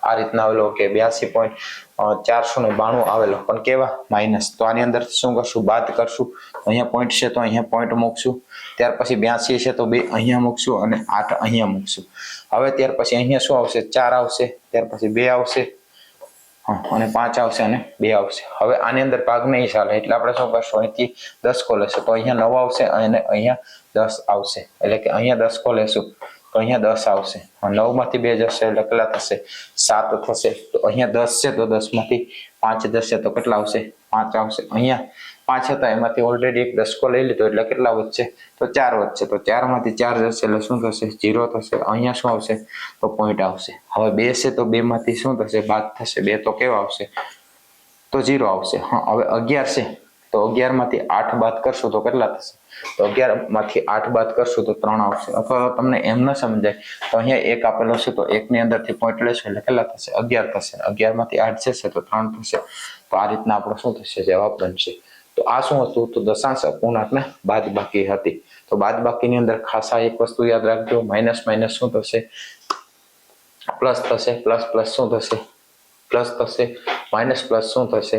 આ રીતના આવેલો કે 82.492 આવેલો, પણ કેવા? માઇનસ. તો આની અંદર શું કરશું? બાદ કરશું. અહીંયા પોઈન્ટ છે તો અહીંયા પોઈન્ટ મૂકશું, ત્યાર પછી 82 છે તો 2 અહીંયા મૂકશું અને 8 અહીંયા મૂકશું. હવે ત્યાર પછી અહીંયા શું આવશે? 4 આવશે, ત્યાર પછી 2 આવશે અને 5 આવશે અને 2 આવશે. હવે આની અંદર ભાગ નહીં ચાલે એટલે આપણે શું કરશું? અહીંથી 10 કો લેશું તો અહીંયા 9 આવશે અને અહીંયા 10 આવશે. એટલે કે અહીંયા 10 કો લેશું તો અહીંયા 10 આવશે. 9 માંથી 2 જશે એટલે કેટલા થશે? 7 થશે. તો અહીંયા 10 છે તો 10 માંથી 5 જશે તો કેટલા આવશે? 5 આવશે. અહીંયા 5 હતા એમાંથી ઓલરેડી એક 10 કો લઈ લીધો એટલે કેટલા વધશે? તો 4 વધશે. તો 4 માંથી 4 જશે એટલે શું થશે? 0 થશે. અહીંયા શું આવશે? તો પોઈન્ટ આવશે. હવે 2 છે તો 2 માંથી શું થશે? બાદ થશે. 2 તો કેવા આવશે? તો 0 આવશે. હા, હવે 11 છે તો 11 માંથી 8 બાદ કરશું તો કેટલા થશે? તો 11 માંથી 8 બાદ કરશું તો 3 આવશે. અથવા તમને એમ ન સમજાય તો અહીંયા 1 આપેલો છે તો 1 ની અંદરથી પોઈન્ટ લેશું એટલે કેટલા થશે? 11 થશે. 11 માંથી 8 જશે તો 3 થશે. તો આ રીતના આપણો શું થશે? જવાબ બનશે. તો આ શું હતું? તો દશાંશ અપૂર્ણાંકના બાદબાકી હતી. તો બાદબાકીની અંદર ખાસ આ એક વસ્તુ યાદ રાખજો, માઇનસ માઇનસ શું થશે? પ્લસ થશે. પ્લસ પ્લસ શું થશે? પ્લસ થશે. માઇનસ પ્લસ શું થશે?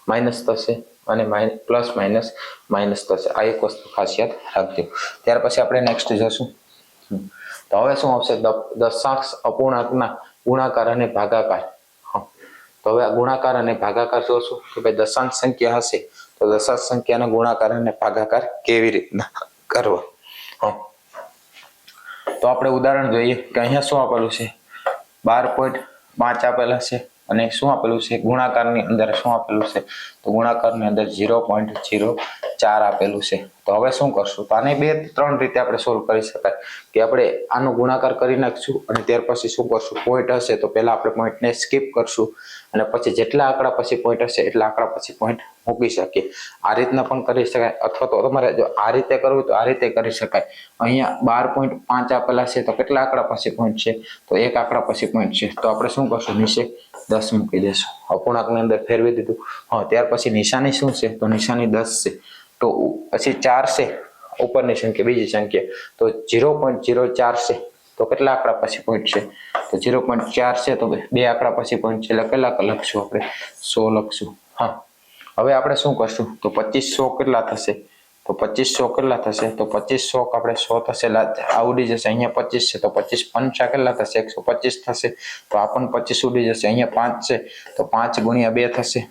માઇનસ થશે અને પ્લસ માઇનસ માઇનસ થશે. આ એક વસ્તુ ખાસ યાદ રાખજો. ત્યાર પછી આપણે નેક્સ્ટ જોશું. તો હવે શું આવશે? દશાંશ અપૂર્ણાંકના ગુણાકાર અને ભાગાકાર. હા, તો તો હવે આ ગુણાકાર અને ભાગાકાર જોશું કે ભાઈ દશાંશ સંખ્યા હશે તો દશાંશ સંખ્યાનો ગુણાકાર અને ભાગાકાર કેવી રીતના કરવો. તો આપણે ઉદાહરણ જોઈએ કે અહીંયા શું આપેલું છે 12.5 આપેલા છે અને શું આપેલું છે ગુણાકારની અંદર શું આપેલું છે તો ગુણાકારની અંદર 0.04 આપેલું છે. તો હવે શું કરશું તો આને 2-3 રીતે આપણે સોલ્વ કરી શકાય કે આપણે આનો ગુણાકાર કરી નાખશું અને ત્યાર પછી શું કરશું પોઈન્ટ હશે તો પહેલા આપણે પોઈન્ટને સ્કીપ કરશું અને પછી જેટલા આંકડા પછી પોઈન્ટ હશે એટલા આંકડા પછી પોઈન્ટ મૂકી શકીએ. આ રીતના પણ કરી શકાય અથવા તો તમારે જો આ રીતે કરવું તો આ રીતે કરી શકાય. અહીંયા 12.5 આપેલા છે તો કેટલા આંકડા પછી પોઈન્ટ છે તો એક આંકડા પછી પોઈન્ટ છે તો આપણે શું કરશું નીચે 10 મૂકી દેશું. અપૂર્ણાંકની અંદર ફેરવી દીધું. ત્યાર પછી નિશાની શું છે તો નિશાની 10 છે તો પછી 4 છે ઉપરની સંખ્યા બીજી સંખ્યા તો 0.04 છે તો કેટલા આંકડા પછી પોઈન્ટ છે તો 0.4 છે તો બે આંકડા પછી પોઈન્ટ છે એટલે કેટલા લખશું આપણે 100 લખશું. હવે આપણે શું કરશું તો 2500 કેટલા થશે તો 2500 કેટલા થશે તો 2500 આપણે 100 થશે આ ઉડી જશે. અહીંયા 25 છે તો 25 પંચા કેટલા થશે 125 થશે તો આ પણ 25 ઉડી જશે. અહીંયા 5 છે તો 5 ગુણ્યા 2 થશે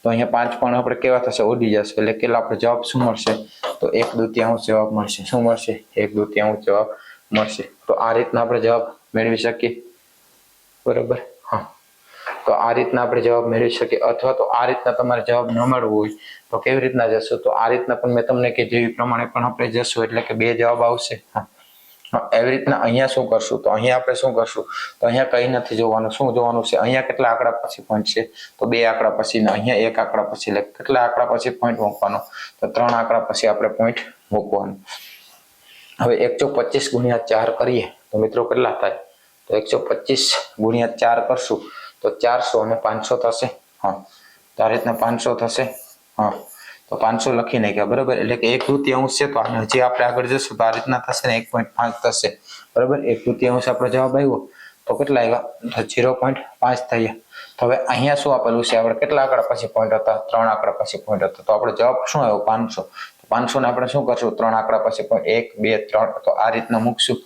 તો અહીંયા 5 પણ આપણે કેવા થશે ઉડી જશે એટલે કેટલા આપણે જવાબ શું મળશે તો 1/2 જવાબ મળશે. શું મળશે 1/2 જવાબ મળશે. તો આ રીતના આપણે જવાબ મેળવી શકીએ બરાબર. તો આ રીતના આપણે જવાબ મેળવી શકીએ અથવા તો આ રીતના તમારે જવાબ ન મળવો હોય તો કેવી રીતના જશો તો આ રીતના પણ મેં તમને કે જેવી પ્રમાણે પણ આપણે જશું એટલે કે 2 જવાબ આવશે. એવી રીતના અહીંયા શું કરશું તો અહીંયા આપણે શું કરશું તો અહીંયા કંઈ નથી જોવાનું. શું જોવાનું છે અહીંયા કેટલા આંકડા પછી પોઈન્ટ છે તો 2 આંકડા પછી ને અહીંયા 1 આંકડા પછી એટલે કેટલા આંકડા પછી પોઈન્ટ મૂકવાનો તો 3 આંકડા પછી આપણે પોઈન્ટ મૂકવાનું. હવે 125 ગુણ્યા 4 કરીએ તો મિત્રો કેટલા થાય તો 125 ગુણ્યા 4 કરશું તો 400 અને 500 થશે. તો આ રીતના 500 થશે. તો 500 લખી નાખ્યા બરાબર એટલે કે 1/2 છે તો આને હજી આપણે આગળ જશું તો આ રીતના થશે ને 1.5 થશે બરાબર. 1/2 આપણો જવાબ આવ્યો તો કેટલા આવ્યા 0.5 થયા. તો હવે અહીંયા શું આપેલું છે આપણે કેટલા આંકડા પછી પોઈન્ટ હતા 3 આંકડા પછી પોઈન્ટ હતા તો આપણે જવાબ શું આવ્યો 500. તો 500 ને આપણે શું કરશું 3 આંકડા પછી પોઈન્ટ 1 2 3 તો આ રીતના મૂકશું.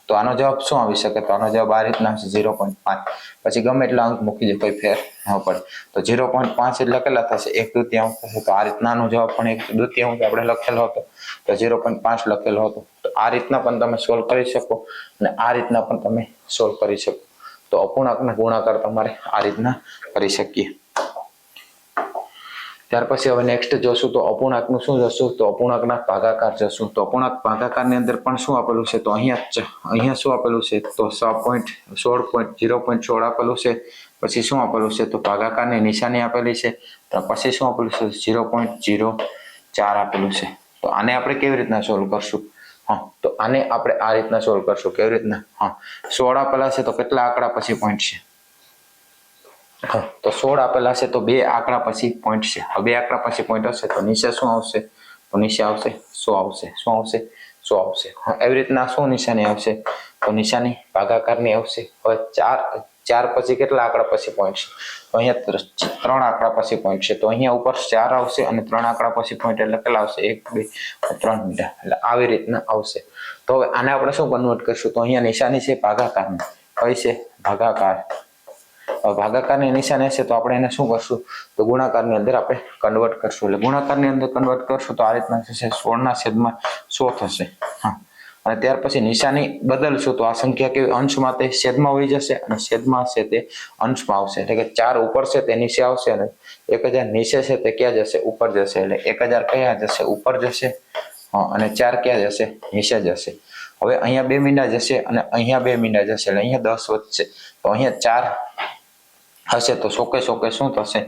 તો આનો જવાબ શું આવી શકે તો આનો જવાબ આ રીતના આવશે 0.5. પછી ગમે એટલા અંક મૂકી દે કોઈ ફેર ન પડે તો 0.5 એટલે કેટલા થશે 1/2 થશે. તો આ રીતનાનો જવાબ પણ 1/2 આપણે લખેલો હતો તો 0.5 લખેલો હતો. તો આ રીતના પણ તમે સોલ્વ કરી શકો અને આ રીતના પણ તમે સોલ્વ કરી શકો. તો અપૂર્ણાંકના ગુણાકાર તમારે આ રીતના કરી શકીએ. ત્યાર પછી હવે નેક્સ્ટ જોશું તો અપૂર્ણાંકનું શું જશું તો અપૂર્ણાંકના ભાગાકાર જશું. તો અપૂર્ણાંક ભાગાકારની અંદર પણ શું આપેલું છે તો અહીંયા શું આપેલું છે તો 0.16 આપેલું છે. પછી શું આપેલું છે તો ભાગાકારની નિશાની આપેલી છે પછી શું આપેલું છે 0.04 આપેલું છે. તો આને આપણે કેવી રીતના સોલ્વ કરશું તો આને આપણે આ રીતના સોલ્વ કરશું. કેવી રીતના 16 આપેલા છે તો કેટલા આંકડા પછી પોઈન્ટ છે તો 16 આપેલા છે તો 2 આંકડા પછી પોઈન્ટ છે. હવે 2 આંકડા પછી પોઈન્ટ હશે તો નીચે શું આવશે તો નીચે આવશે 100 આવશે. શું આવશે 100 આવશે. એવી રીતના શું નિશાની આવશે તો નિશાની ભાગાકારની આવશે. હવે 4 પછી કેટલા આંકડા પછી પોઈન્ટ છે તો અહીંયા 3 આંકડા પછી પોઈન્ટ છે તો અહીંયા ઉપર 4 આવશે અને 3 આંકડા પછી પોઈન્ટ એટલે કેટલા આવશે 1 2 3 મીટર એટલે આવી રીતના આવશે. તો હવે આને આપણે શું કન્વર્ટ કરશું તો અહીંયા નિશાની છે ભાગાકારની કઈ છે ભાગાકાર. ભાગાકારની નિશાની હશે તો આપણે એને શું કરશું તો ગુણાકારની અંદર આપણે કન્વર્ટ કરશું. એટલે ગુણાકારની અંદર કન્વર્ટ કરશું તો આ રીતના થશે 16/100 થશે. અને ત્યાર પછી નિશાની બદલશું તો આ સંખ્યા કેવી અંશમાં તે છેદમાં હોઈ જશે અને છેદમાં છે તે અંશમાં આવશે. એટલે કે 4 ઉપર છે તે નીચે આવશે અને 1000 નીચે છે તે ક્યાં જશે ઉપર જશે. એટલે 1000 ક્યાં જશે ઉપર જશે અને 4 ક્યાં જશે નીચે જશે. હવે અહીંયા 2 મીંડા જશે અને અહીંયા 2 મીંડા જશે એટલે અહીંયા 10 વધશે. તો અહીંયા 4 હશે તો સોકે શું થશે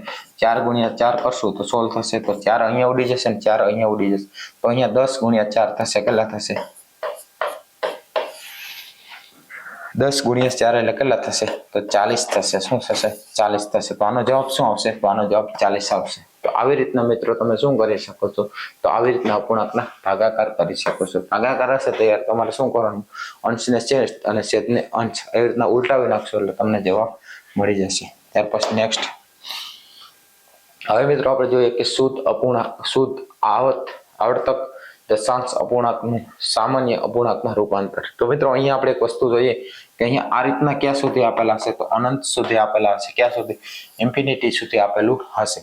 4 ગુણ્યા 4 કરશું તો 16 થશે. તો 4 અહીંયા ઉડી જશે ને 4 અહીંયા ઉડી જશે તો અહીંયા 10 ગુણ્યા 4 થશે કેટલા થશે 10 ગુણ્યા 4 એટલે કેટલા થશે તો 40 થશે. શું થશે 40 થશે. તો આનો જવાબ શું આવશે તો આનો જવાબ 40 આવશે. તો આવી રીતના મિત્રો તમે શું કરી શકો છો તો આવી રીતના અપૂર્ણાંકના ભાગાકાર કરી શકો છો. ભાગાકાર હશે તો યાર તમારે શું કરવાનું અંશને છેદ અને છેદને અંશ એવી રીતના ઉલટાવી નાખશો એટલે તમને જવાબ મળી જશે. ત્યાર પછી નેક્સ્ટ હવે મિત્રો આપણે જોઈએ કે શુદ્ધ અપૂર્ણાંક શુદ્ધ આવર્તક દશાંશ અપૂર્ણાંકનું સામાન્ય અપૂર્ણાંકમાં રૂપાંતર. તો મિત્રો અહીંયા આપણે એક વસ્તુ જોઈએ કે અહીંયા આ રીતના ક્યાં સુધી આપેલા હશે? તો અનંત સુધી આપેલા હશે. ક્યાં સુધી? ઇન્ફિનિટી સુધી આપેલું હશે.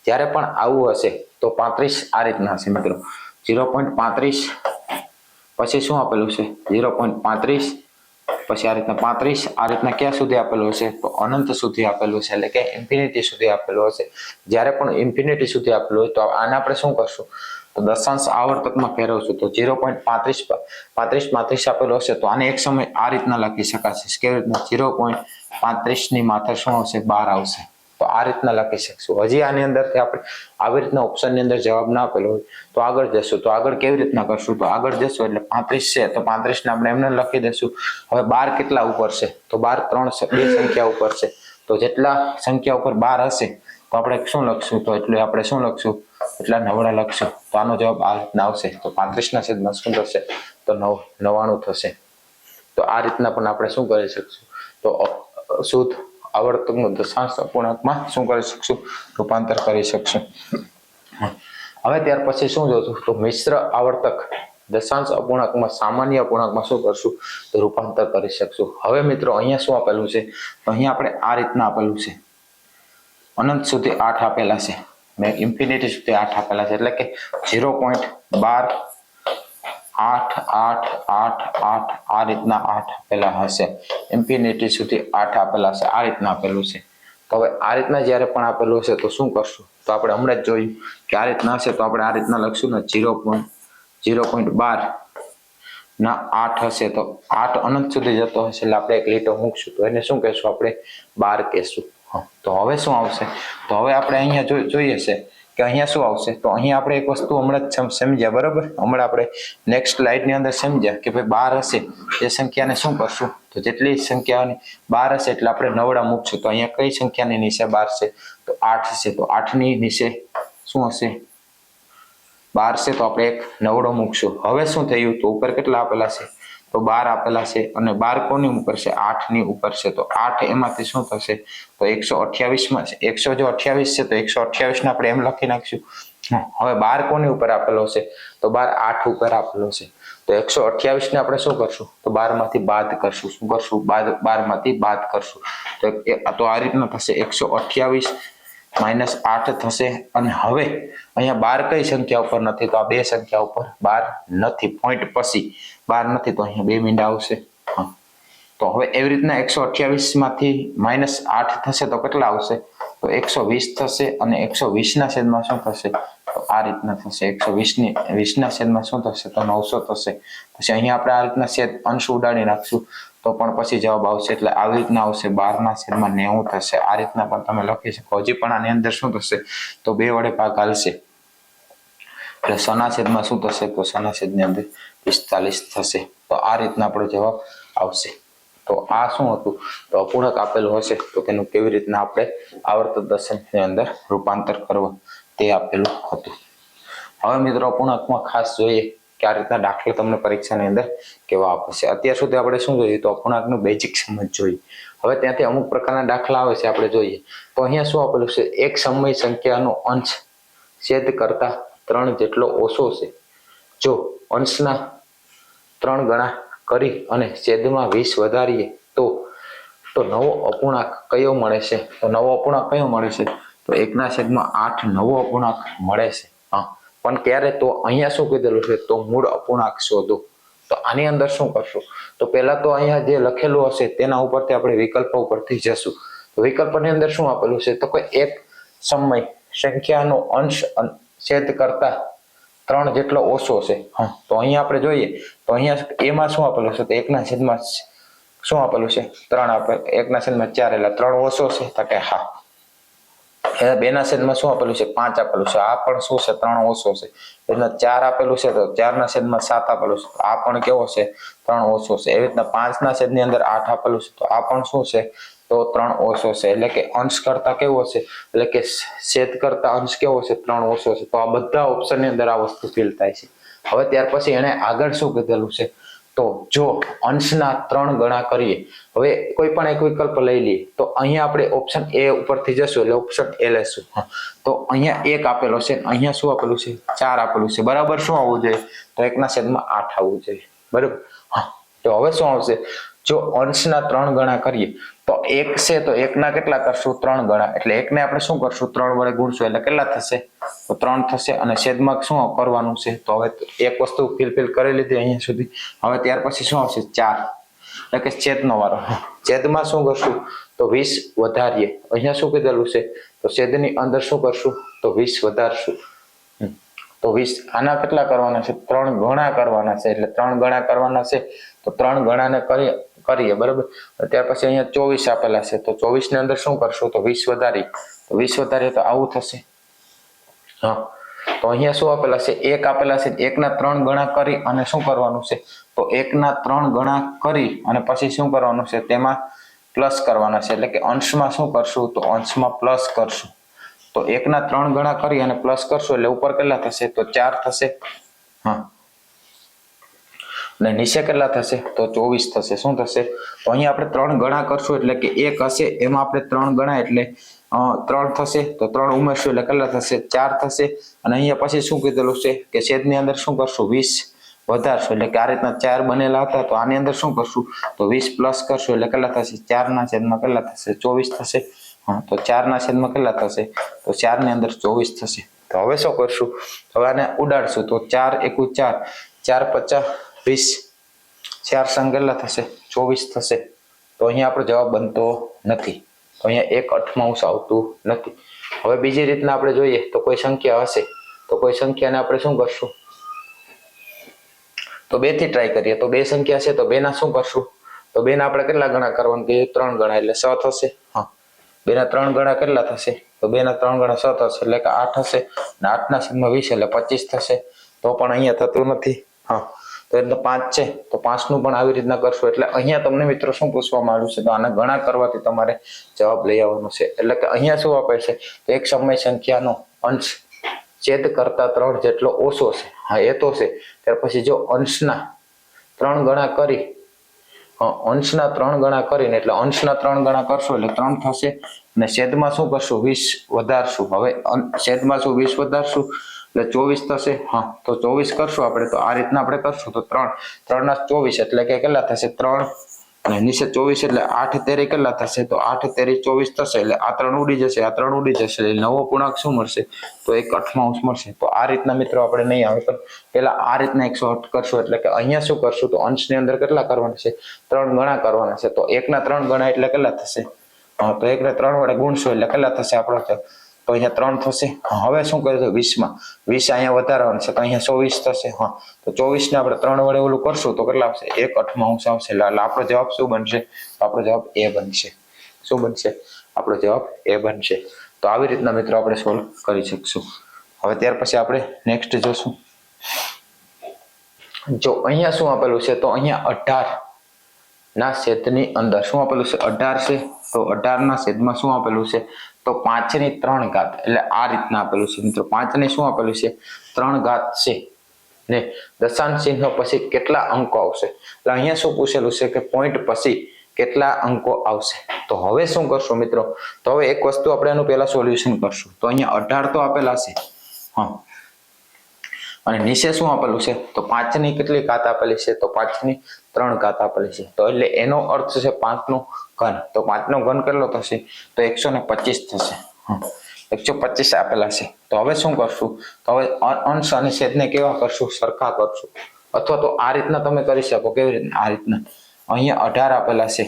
જ્યારે પણ આવું હશે તો 35 આ રીતના હશે મિત્રો. 0.35 પછી શું આપેલું છે? 0.35 પછી આ રીતના 35 આ રીતના ક્યાં સુધી આપેલું હશે? તો અનંત સુધી આપેલું છે, એટલે કે ઇન્ફિનિટી સુધી આપેલું હશે. જ્યારે પણ ઇન્ફિનિટી સુધી આપેલું હોય તો આને આપણે શું કરશું? તો દશાંશ આવર્તકમાં ફેરવશું. તો 0.35 આપેલું હશે તો આને એક સમય આ રીતના લખી શકાશે. કેવી રીતના? 0.35 ની માથે શું આવશે? 12 આવશે. તો આ રીતના લખી શકશું. હજી આની અંદરથી આપણે આવી રીતના ઓપ્શનની અંદર જવાબ ના આપેલો હોય તો આગળ જશું. તો આગળ કેવી રીતના કરશું? તો આગળ જશું એટલે 35 છે તો 35 ને આપણે એમને લખી દઈશું. હવે 12 કેટલા ઉપર છે? તો 12 બે સંખ્યા ઉપર છે. તો જેટલા સંખ્યા ઉપર 12 હશે તો આપણે શું લખશું? તો એટલે આપણે શું લખશું? એટલા નવડા લખશું. તો આનો જવાબ આ રીતના આવશે. તો 35 ના છેદમાં શું થશે? તો 99 થશે. તો આ રીતના પણ આપણે શું કરી શકશું? તો શુદ્ધ આવર્તકનું દશાંશ અપૂર્ણાંકમાં શું કરી શકશું? રૂપાંતર કરી શકશું. હવે ત્યાર પછી શું જોશું? તો મિશ્ર આવર્તક દશાંશ અપૂર્ણાંકમાં સામાન્ય અપૂર્ણાંકમાં શું કરશું? તો રૂપાંતર કરી શકશું. હવે મિત્રો અહીંયા શું આપેલું છે? તો અહીંયા આપણે આ રીતના આપેલું છે. અનંત સુધી 8 આપેલા છે, મેં ઇન્ફિનિટી સુધી 8 આપેલા છે, એટલે કે 0.12 8 8 8 8 આ રીતના 8 આપેલા હશે. ઇન્ફિનિટી સુધી 8 આપેલા છે, આ રીતના આપેલું છે. તો હવે આ રીતના જ્યારે પણ આપેલું હશે તો શું કરશું? તો આપણે હમણાં જ જોયું કે આ રીતના હશે તો આપણે આ રીતના લખશું ને. 0.12 ના 8 હશે તો 8 અનંત સુધી જતો હશે એટલે આપણે એક લીટો મૂકશું. તો એને શું કહેશું? આપણે 12 કહેશું. તો હવે શું આવશે? તો હવે આપણે અહીંયા જોઈએ છે કે અહીંયા શું આવશે? તો અહીંયા આપણે એક વસ્તુ હમણાં જ સમજ્યા, બરોબર? હમણાં આપણે નેક્સ્ટ સ્લાઇડની અંદર સમજ્યા કે ભાઈ 12 હશે એ સંખ્યાને શું કરશું? તો જેટલી સંખ્યાની 12 હશે એટલે આપણે નવડા મૂકશું. તો અહીંયા કઈ સંખ્યાની નીચે 12 છે? તો 8 છે. તો 8 ની નીચે શું હશે? 12 છે તો આપણે એક નવડો મૂકશું. હવે શું થયું? તો ઉપર કેટલા આપેલા છે? તો 12 આપેલા છે અને 12 કોની ઉપર છે? 8 ની ઉપર છે. તો 8 એમાંથી શું થશે? તો 128 માં છે. 100 જો 28 છે તો 128 ને આપણે એમ લખી નાખશું. હવે 12 કોની ઉપર આપેલો છે? તો 12 8 ઉપર આપેલો છે. તો 128 ને આપણે શું કરશું? તો 12 માંથી બાદ કરશું. શું કરશું? 12 માંથી બાદ કરશું. તો આ રીતના થશે. 128 -8 થશે. અને હવે અહીંયા 12 કઈ સંખ્યા ઉપર નથી? તો આ બે સંખ્યા ઉપર 12 નથી. પોઈન્ટ પછી 12 નથી તો અહીંયા 2 મીંડા આવશે. તો હવે એવી રીતના 128 માંથી -8 થશે તો કેટલા આવશે? તો 120 થશે. અને 120 ના છેદમાં શું થશે? તો આ રીતના થશે. 120 ના છેદમાં શું થશે? તો 900 થશે. પછી અહીંયા આપણે આ રીતના છેદ અંશ ઉડાડી નાખશું તો પણ પછી જવાબ આવશે. એટલે આવી રીતના આવશે. 12 ના છેદમાં 90 થશે. આ રીતના પણ તમે લખી શકો. હજી પણ આની અંદર શું થશે? તો 2 વડે ભાગ હાલશે એટલે 100 ના છેદમાં શું થશે? તો 100 ના છેદની અંદર 45 થશે. તો આ રીતના આપણો જવાબ આવશે. તો આ શું હતું? તો અપૂર્ણાંક આપેલું હશે તો તેનું કેવી રીતના આપણે આવર્તક દશાંશની અંદર રૂપાંતર કરવા તે આપેલું હતું. હવે મિત્રો અપૂર્ણાંકમાં ખાસ જોઈએ કે આ રીતના દાખલા તમને પરીક્ષાની અંદર કેવા આપશે. અત્યાર સુધી આપણે શું જોઈએ? તો અપૂર્ણાંકનું બેઝિક સમજ જોઈએ. હવે ત્યાંથી અમુક પ્રકારના દાખલા આવે છે આપણે જોઈએ. તો અહીંયા શું આપેલું છે? એક સમય સંખ્યાનો અંશ છેદ કરતા 3 જેટલો ઓછો છે. જો અંશના 3 ગણા કરી અને છેદમાં 20 વધારીએ તો નવો અપૂર્ણાંક કયો મળે છે? તો નવો અપૂર્ણાંક કયો મળે છે? તો 1/8 નવો અપૂર્ણાંક મળે છે. પણ ક્યારે? તો અહીંયા શું કીધેલું છે? તો મૂળ અપૂર્ણાંક શોધો. તો આની અંદર શું કરશું? તો પહેલા તો અહીંયા જે લખેલું હશે તેના ઉપરથી આપણે વિકલ્પો ઉપરથી જશું. તો વિકલ્પની અંદર શું આપેલું છે? તો કોઈ એક સમય સંખ્યાનો અંશ છેદ કરતા 3 જેટલો ઓછો છે. તો અહીંયા આપણે જોઈએ તો અહીંયા એમાં શું આપેલું છે? તો 1 ના છેદમાં શું આપેલું છે? 3 આપે. 1 ના છેદમાં 4 એટલે 3 ઓછો છે. તો કે હા. 2 ના છેદમાં શું આપેલું છે? 5 આપેલું છે. આ પણ શું છે? 3 ઓછો છે. એટલે 4 આપેલું છે તો 4 ના છેદમાં 7 આપેલું છે. આ પણ કેવો છે? 3 ઓછો છે. એવી રીતના 5 ના છેદની અંદર 8 આપેલું છે તો આ પણ શું છે? તો 3 ઓછો છે. એટલે કે અંશ કરતા કેવો છે? એટલે કે છેદ કરતા અંશ કેવો છે? 3 ઓછો છે. તો આ બધા ઓપ્શનની અંદર આ વસ્તુ ફિલ થાય છે. હવે ત્યાર પછી એને આગળ શું કીધેલું છે? તો જો અંશના 3 ગણા કરીએ, હવે કોઈ પણ એક વિકલ્પ લઈ લઈએ, તો અહીંયા આપણે ઓપ્શન એ ઉપરથી જશું એટલે ઓપ્શન એ લેશું. તો અહીંયા 1 આપેલો છે, અહીંયા શું આપેલું છે 4 આપેલું છે, બરાબર. શું આવવું જોઈએ? તો 1/8 આવવું જોઈએ, બરાબર. તો હવે શું આવશે? જો અંશના 3 ગણા કરીએ તો 1 છે તો 1 ના કેટલા કરશું? 3 ગણા, એટલે 1 ને આપણે શું કરશું? 3 વડે ગુણશું એટલે કેટલા થશે? તો 3 થશે. અને છેદમાં શું કરવાનું છે? તો હવે એક વસ્તુ ફિલ કરી લીધી અહીંયા સુધી. હવે ત્યાર પછી શું આવશે? 4, એટલે કે છેદનો વારો. છેદમાં શું કરશું? તો 20 વધારીએ. અહીંયા શું કીધેલું છે? તો છેદની અંદર શું કરશું? તો 20 વધારશું. તો 20 આના કેટલા કરવાના છે? 3 ગણા કરવાના છે, એટલે 3 ગણા કરવાના છે. તો 3 ગણાને કરીએ, બરાબર. ત્યાર પછી અહીંયા 24 આપેલા છે, તો 24 ની અંદર શું કરશું? તો 20 વધારી. તો 20 વધારીએ તો આવું થશે. તો અહીંયા શું આપેલા છે? 1 આપેલા છે, 1 ના 3 ગણા કરી અને શું કરવાનું છે? તો 1 ના 3 ગણા કરી અને પછી શું કરવાનું છે? તેમાં પ્લસ કરવાના છે, એટલે કે અંશમાં શું કરશું? તો અંશમાં પ્લસ કરશું. તો 1 ના 3 ગણા કરી અને પ્લસ કરશું એટલે ઉપર કેટલા થશે? તો 4 થશે. અને નીચે કેટલા થશે? તો 24 થશે. શું થશે? તો અહીંયા આપણે 3 ગણા કરશું એટલે કે 1 હશે એમાં આપણે 3 ગણા એટલે 3 થશે. તો 3 ઉમેરશું એટલે કેટલા થશે? 4 થશે. અને અહીંયા પછી શું કીધેલું છે કે છેદની અંદર શું કરશું? 20 વધારશું, એટલે કે આ રીતના 4 બનેલા હતા તો આની અંદર શું કરશું? તો 20 પ્લસ કરશું એટલે કેટલા થશે? 4 ના છેદમાં કેટલા થશે? 24 થશે. તો 4 ના છેદમાં કેટલા થશે? તો 4 ની અંદર 24 થશે. તો હવે શું કરશું? હવે આને ઉડાડશું. તો 4 × 1 = 4, 4 × 5 = 20, 4 સંગ કેટલા થશે? 24 થશે. તો અહીંયા આપણો જવાબ બનતો નથી. તો અહીંયા 1/8 આવતું નથી. હવે બીજી રીતના આપણે જોઈએ તો કોઈ સંખ્યા હશે, તો કોઈ સંખ્યાને આપણે શું કરશું? તો 2 થી ટ્રાય કરીએ. તો 2 સંખ્યા છે તો 2 ના શું કરશું? તો 2 ના આપણે કેટલા ગણા કરવાનું? કે 3 ગણા એટલે 6 થશે. 2 ના 3 ગણા કેટલા થશે? તો 2 ના 3 ગણા 6 થશે, એટલે કે 8 હશે. અને 8 ના છેદમાં 20 એટલે 25 થશે. તો પણ અહીંયા થતું નથી. તો એટલે 5 છે તો 5 નું પણ આવી રીતના કરશું. એટલે અહીંયા તમને મિત્રો શું પૂછવામાં આવ્યું છે? તો આના ગણા કરવાથી તમારે જવાબ લઈ આવવાનો છે. એટલે કે અહીંયા શું આપે છે? તો એક સમય સંખ્યાનો અંશ છેદ કરતા 3 જેટલો ઓછો છે. એ તો છે. ત્યાર પછી જો અંશના 3 ગણા કરી, અંશના 3 ગણા કરીને એટલે અંશના 3 ગણા કરશો એટલે 3 થશે. અને છેદમાં શું કરશું? 20 વધારશું. હવે છેદમાં શું 20 વધારશું એટલે 24 થશે. તો 24 કરશું આપણે. તો આ રીતના આપણે કરશું તો 3 ના 24 એટલે કે કેટલા થશે? 3 અને નીચે 24 એટલે 8 તેરી કેટલા થશે? તો 8 તેરી 24 થશે. એટલે આ 3 ઉડી જશે, આ 3 ઉડી જશે, એટલે નવો પૂર્ણાંક શું મળશે? તો 1/8 મળશે. તો આ રીતના મિત્રો આપણે નહીં આવે, પણ પેલા આ રીતના 108 કરશું. એટલે કે અહીંયા શું કરશું? તો અંશની અંદર કેટલા કરવાના છે? 3 ગણા કરવાના છે. તો 1 ના 3 ગણા એટલે કેટલા થશે? તો 1 ને 3 વડે ગુણશું એટલે કેટલા થશે આપણો? તો અહીંયા 3 થશે. હવે શું કરીએ? તો 20 માં 20 અહીંયા વધારવાનું છે, તો અહીંયા 24 થશે. તો 24 ને આપણે 3 વડે ઓલું કરશું તો કેટલા આવશે? 1/8 આવશે. એટલે આપણો જવાબ શું બનશે? આપણો જવાબ એ બનશે. શું બનશે? આપણો જવાબ એ બનશે. તો આવી રીતના મિત્રો આપણે સોલ્વ કરી શકશું. હવે ત્યાર પછી આપણે નેક્સ્ટ જોશું. જો અહીંયા શું આપેલું છે? તો અહીંયા 18 ના છેદની અંદર શું આપેલું છે? 18 છે. તો 18 ના છેદમાં શું આપેલું છે? તો 5 ની 3 ઘાત. એટલે આ રીતના આપેલું છે મિત્રો. 5 ને શું આપેલું છે? 3 ઘાત છે. ને દશાંશ ચિહ્ન પછી કેટલા અંકો આવશે? એટલે અહીંયા શું પૂછેલું છે કે પોઈન્ટ પછી કેટલા અંકો આવશે? તો હવે શું કરશું મિત્રો? તો હવે એક વસ્તુ આપણે એનું પહેલા સોલ્યુશન કરશું. તો અહીંયા 18 તો આપેલા છે. અને નીચે શું આપેલું છે? તો 5 ની કેટલી ઘાત આપેલી છે? તો 5 ની 3 ઘાત આપેલી છે. તો એટલે એનો અર્થ છે 5 નો ઘન. તો 5 નો ઘન કેટલો થશે? તો 125 થશે. 125 આપેલા છે. તો હવે શું કરશું? તો હવે અંશ અને છેદને કેવા કરશું? સરખા કરશું. અથવા તો આ રીતના તમે કરી શકો. કેવી રીતના? આ રીતના. અહીંયા 18 આપેલા છે.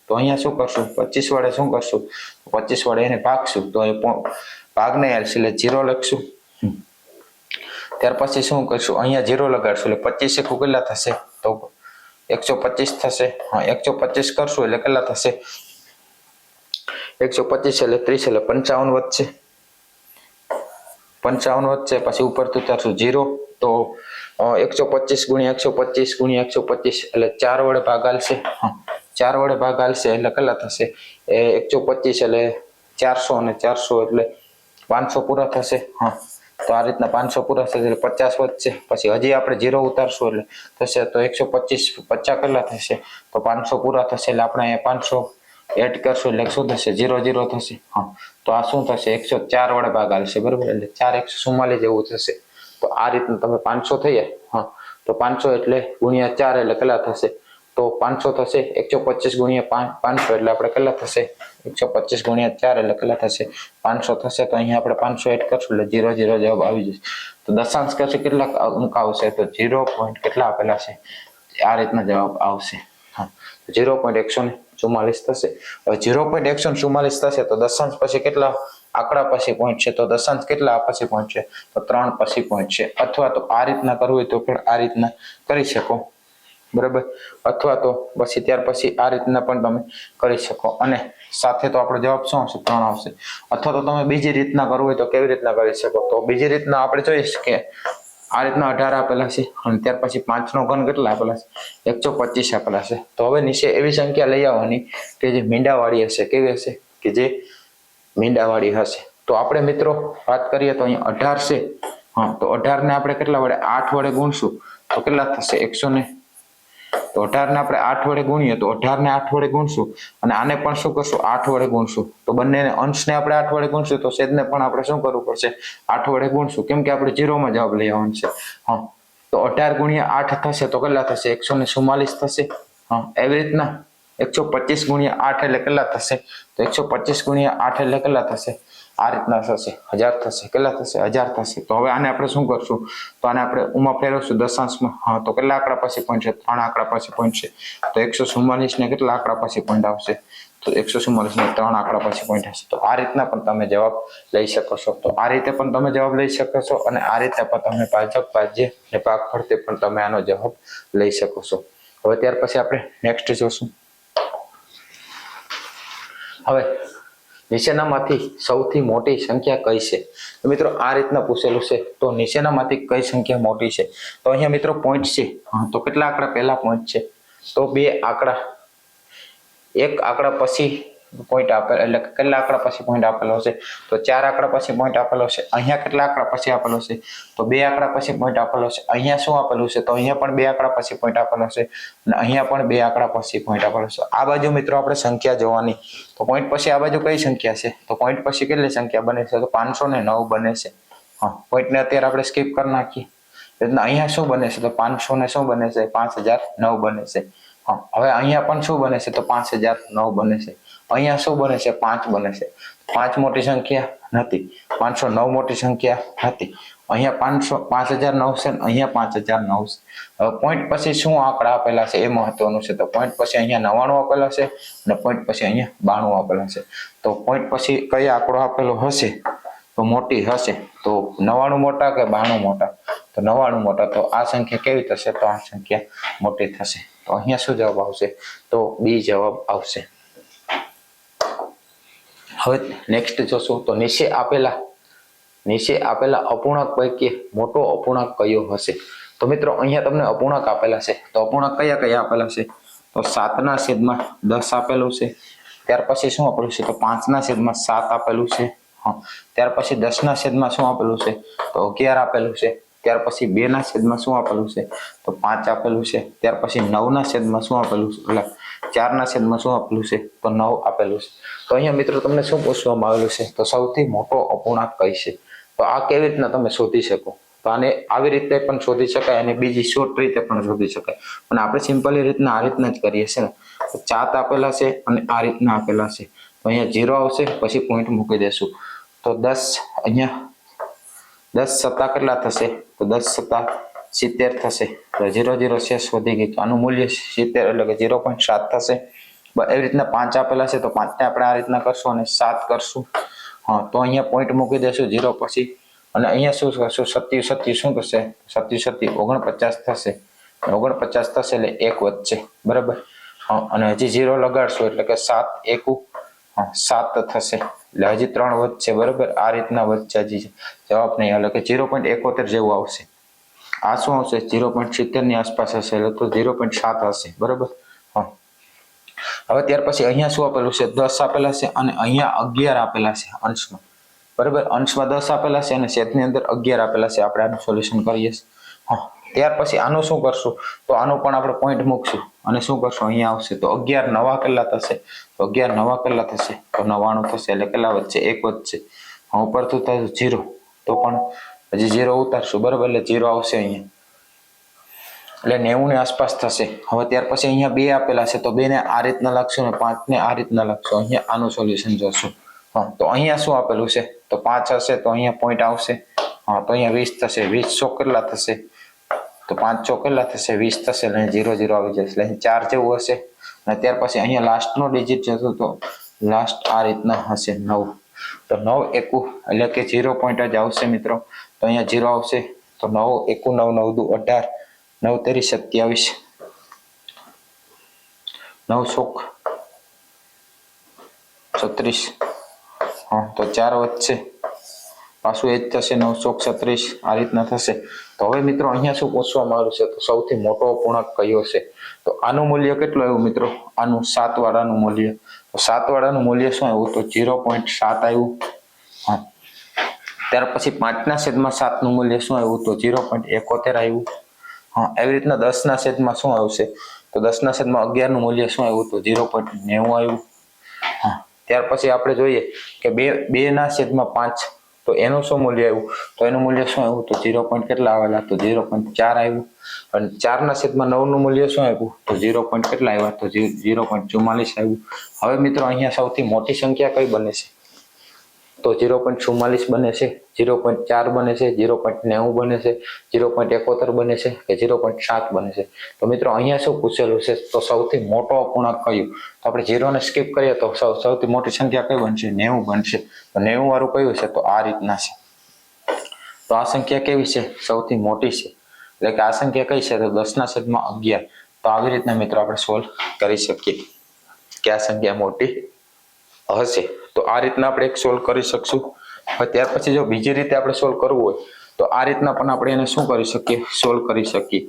તો અહીંયા શું કરશું? 25 વડે શું કરશું? 25 વડે એને ભાગશું. તો એ ભાગને આવશે એટલે 0 લખશું. ત્યાર પછી શું કરશું? અહીંયા 0 લગાડશું એટલે 25 કેટલા થશે? તો 125 થશે. 125 કરશું એટલે કેટલા થશે? 125 એટલે 30 એટલે 55 વધશે. 55 વધશે. પછી ઉપરથી ઉતારશું 0. તો 125 ગુણ્યા 125 ગુણ્યા 125 એટલે 4 વડે ભાગ આલશે. 4 વડે ભાગ આલશે એટલે કેટલા થશે? 125 એટલે 400 અને 400 એટલે 500 પૂરા થશે. તો આ રીતના 500 પૂરા થશે એટલે 50 વધશે, પછી હજી આપણે 0 ઉતારશું એટલે થશે તો 125 50 કેટલા થશે તો 500 પૂરા થશે એટલે આપણે અહીંયા 500 એડ કરશું એટલે શું થશે 0 0 થશે। હા, તો આ શું થશે 104 વડે ભાગ આવશે બરાબર, એટલે 4 144 જેવું થશે। તો આ રીતનું તમે 500 થઈ જાય, હા તો 500 એટલે ગુણ્યા 4 એટલે કેટલા થશે તો 500 થશે, 125 ગુણ્યા 500 એટલે આપણે કેટલા થશે 125 ગુણ્યા 4 એટલે કેટલા થશે 500 થશે। તો અહીંયા આપણે 500 એડ કરશું એટલે 0 0 જવાબ આવી જશે। તો દશાંશ કરશે કેટલા અંક આવશે તો 0. કેટલા આપેલા છે આ રીતના જવાબ આવશે। હા, 0.144 થશે। હવે 0.144 થશે તો દશાંશ પછી કેટલા આંકડા પછી પોઈન્ટ છે તો દશાંશ કેટલા પછી પોઈન્ટ છે તો 3 પછી પોઈન્ટ છે। અથવા તો આ રીતના કરવું હોય તો પણ આ રીતના કરી શકો બરાબર, અથવા તો પછી ત્યાર પછી આ રીતના પણ તમે કરી શકો અને સાથે તો આપણો જવાબ શું આવશે 3 આવશે। અથવા તો તમે બીજી રીતના કરવું હોય તો કેવી રીતના કરી શકો તો બીજી રીતના આપણે જોઈશ કે આ રીતના 18 આપેલા છે અને ત્યાર પછી 5 નો ઘન કેટલા આપેલા છે 125 આપેલા છે। તો હવે નીચે એવી સંખ્યા લઈ આવવાની કે જે મીંડાવાળી હશે, કેવી હશે કે જે મીંડાવાળી હશે। તો આપણે મિત્રો વાત કરીએ તો અહીંયા 18 છે, હા તો 18 ને આપણે કેટલા વડે 8 વડે ગુણશું તો કેટલા થશે 100 ને, તો 18 ને આપણે 8 વડે ગુણીએ તો 18 ને 8 વડે ગુણશું અને આને પણ શું કરશું 8 વડે ગુણશું, તો બંનેને અંશને આપણે 8 વડે ગુણશું તો છેદને પણ આપણે શું કરવું પડશે 8 વડે ગુણશું, કેમ કે આપણે 0 માં જવાબ લઈ આવવાનો છે। હા, તો 18 ગુણ્યા 8 થશે તો કેટલા થશે 144 થશે। હા, એવી રીતના 125 ગુણ્યા 8 એટલે કેટલા થશે તો 125 ગુણ્યા 8 એટલે કેટલા થશે આ રીતના થશે 1000 થશે, કેટલા થશે 1000 થશે। તો હવે આને આપણે શું કરશું તો આને આપણે ઉમાં ફેરવશું દશાંશમાં, હા તો કેટલા આંકડા પછી પોઈન્ટ છે 3 આંકડા પછી પોઈન્ટ છે તો 144 ને કેટલા આંકડા પછી પોઈન્ટ આવશે તો 144 ને 3 આંકડા પછી પોઈન્ટ હશે। તો આ રીતના પણ તમે જવાબ લઈ શકો છો। તો આ રીતે પણ તમે જવાબ લઈ શકો છો અને આ રીતે પણ તમે ભાજક ભાજ્ય અને ભાગફળથી પણ તમે આનો જવાબ લઈ શકો છો। હવે ત્યાર પછી આપણે નેક્સ્ટ જોશું। હવે નીચેનામાંથી સૌથી મોટી સંખ્યા કઈ છે તો મિત્રો આ રીતના પૂછેલું છે, તો નીચેનામાંથી કઈ સંખ્યા મોટી છે તો અહીંયા મિત્રો પોઈન્ટ છે, હા તો કેટલા આંકડા પહેલા પોઈન્ટ છે તો 2 આંકડા, એક આંકડા પછી પોઈન્ટ આપેલો એટલે કેટલા આંકડા પછી પોઈન્ટ આપેલો છે તો 4 આંકડા પછી પોઈન્ટ આપેલો છે। અહીંયા કેટલા આંકડા પછી આપેલો છે તો 2 આંકડા પછી પોઈન્ટ આપેલો છે। અહીંયા શું આપેલું છે તો અહીંયા પણ 2 આંકડા પછી પોઈન્ટ આપેલો છે અને અહીંયા પણ 2 આંકડા પછી પોઈન્ટ આપેલો છે। આ બાજુ મિત્રો આપણે સંખ્યા જોવાની, તો પોઈન્ટ પછી આ બાજુ કઈ સંખ્યા છે તો પોઈન્ટ પછી કેટલી સંખ્યા બને છે તો 509 બને છે। હા, પોઈન્ટ ને અત્યારે આપણે સ્કીપ કરી નાખીએ એટલે અહીંયા શું બને છે તો 500 ને શું બને છે 5009 બને છે। હા, હવે અહીંયા પણ શું બને છે તો 5009 બને છે। અહીંયા શું બને છે 5 બને છે, 5 મોટી સંખ્યા નથી, 509 મોટી સંખ્યા હતી, અહીંયા 5009 છે ને અહીંયા 5009 છે। હવે પોઈન્ટ પછી શું આંકડા આપેલા છે એ મહત્વનું છે, તો પોઈન્ટ પછી અહીંયા 99 આપેલા છે અને પોઈન્ટ પછી અહીંયા 92 આપેલા છે। તો પોઈન્ટ પછી કયો આંકડો આપેલો હશે તો મોટી હશે, તો 99 મોટા કે 92 મોટા તો 99 મોટા, તો આ સંખ્યા કેવી થશે તો આ સંખ્યા મોટી થશે। તો અહીંયા શું જવાબ આવશે તો બી જવાબ આવશે। હવે નેક્સ્ટ જોશું તો નીચે આપેલા અપૂર્ણાંક પૈકી મોટો અપૂર્ણાંક કયો હશે તો મિત્રો અહીંયા તમને અપૂર્ણાંક આપેલા છે, તો અપૂર્ણાંક કયા કયા આપેલા છે તો 7/10 આપેલું છે, ત્યાર પછી શું આપેલું છે તો 5/7 આપેલું છે। હા, ત્યાર પછી 10/7 શું આપેલું છે તો 11 આપેલું છે, ત્યાર પછી 2/7 શું આપેલું છે તો 5 આપેલું છે, ત્યાર પછી 9/7 શું આપેલું છે એટલે 4/7 શું આપેલું છે તો 9 આપેલું છે। તો અહીંયા મિત્રો તમને શું પૂછવામાં આવેલું છે તો સૌથી મોટો અપૂર્ણાંક કઈ છે, તો આ કેવી રીતના તમે શોધી શકો તો આને આવી રીતે પણ શોધી શકાય અને બીજી શોર્ટ રીતે પણ શોધી શકાય, પણ આપણે સિમ્પલી રીતના આ રીતના જ કરીએ છીએ ને, તો 4 આપેલા છે અને આ રીતના આપેલા છે તો અહીંયા 0 આવશે પછી પોઈન્ટ મૂકી દેશું તો 10 અહીંયા 10 × 7 કેટલા થશે તો 10 × 7 70 થશે, તો 0 0 શેષ વધી ગઈ તો આનું મૂલ્ય 70 એટલે કે 0.7 થશે। એવી રીતના 5 આપેલા છે તો 5 ને આપણે આ રીતના કરશું અને 7 કરશું, હા તો અહીંયા પોઈન્ટ મૂકી દેશું 0 પછી અને અહીંયા શું કરશું 27 શું થશે 27 49 થશે, 49 થશે એટલે 1 વધશે બરાબર। હા, અને હજી 0 લગાડશું એટલે કે 7 1 7 થશે એટલે હજી 3 વધશે બરાબર। આ રીતના વધશે, હજી જવાબ નહીં એટલે કે 0.71 જેવું આવશે। આ શું આવશે 0.70 ની આસપાસ હશે એટલે તો 0.7 હશે બરાબર। હા, હવે ત્યાર પછી અહીંયા શું આપેલું છે 10 આપેલા છે અને અહીંયા 11 આપેલા છે અંશમાં બરાબર, અંશમાં 10 આપેલા છે અને છેદની અંદર 11 આપેલા છે. આપણે આનું સોલ્યુશન કરીએ. હા, ત્યાર પછી આનું શું કરશું, તો આનું પણ આપણે પોઈન્ટ મૂકશું અને શું કરશું, અહીંયા આવશે તો 11 નવા કેટલા થશે, તો 11 નવા કેટલા થશે, તો 99 થશે. એટલે કેટલા વધશે, 1 વધશે. ઉપરથી થાય 0, તો પણ હજી 0 ઉતારશું. બરાબર, એટલે 0 આવશે અહીંયા, એટલે 90 ની આસપાસ થશે. હવે ત્યાર પછી અહીંયા 2 આપેલા છે, તો 2 ને આ રીતના લખશું અને 5 ને આ રીતના લખશું. અહીંયા આનું સોલ્યુશન જોશું. હા, તો અહીંયા શું આપેલું છે, તો 5 હશે તો અહીંયા પોઈન્ટ આવશે. હા, તો અહીંયા 20 થશે. 20 ચોક કેટલા થશે, તો 5 ચોક કેટલા થશે, 20 થશે. એટલે 0 0 આવી જશે. એટલે 4 જેવું હશે. અને ત્યાર પછી અહીંયા લાસ્ટનો ડિજિટ જતો, તો લાસ્ટ આ રીતના હશે 9. તો 9 એકુ એટલે કે 0 પોઈન્ટ જ આવશે મિત્રો. તો અહીંયા 0 આવશે. તો 9 એકુ 9 9 દુ 18, 9 તેરી 27, 9 ચોક 36. હા, તો 4 વધશે, પાછું એ જ થશે. 9 ચોક 36 આ રીતના થશે. તો હવે મિત્રો અહીંયા શું પૂછવામાં આવ્યું છે, તો સૌથી મોટો અપૂર્ણાંક કયો છે, તો આનું મૂલ્ય કેટલું આવ્યું મિત્રો, આનું 7 વાળાનું મૂલ્ય. તો 7 વાળાનું મૂલ્ય શું આવ્યું, તો 0.7 આવ્યું. હા, ત્યાર પછી 5/7 નું મૂલ્ય શું આવ્યું, તો 0.71 આવ્યું. હા, એવી રીતના 10/7 શું આવશે, તો 10/11 નું મૂલ્ય શું આવ્યું, તો 0.90 આવ્યું. હા, ત્યાર પછી આપણે જોઈએ કે 2/5, તો એનું શું મૂલ્ય આવ્યું, તો એનું મૂલ્ય શું આવ્યું, તો 0. કેટલા આવેલા, તો 0.4 આવ્યું. અને 4/9 નું મૂલ્ય શું આવ્યું, તો 0. કેટલા આવ્યા, તો 0.44 આવ્યું. હવે મિત્રો અહીંયા સૌથી મોટી સંખ્યા કઈ બને છે, તો 0.44 બને છે, 0.4 બને છે, 0.90 બને છે, 0.71 બને છે કે 0.7 બને છે. તો મિત્રો અહીંયા શું પૂછેલું છે, તો સૌથી મોટો અપૂર્ણાંક કયું, તો આપણે 0 ને સ્કીપ કરીએ તો સૌથી મોટી સંખ્યા કઈ બનશે, 90 બનશે. તો 90 વાળું કયું છે, તો આ રીતના છે. તો આ સંખ્યા કેવી છે, સૌથી મોટી છે. એટલે કે આ સંખ્યા કઈ છે, તો 10/11. તો આવી રીતના મિત્રો આપણે સોલ્વ કરી શકીએ કે આ સંખ્યા મોટી હશે. તો આ રીતના આપણે એક સોલ્વ કરી શકશું. હવે ત્યાર પછી જો બીજી રીતે આપણે સોલ્વ કરવું હોય તો આ રીતના પણ આપણે એને શું કરી શકીએ, સોલ્વ કરી શકીએ.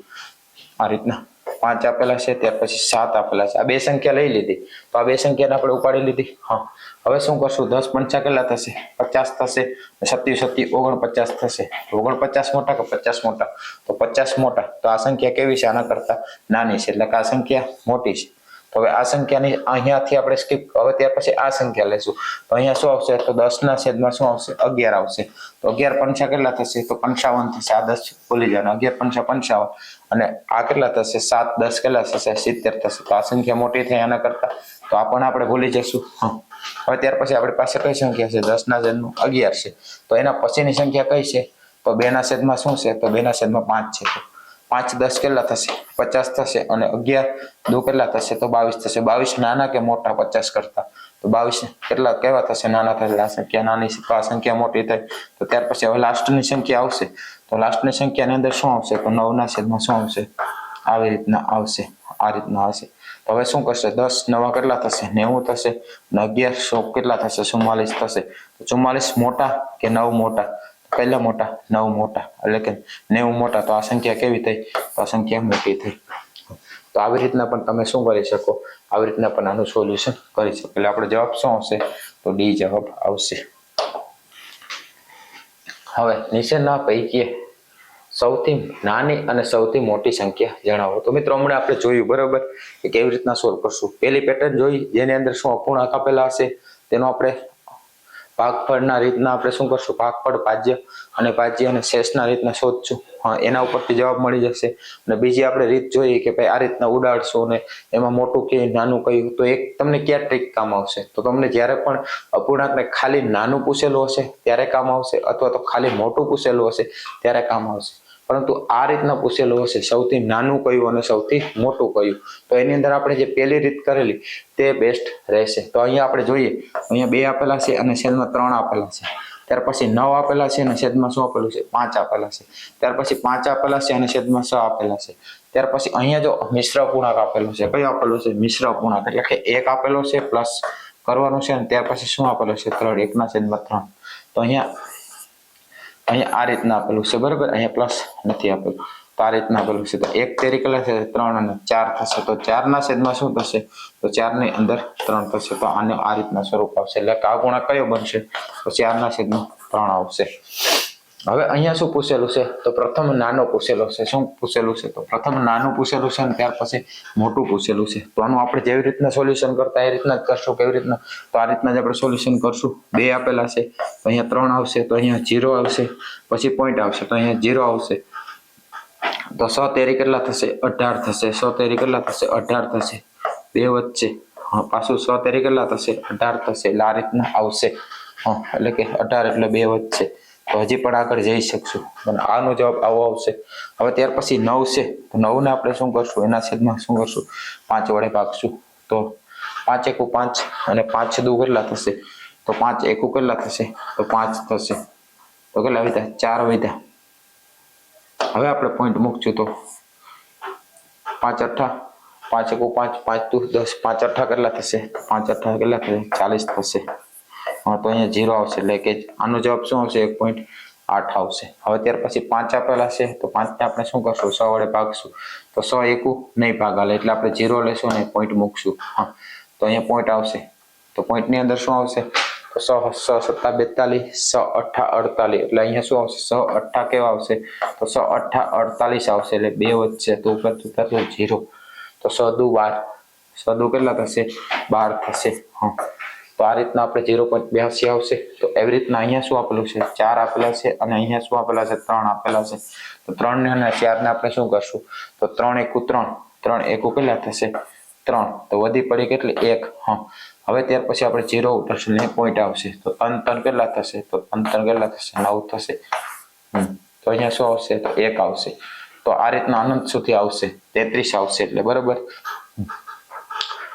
આ રીતના 5 આપેલા છે, ત્યાર પછી 7 આપેલા છે. આ બે સંખ્યા લઈ લીધી, તો આ બે સંખ્યાને આપણે ઉપાડી લીધી. હા, હવે શું કરશું, 10 પંચા કેટલા થશે, 50 થશે. 7 7 49 થશે. 49 મોટા કે 50 મોટા, તો 50 મોટા. તો આ સંખ્યા કેવી છે, આના કરતા નાની છે. એટલે કે આ સંખ્યા મોટી છે. તો હવે આ સંખ્યાની અહીંયાથી આપણે સ્કીપ, હવે ત્યાર પછી આ સંખ્યા લેશું. તો અહીંયા શું આવશે, તો 10/7 શું આવશે, 11 આવશે. તો 11 પંચા કેટલા થશે, તો 55 થશે. આ 10 ભૂલી જવાનું, 11 પંચા 55. અને આ કેટલા થશે, 7 10 કેટલા થશે, 70 થશે. તો આ સંખ્યા મોટી થઈ આના કરતા, તો આ પણ આપણે ભૂલી જશું. હા, હવે ત્યાર પછી આપણી પાસે કઈ સંખ્યા છે, 10/11 છે. તો એના પછીની સંખ્યા કઈ છે, તો 2/7 શું છે, તો 2/5 છે. 5 10 કેટલા થશે, 50 થશે. અને 11 2 કેટલા થશે, તો 22 થશે. 22 નાના કે મોટા 50 કરતા, તો 22 કેટલા કેવા થશે, નાના થશે. આ સંખ્યા નાની છે, તો આ સંખ્યા મોટી થઈ. તો ત્યાર પછી હવે લાસ્ટની સંખ્યા આવશે. તો લાસ્ટની સંખ્યાની અંદર શું આવશે, તો 9/7 શું આવશે, આવી રીતના આવશે, આ રીતના આવશે. તો હવે શું કરશે, 10 નવા કેટલા થશે, 90 થશે. અને 11 100 કેટલા થશે, 44 થશે. તો 44 મોટા કે 9 મોટા, પહેલા મોટા, 9 મોટા. એટલે કે 90 મોટા. તો આ સંખ્યા કેવી થઈ, તો આ સંખ્યા મોટી થઈ. તો આવી રીતના પણ તમે શું કરી શકો, આવી રીતના પણ આનું સોલ્યુશન કરી શકો. એટલે આપણો જવાબ શું આવશે, તો ડી જવાબ આવશે. હવે નીચેના પૈકી સૌથી નાની અને સૌથી મોટી સંખ્યા જણાવો. તો મિત્રો હમણાં આપણે જોયું બરોબર કે કેવી રીતના સોલ્વ કરશું. પહેલી પેટર્ન જોઈ, જેની અંદર શું અપૂર્ણાંક આપેલા હશે તેનો આપણે ભાગફળના રીતના આપણે શું કરશું, ભાગફળ, ભાજ્ય અને શેષના રીતના શોધશું. હા, એના ઉપરથી જવાબ મળી જશે. અને બીજી આપણે રીત જોઈએ કે ભાઈ આ રીતના ઉડાડશું ને એમાં મોટું કે નાનું કયું, તો એક તમને ક્યાં ટ્રીક કામ આવશે, તો તમને જ્યારે પણ અપૂર્ણાંકને ખાલી નાનું પૂછેલું હશે ત્યારે કામ આવશે, અથવા તો ખાલી મોટું પૂછેલું હશે ત્યારે કામ આવશે. પરંતુ આ રીતના પૂછેલું હશે સૌથી નાનું કયું અને સૌથી મોટું કયું, તો એની અંદર આપણે જે પહેલી રીત કરેલી તે બેસ્ટ રહેશે. તો અહીંયા આપણે જોઈએ, અહીંયા 2 આપેલા છે અને છેદમાં 3 આપેલા છે. ત્યાર પછી 9 આપેલા છે અને છેદમાં શું આપેલું છે, 5 આપેલા છે. ત્યાર પછી 5 આપેલા છે અને છેદમાં 6 આપેલા છે. ત્યાર પછી અહીંયા જો મિશ્ર અપૂર્ણાંક આપેલું છે, કયું આપેલું છે, મિશ્ર અપૂર્ણાંક. એટલે કે 1 આપેલો છે પ્લસ કરવાનું છે, અને ત્યાર પછી શું આપેલું છે, 3, 1/3. તો અહીંયા આ રીતના આપેલું છે બરાબર. અહીંયા પ્લસ નથી આપેલું, તો આ રીતના આપેલું છે. તો 1 તેરી કેટલા છે, 3 અને 4 થશે. તો 4/7 શું થશે, તો 4 ની અંદર 3 થશે. તો આને આ રીતના સ્વરૂપ આવશે. એટલે કે આ ગુણાંક કયો બનશે, તો 4/3 3 આવશે. હવે અહીંયા શું પૂછેલું છે તો પ્રથમ નાનો પૂછેલો છે. શું પૂછેલું છે તો પ્રથમ નાનું પૂછેલું છે અને ત્યાર પછી મોટું પૂછેલું છે. તો આનું આપણે જેવી રીતના સોલ્યુશન કરતા એ રીતના જ કરશું. કેવી રીતના તો આ રીતના જ આપણે સોલ્યુશન કરશું. 2 આપેલા છે તો અહીંયા 3 આવશે, તો અહીંયા 0 આવશે, પછી પોઈન્ટ આવશે તો અહીંયા 0 આવશે. તો 100 તેરી કેટલા થશે 18 થશે. 100 તેરી કેટલા થશે 18 થશે. 2 વચ્ચે પાછું 100 તેરી કેટલા થશે 18 થશે. એટલે આ રીતના આવશે. એટલે કે 18 એટલે 2 વચ્ચે. તો હજી પણ આગળ જઈ શકશું અને આનો જવાબ આવો આવશે. હવે ત્યાર પછી 9 છે તો 9 ને આપણે શું કરશું એના છેદમાં શું કરશું 5 વડે ભાગશું. તો 5 એકુ 5 અને 5 દુ કેટલા થશે તો 5 એકુ કેટલા થશે તો 5 થશે. તો કેટલા વધ્યા 4 વધ્યા. હવે આપણે પોઈન્ટ મૂકશું તો 5 8 5 એકુ 5 5 દુ 10 5 8 કેટલા થશે 5 8 કેટલા થશે 40 થશે. તો અહીંયા 0 આવશે એટલે કે આનો જવાબ શું આવશે 1.8 આવશે. હવે ત્યાર પછી 5 આપેલા છે તો 5 ને આપણે શું કરશું 100 વડે ભાગશું. તો 100 એકુ નહીં ભાગાલે એટલે આપણે 0 લેશું અને પોઈન્ટ મૂકશું. તો અહીંયા પોઈન્ટ આવશે. તો પોઈન્ટ ની અંદર શું આવશે તો 100 100 7 42 100 8 48 એટલે અહીંયા શું આવશે 100 8 કેવા આવશે તો 100 8 48 આવશે. એટલે 2 વચ્ચે તો ઉપર જતા 0. તો 100 દુ 12 100 દુ કેટલા થશે 12 થશે. તો આ રીતના આપણે 0.82 આવશે. તો એવી રીતના અહીંયા શું આપેલું છે 4 આપેલા છે અને અહીંયા શું આપેલા છે 3 આપેલા છે. તો 3 ને અને 4 ને આપણે શું કરશું તો 3 એકુ 3 3 એકુ કેટલા થશે 3. તો વધી પડી કેટલી 1. હવે ત્યાર પછી આપણે 0 ઉતરશું ને પોઈન્ટ આવશે. તો 3 3 કેટલા થશે તો 3 3 કેટલા થશે 9 થશે. તો અહીંયા શું આવશે તો 1 આવશે. તો આ રીતના અનંત સુધી આવશે 33 આવશે એટલે બરાબર.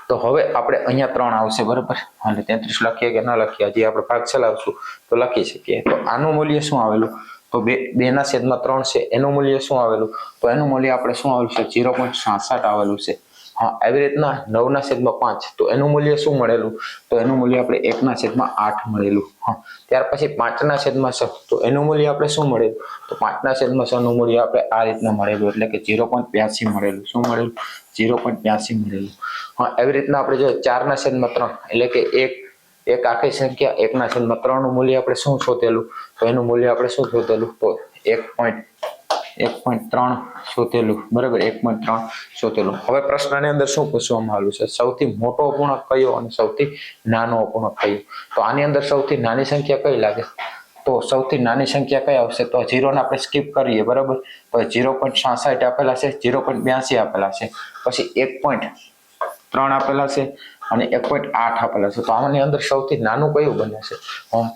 તો હવે આપણે અહીંયા 3 આવશે બરાબર. અને 33 લખીએ કે ન લખીએ હજી આપણે ભાગ ચલાવશું તો લખી શકીએ. તો આનું મૂલ્ય શું આવેલું તો 2 ના છેદમાં 3 છે એનું મૂલ્ય શું આવેલું તો એનું મૂલ્ય આપણે શું આવેલું છે 0.67 આવેલું છે. એવી રીતના 9 ના છેદમાં 5 તો એનું મૂલ્ય શું મળેલું તો એનું મૂલ્ય આપણે 1 ના છેદમાં 8 મળેલું. ત્યાર પછી 5 ના છેદમાં 6 તો એનું મૂલ્ય આપણે શું મળેલું તો 5 ના છેદમાં 6 નું મૂલ્ય આપણે આ રીતના મળેલું એટલે કે 0.82 મળેલું. શું મળેલું 0.82 મળેલું. એવી રીતના આપણે જો 4 ના છેદમાં 3 એટલે કે એક આખી સંખ્યા 1 ના છેદમાં 3 નું મૂલ્ય આપણે શું શોધેલું તો એનું મૂલ્ય આપણે શું શોધેલું તો 1.3 શોધેલું બરાબર. 1.3 શોધેલું. હવે પ્રશ્નની અંદર શું પૂછવામાં આવ્યું છે સૌથી મોટો અપૂર્ણાંક કયો અને સૌથી નાનો અપૂર્ણાંક કયો. તો આની અંદર સૌથી નાની સંખ્યા કઈ લાગે તો સૌથી નાની સંખ્યા કઈ આવશે તો 0 ને આપણે સ્કીપ કરીએ બરાબર. તો 0.66 આપેલા છે, 0.82 આપેલા છે, પછી 1.3 આપેલા છે અને 1.8 આપેલા છે. તો આની અંદર સૌથી નાનું કયું બને છે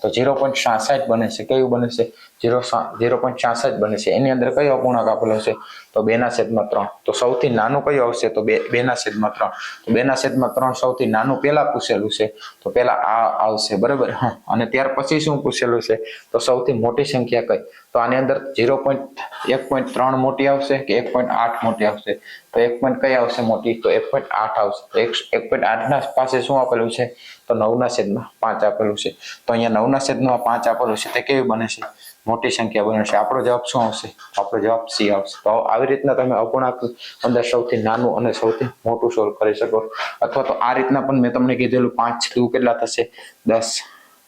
તો 0.66 બને છે. કયું બને છે 0.66 બને છે. એની અંદર કયો અપૂર્ણાંક આપેલો છે તો 2 ના છેદમાં 3. તો સૌથી નાનું કયું આવશે તો 2 ના છેદમાં 3. તો 2 ના છેદમાં 3 સૌથી નાનું પેલા પૂછેલું છે તો પેલા આ આવશે બરાબર. અને ત્યાર પછી શું પૂછેલું છે તો સૌથી મોટી સંખ્યા કઈ તો આની અંદર 1.3 મોટી આવશે કે 1.8 મોટી આવશે તો 1. કઈ આવશે મોટી તો 1.8 આવશે. તો 1.8 ના પાસે શું આપેલું છે તો 9 ના છેદમાં 5 આપેલું છે. તો અહીંયા 9 ના છેદમાં 5 આપેલું છે તે કેવી બને છે મોટી સંખ્યા બને છે. આપણો જવાબ શું આવશે આપણો જવાબ C આવશે. તો આવી રીતના તમે અપૂર્ણાંક અંદર સૌથી નાનું અને સૌથી મોટું સોલ્વ કરી શકો. અથવા તો આ રીતના પણ મેં તમને કીધેલું 5 દુ કેટલા થશે 10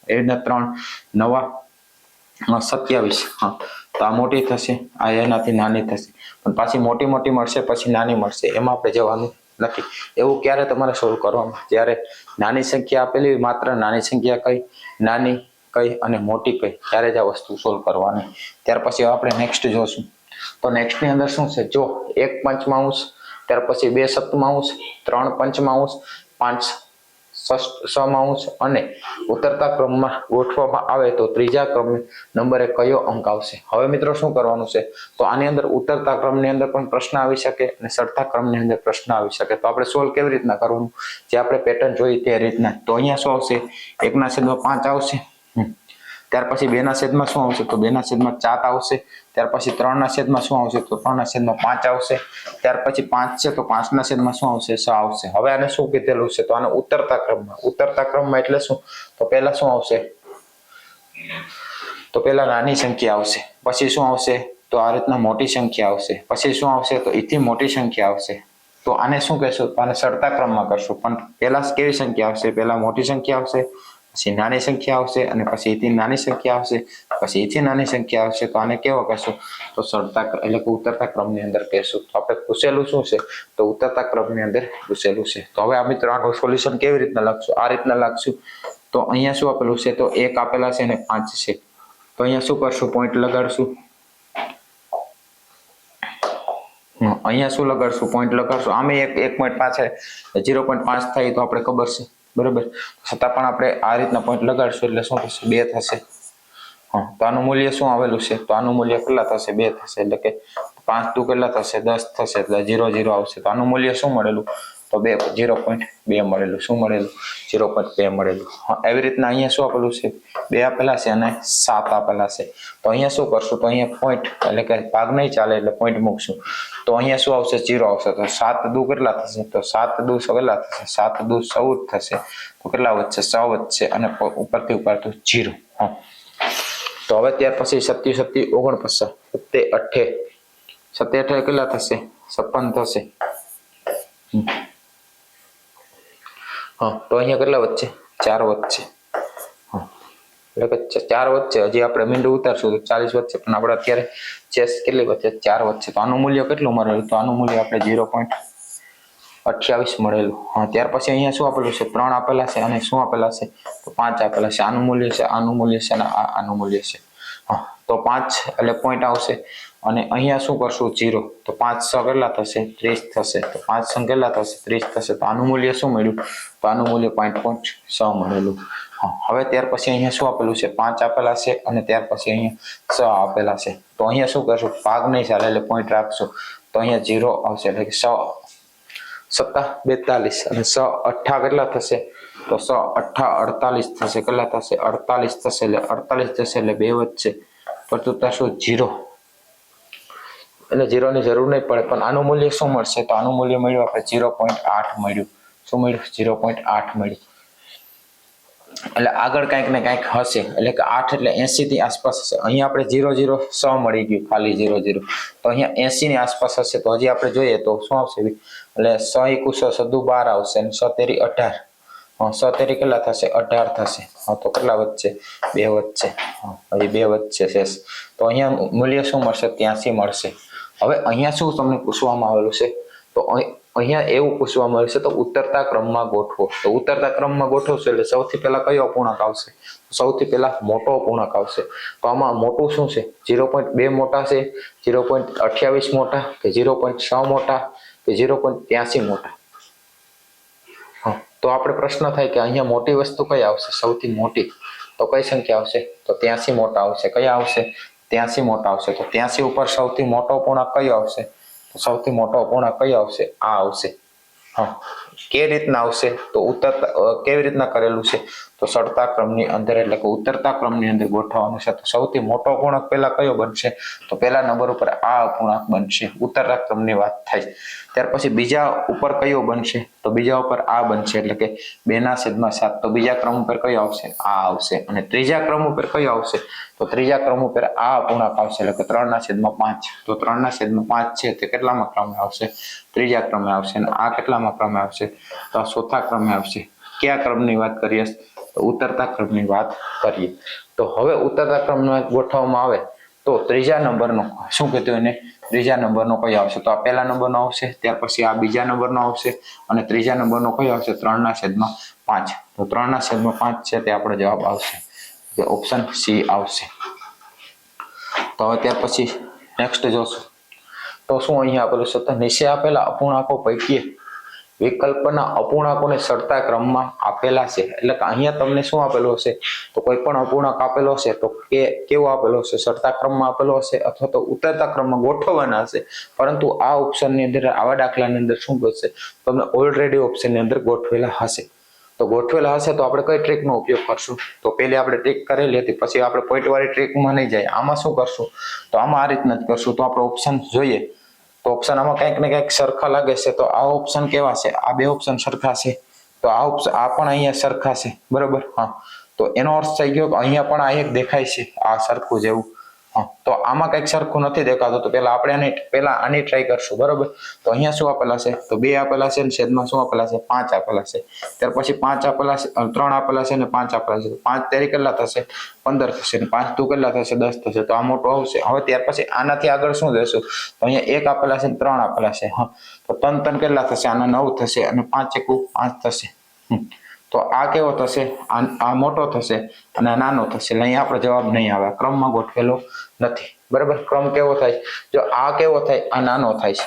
એના 3 9 27. તો આ મોટી થશે આ એનાથી નાની થશે પણ પાછી મોટી મળશે પછી નાની મળશે એમાં આપણે જવાનું નથી. એવું ક્યારે તમારે સોલ્વ કરવાનું જ્યારે નાની સંખ્યા આપેલી માત્ર નાની સંખ્યા કઈ નાની કઈ અને મોટી કઈ ત્યારે જ આ વસ્તુ સોલ્વ કરવાની. ત્યાર પછી આપણે નેક્સ્ટ જોશું. તો નેક્સ્ટ ની અંદર શું છે જો 1 પંચમાંશ ત્યાર પછી 2 સપ્તમાંશ 3 પંચમાંશ 5 સમાંશ અને ઉતરતા ક્રમમાં ગોઠવવામાં આવે તો ત્રીજા નંબરે કયો અંક આવશે. હવે મિત્રો શું કરવાનું છે તો આની અંદર ઉતરતા ક્રમની અંદર પણ પ્રશ્ન આવી શકે અને ચડતા ક્રમની અંદર પ્રશ્ન આવી શકે. તો આપણે સોલ્વ કેવી રીતના કરવાનું જે આપણે પેટર્ન જોઈ તે રીતના. તો અહીંયા શું આવશે 1 ના છેદમાં 5 આવશે. ત્યાર પછી 2 ના છેદમાં શું આવશે તો 2 ના છેદમાં 7 આવશે. ત્યાર પછી 3 ના છેદમાં શું આવશે તો 3 ના છેદમાં 5 આવશે. ત્યાર પછી 5 છે તો 5 ના છેદમાં શું આવશે 6 આવશે. હવે આને શું કીધેલું છે તો આને ઉતરતા ક્રમમાં એટલે શું તો પહેલા શું આવશે તો પહેલા નાની સંખ્યા આવશે, પછી શું આવશે તો આ રીતના મોટી સંખ્યા આવશે, પછી શું આવશે તો એથી મોટી સંખ્યા આવશે. તો આને શું કહેશું તો આને ચડતા ક્રમમાં કરશું. પણ પહેલા કેવી સંખ્યા આવશે પહેલા મોટી સંખ્યા આવશે પછી નાની સંખ્યા આવશે અને પછી એથી નાની સંખ્યા આવશે, પછી એથી નાની સંખ્યા આવશે. તો આને કેવો કહેશું? તો ચડતા એટલે કે ઉતરતા ક્રમની અંદર કહેશું. તો આપણે પૂછેલું શું છે? તો ઉતરતા ક્રમની અંદર પૂછેલું છે. તો હવે આ મિત્રો આનું સોલ્યુશન કેવી રીતના લખશું? આ રીતના લખશું. તો અહીંયા શું આપેલું છે? તો 1 આપેલા છે અને 5 છે. તો અહીંયા શું કરશું? પોઈન્ટ લગાડશું. અહીંયા શું લગાડશું? પોઈન્ટ લગાડશું. આમે 1.5 છે, 0.5 થાય તો આપણે ખબર છે, બરોબર. છતાં પણ આપણે આ રીતના પોઈન્ટ લગાડશું એટલે શું થશે? 2 થશે. તો આનું મૂલ્ય શું આવેલું છે? તો આનું મૂલ્ય કેટલા થશે? 2 થશે. એટલે કે 5 દુ કેટલા થશે? 10 થશે. એટલે 0 આવશે. તો આનું મૂલ્ય શું મળેલું? તો 0.2 મળેલું. શું મળેલું? 0.2 મળેલું. એવી રીતના અહીંયા શું આપેલું છે? 2 આપેલા છે અને 7 આપેલા છે. તો અહીંયા શું કરશું? તો અહીંયા પોઈન્ટ એટલે કે ભાગ નહીં ચાલે એટલે પોઈન્ટ મૂકશું. તો અહીંયા શું આવશે? 0 આવશે. તો 7 દુ કેટલા થશે? તો 7 દુ કેટલા થશે? 7 દુ 14 થશે. તો કેટલા વધશે? 6 વધશે અને ઉપરથી ઉપર તો 0. તો હવે ત્યાર પછી 7 7 49, 7 8 7 8 કેટલા થશે? 56 થશે. તો અહીંયા કેટલા વધશે? 4 વધશે. એટલે કે 4 વધશે. હજી આપણે મીંડું ઉતારશું તો 40 વધશે, પણ આપણે અત્યારે ચેસ કેટલી વધશે? 4 વધશે. તો આનું મૂલ્ય કેટલું મળેલું? તો આનું મૂલ્ય આપણે 0.28 મળેલું. ત્યાર પછી અહીંયા શું આપેલું છે? 3 આપેલા છે અને શું આપેલા છે? તો 5 આપેલા છે. આનું મૂલ્ય છે, આનું મૂલ્ય છે અને આનું મૂલ્ય છે. તો 5 એટલે પોઈન્ટ આવશે અને અહીંયા શું કરશું? 0. તો 5 6 કેટલા થશે? 30 થશે. તો 5 6 કેટલા થશે? 30 થશે. તો આનું મૂલ્ય શું મળ્યું? તો આનું મૂલ્ય 5.6 મળેલું. હવે ત્યાર પછી અહીંયા શું આપેલું છે? 5 આપેલા છે અને ત્યાર પછી અહીંયા 6 આપેલા છે. તો અહીંયા શું કરશું? ભાગ નહીં ચાલે એટલે પોઈન્ટ રાખશું. તો અહીંયા 0 આવશે. એટલે કે 6 7 42 અને 6 8 કેટલા થશે? તો 6 8 48 થશે. કેટલા થશે? 48 થશે. એટલે 48 થશે એટલે 2 વધશે. પરંતુ શું? 0. એટલે 0 ની જરૂર નહીં પડે, પણ આનું મૂલ્ય શું મળશે? તો આનું મૂલ્ય મળ્યું આપણે 0.8 મળ્યું. શું મળ્યું? 0.8 મળ્યું. એટલે આગળ કંઈક ને કંઈક હશે. એટલે કે 8 એટલે 80 ની આસપાસ હશે. અહીંયા આપણે 0 0 6 મળી ગયું, ખાલી 0 0. તો અહીંયા 80 ની આસપાસ હશે. તો હજી આપણે જોઈએ તો શું આવશે? એટલે 6 × 6 = 12 આવશે અને 6 તેરી 18. 6 તેરી કેટલા થશે? 18 થશે. તો કેટલા વધશે? 2 વધશે. હજી 2 વધશે શેષ. તો અહીંયા મૂલ્ય શું મળશે? 83 મળશે. હવે અહીંયા શું તમને પૂછવામાં આવેલું છે? તો અહીંયા એવું પૂછવામાં આવ્યું છે તો ઉતરતા ક્રમમાં ગોઠવો. તો ઉતરતા ક્રમમાં ગોઠવશો એટલે સૌથી પહેલા કયો અપૂર્ણાંક આવશે? સૌથી પહેલા મોટો અપૂર્ણાંક આવશે. તો આમાં મોટું શું છે? 0.2 મોટા છે, 0.28 મોટા કે 0.6 મોટા કે 0.83 મોટા? તો આપણે પ્રશ્ન થાય કે અહીંયા મોટી વસ્તુ કઈ આવશે? સૌથી મોટી. તો કઈ સંખ્યા આવશે? તો 83 મોટા આવશે. કયા આવશે? 83 મોટા આવશે. તો 83 ઉપર સૌથી મોટો અપૂર્ણાંક કયો આવશે? તો સૌથી મોટો અપૂર્ણાંક કયો આવશે? આ આવશે. કેવી રીતના આવશે? તો ઉતરતા કેવી રીતના કરેલું છે? તો ચડતા ક્રમની અંદર એટલે કે ઉતરતા ક્રમની અંદર ગોઠવવાનું છે. તો સૌથી મોટો અપૂર્ણાંક પહેલા કયો બનશે? તો પહેલા નંબર ઉપર આ અપૂર્ણાંક બનશે. ઉતરતા ક્રમની વાત થાય. ત્યાર પછી બીજા ઉપર કયો બનશે? તો બીજા ઉપર આ બનશે. એટલે કે 2/7. તો બીજા ક્રમ ઉપર કયો આવશે? આ આવશે. અને ત્રીજા ક્રમ ઉપર કયો આવશે? તો ત્રીજા ક્રમ ઉપર આ અપૂર્ણાંક આવશે. એટલે કે 3/5. તો 3/5 છે તે કેટલામાં ક્રમે આવશે? ત્રીજા ક્રમે આવશે. અને આ કેટલામાં ક્રમે આવશે? તો આ ચોથા ક્રમે આવશે. કયા ક્રમની વાત કરીએ? તો ઉતરતા ક્રમની વાત કરીએ. તો હવે ઉતરતા ક્રમમાં ગોઠવવામાં આવે તો ત્રીજા નંબરનો શું કીધું એને? ત્રીજા નંબરનો કયો આવશે? તો આ પહેલા નંબરનો આવશે. ત્યાર પછી આ બીજા નંબરનો આવશે અને ત્રીજા નંબરનો કયો આવશે? 3/5. તો 3/5 છે તે આપણો જવાબ આવશે. ઓપ્શન સી આવશે. તો હવે ત્યાર પછી નેક્સ્ટ જોશું. તો શું અહીંયા આપેલું છે? તો નીચે આપેલા અપૂર્ણાંકો પૈકી વિકલ્પના અપૂર્ણાંકોને ચડતા ક્રમમાં આપેલા છે. એટલે કે અહીંયા તમને શું આપેલું હશે? તો કોઈ પણ અપૂર્ણાંક આપેલો હશે તો કેવો આપેલો હશે? ચડતા ક્રમમાં આપેલો હશે અથવા તો ઉતરતા ક્રમમાં ગોઠવવાના હશે. પરંતુ આ ઓપ્શનની અંદર, આવા દાખલાની અંદર શું થશે? તમને ઓલરેડી ઓપ્શનની અંદર ગોઠવેલા હશે. તો ગોઠવેલા હશે તો આપણે કઈ ટ્રીકનો ઉપયોગ કરશું? તો પહેલી આપણે ટ્રીક કરેલી હતી, પછી આપણે પોઈન્ટ વાળી ટ્રીકમાં નહીં જાય. આમાં શું કરશું? તો આમાં આ રીતના જ કરશું. તો આપણે ઓપ્શન જોઈએ તો ઓપ્શન આમાં કંઈક ને કંઈક સરખા લાગે છે. તો આ ઓપ્શન કેવા છે? આ બે ઓપ્શન સરખા છે. તો આ ઓપ્શન આ પણ અહીંયા સરખા છે, બરોબર. તો એનો અર્થ થઈ ગયો કે અહીંયા પણ આ એક દેખાય છે, આ સરખું જેવું. હા, તો આમાં કંઈક સરખું નથી દેખાતું, તો પેલા આની ટ્રાય કરશું. બરોબર, તો અહીંયા શું આપેલા છે? તો 2 આપેલા છે, અને છેદમાં શું આપેલા છે? 5 આપેલા છે. ત્યાર પછી 5 આપેલા છે, 3 આપેલા છે, અને 5 આપેલા છે. તો 5 તેરી કેટલા થશે? 15 થશે. અને 5 દુ કેટલા થશે? 10 થશે. તો આ મોટો આવશે. હવે ત્યાર પછી આનાથી આગળ શું લેશું? તો અહીંયા 1 આપેલા છે, 3 આપેલા છે. હા, તો 3 કેટલા થશે? આના 9 થશે, અને 5 એકુ 5 થશે. તો આ કેવો થશે? આ મોટો થશે, અને આ નાનો થશે. એટલે અહીંયા આપણો જવાબ નહીં આવે, ક્રમમાં ગોઠવેલો નથી. બરાબર, ક્રમ કેવો થાય? જો આ કેવો થાય? આ નાનો થાય છે.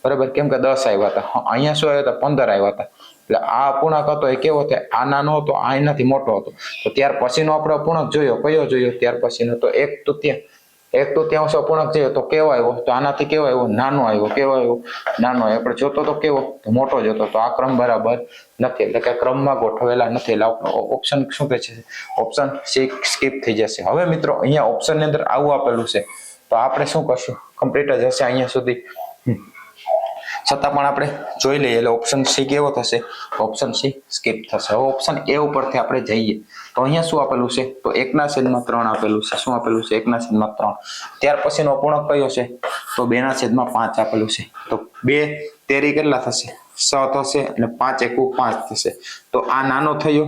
બરાબર, કેમ કે 10 આવ્યા હતા, અહીંયા શું આવ્યા હતા? 15 આવ્યા હતા. એટલે આ અપૂર્ણાંક હતો એ કેવો થાય? આ નાનો હતો, આ એનાથી મોટો હતો. તો ત્યાર પછીનો આપણે અપૂર્ણાંક જોયો, કયો જોયો? ત્યાર પછીનો તો 1/3 અપૂર્ણાંક જોયો, તો કેવો આવ્યો? તો આનાથી કેવો આવ્યો? નાનો આવ્યો. કેવો આવ્યો? નાનો આવ્યો. આપણે જોતો તો કેવો? તો મોટો જોતો. તો આ ક્રમ બરાબર નથી, એટલે કે ક્રમમાં ગોઠવેલા નથી. એટલે ઓપ્શન શું કહે છે? ઓપ્શન સી સ્કીપ થઈ જશે. હવે મિત્રો અહીંયા ઓપ્શન ની અંદર આવું આપેલું છે, તો આપણે શું કરશું? કમ્પ્લીટ જ હશે અહીંયા સુધી, છતાં પણ આપણે જોઈ લઈએ. એટલે ઓપ્શન સી કેવો થશે? ઓપ્શન સી સ્કીપ થશે. હવે ઓપ્શન એ ઉપરથી આપણે જઈએ, તો અહીંયા શું આપેલું છે? તો 1/3 આપેલું છે. શું આપેલું છે? 1/3. ત્યાર પછીનો અપૂર્ણાંક કયો છે? તો 2/5 આપેલું છે. તો 2 તેરી કેટલા થશે? 6 થશે, અને 5 એકુ 5 થશે. તો આ નાનો થયો,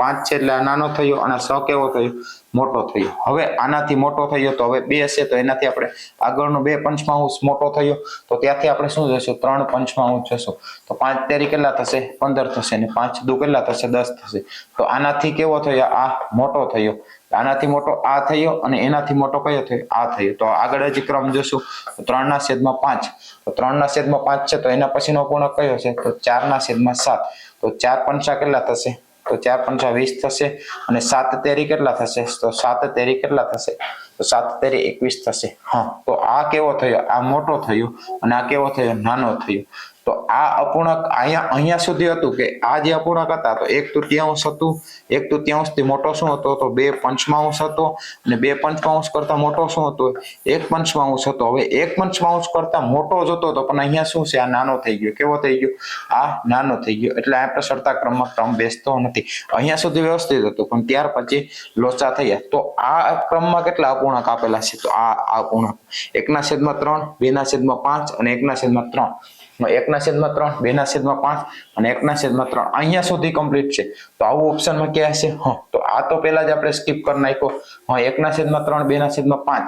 5 છે એટલે આ નાનો થયો, અને 6 કેવો થયો? મોટો થયો. હવે આનાથી મોટો થયો, તો હવે 2 હશે, તો એનાથી આપણે આગળનો 2/5 મોટો થયો, તો ત્યાંથી આપણે શું જશું? 3/5 જશું. તો 5 તેરી કેટલા થશે? 15 થશે, અને 5 દુ કેટલા થશે? 10 થશે. તો આનાથી કેવો થયો? આ મોટો થયો. આનાથી મોટો આ થયો, અને એનાથી મોટો કયો થયો? આ થયો. તો આગળ હજી ક્રમ જોશું, 3/5. તો 3/5 છે, તો એના પછીનો અપૂર્ણાંક કયો છે? તો 4/7. તો 4 કેટલા થશે? તો 4 20 થશે, અને 7 તેરી કેટલા થશે? તો 7 તેરી કેટલા થશે? તો 7 તેરી 21 થશે. હા, તો આ કેવો થયો? આ મોટો થયો, અને આ કેવો થયો? નાનો થયો. તો આ અપૂર્ણાંક અહીંયા સુધી હતું કે આ જે અપૂર્ણાંક હતા, તો 1/3 હતું. 1/3 થી મોટો શું હતો? તો 2/5 હતો, અને 2/5 કરતા મોટો શું હતો? 1/5 હતો. હવે 1/5 કરતા મોટો જ હતો, તો પણ અહીંયા શું છે? આ નાનો થઈ ગયો. કેવો થઈ ગયો? આ નાનો થઈ ગયો. એટલે આપણે સરતા ક્રમમાં ક્રમ બેસતો નથી. અહીંયા સુધી વ્યવસ્થિત હતું, પણ ત્યાર પછી લોચા થયા. તો આ ક્રમમાં કેટલા અપૂર્ણાંક આપેલા છે? તો આ અપૂર્ણાંક 1/3, 2/5 અને 1/3. 1/3, 2/5 અને 1/3. અહીંયા સુધી કમ્પ્લીટ છે. તો આવું ઓપ્શનમાં ક્યાં હશે? હા, તો આ તો પહેલા જ આપણે સ્કીપ કરી નાખ્યો. હા, 1/3, 2/5.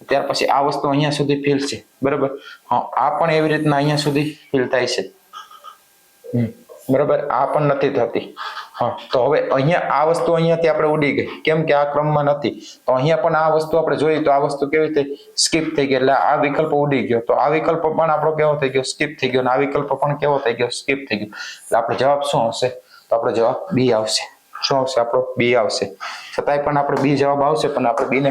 ત્યાર પછી આ વસ્તુ અહીંયા સુધી ફિલ છે. બરાબર, હા, આ પણ એવી રીતના અહીંયા સુધી ફિલ થાય છે. બરાબર, આ પણ નથી થતી. હા, તો હવે અહીંયા આ વસ્તુ અહીંયાથી આપણે ઉડી ગઈ, કેમ કે આ ક્રમમાં નથી. તો અહીંયા પણ આ વસ્તુ આપણે જોઈ, તો આ વસ્તુ કેવી થઈ? સ્કીપ થઈ ગઈ. એટલે આ વિકલ્પ ઉડી ગયો. તો આ વિકલ્પ પણ આપણો કેવો થઈ ગયો? સ્કીપ થઈ ગયો. અને આ વિકલ્પ પણ કેવો થઈ ગયો? સ્કીપ થઈ ગયો. એટલે આપણો જવાબ શું આવશે? તો આપણો જવાબ બી આવશે. શું આવશે? આપણો બી આવશે. છતાંય પણ આપણે બી જવાબ આવશે, પણ આપણે બી ને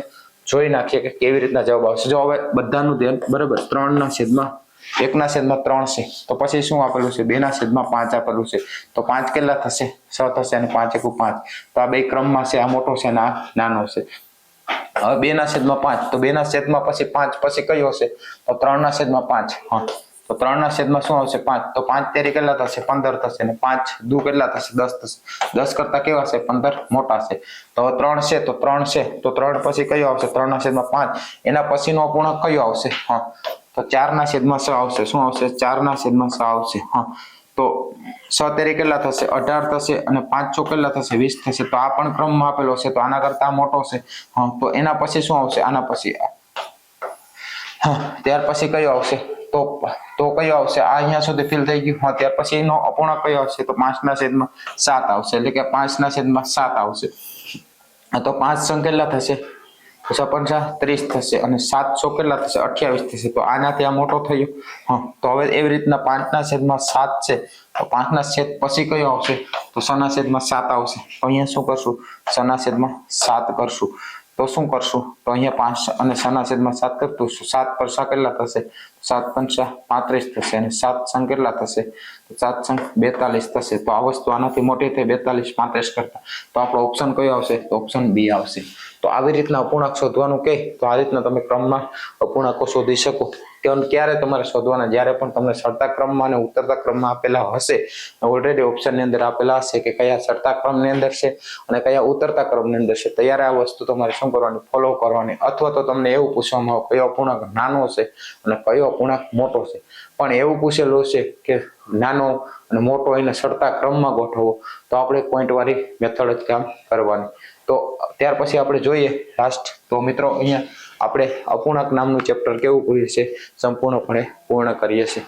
જોઈ નાખીએ કે કેવી રીતના જવાબ આવશે. જો હવે બધાનું ધ્યાન બરાબર 3/1/3 છે. તો પછી શું આપેલું છે? 2/5 આપેલું છે. તો 5 કેટલા થશે? 6 થશે, અને 5 એકુ 5. તો આ બે ક્રમમાં છે. આ મોટો છે, અને આ નાનો છે. હવે 2/5. તો 2/5 પછી 5 પછી કયો હશે? તો 3/5. હા, તો 3/5 શું આવશે? 5. તો 5 તેરી કેટલા થશે? 15 થશે, અને 5 દુ કેટલા થશે? 10 થશે. 10 કરતા કેવા હશે? 15 મોટા છે. તો હવે 3 છે, તો 3 છે, તો 3 પછી કયો આવશે? 3/5. એના પછીનો અપૂર્ણાંક કયો આવશે? હા, તો 4/6 આવશે. શું આવશે? 4/6 આવશે. હા, તો 6 તેરી કેટલા થશે? 18 થશે, અને 5 ચોક કેટલા થશે? 20 થશે. તો આ પણ ક્રમમાં આપેલો છે, તો આના કરતા મોટો છે. હા, તો એના પછી શું આવશે? આના પછી હા, ત્યાર પછી કયો આવશે? તો કયો આવશે? આ અહીંયા સુધી ફિલ થઈ ગયું. હા, ત્યાર પછી એનો અપૂર્ણાંક કયો આવશે? તો 5/7 આવશે. એટલે કે 5/7 આવશે. તો 5 કેટલા થશે? 6 × 30 થશે, અને 7 કેટલા થશે? 28 થશે. તો આનાથી આ મોટો થયો. હા, તો હવે એવી રીતના 5/7 છે. તો 5/7 પછી કયો આવશે? તો 6/7 આવશે. તો અહીંયા શું કરશું? 6/7 કરશું. તો શું કરશું? તો અહીંયા 5 અને 6/7 કરશું. 7 પર 6 કેટલા થશે? 7 પંચા 35 થશે અને 7 સંગ કેટલા થશે? તો 7 સંગ 42 થશે. તો આ વસ્તુ આનાથી મોટી થઈ 42 35 કરતા, તો આપણો ઓપ્શન કયો આવશે? તો ઓપ્શન બી આવશે. તો આવી રીતના અપૂર્ણાંક શોધવાનું કહે તો આ રીતના તમે ક્રમમાં અપૂર્ણાંકો શોધી શકો. ક્યારે તમારે શોધવાના? જ્યારે પણ તમને ચડતા ક્રમમાં અને ઉતરતા ક્રમમાં આપેલા હશે, ઓલરેડી ઓપ્શનની અંદર આપેલા હશે કે કયા ચડતા ક્રમની અંદર છે અને કયા ઉતરતા ક્રમની અંદર છે, ત્યારે આ વસ્તુ તમારે શું કરવાની? ફોલો કરવાની. અથવા તો તમને એવું પૂછવામાં આવે કયો અપૂર્ણાંક નાનો છે અને કયો અપૂર્ણાંક મોટો છે, પણ એવું પૂછેલું છે કે નાનો અને મોટો એને ચડતા ક્રમમાં ગોઠવવો, તો આપણે પોઈન્ટ વાળી મેથડ જ કામ કરવાની. તો ત્યાર પછી આપણે જોઈએ લાસ્ટ. તો મિત્રો અહીંયા આપણે અપૂર્ણાંક નામનું ચેપ્ટર કેવું કરીએ છીએ? સંપૂર્ણપણે પૂર્ણ કરીએ છીએ.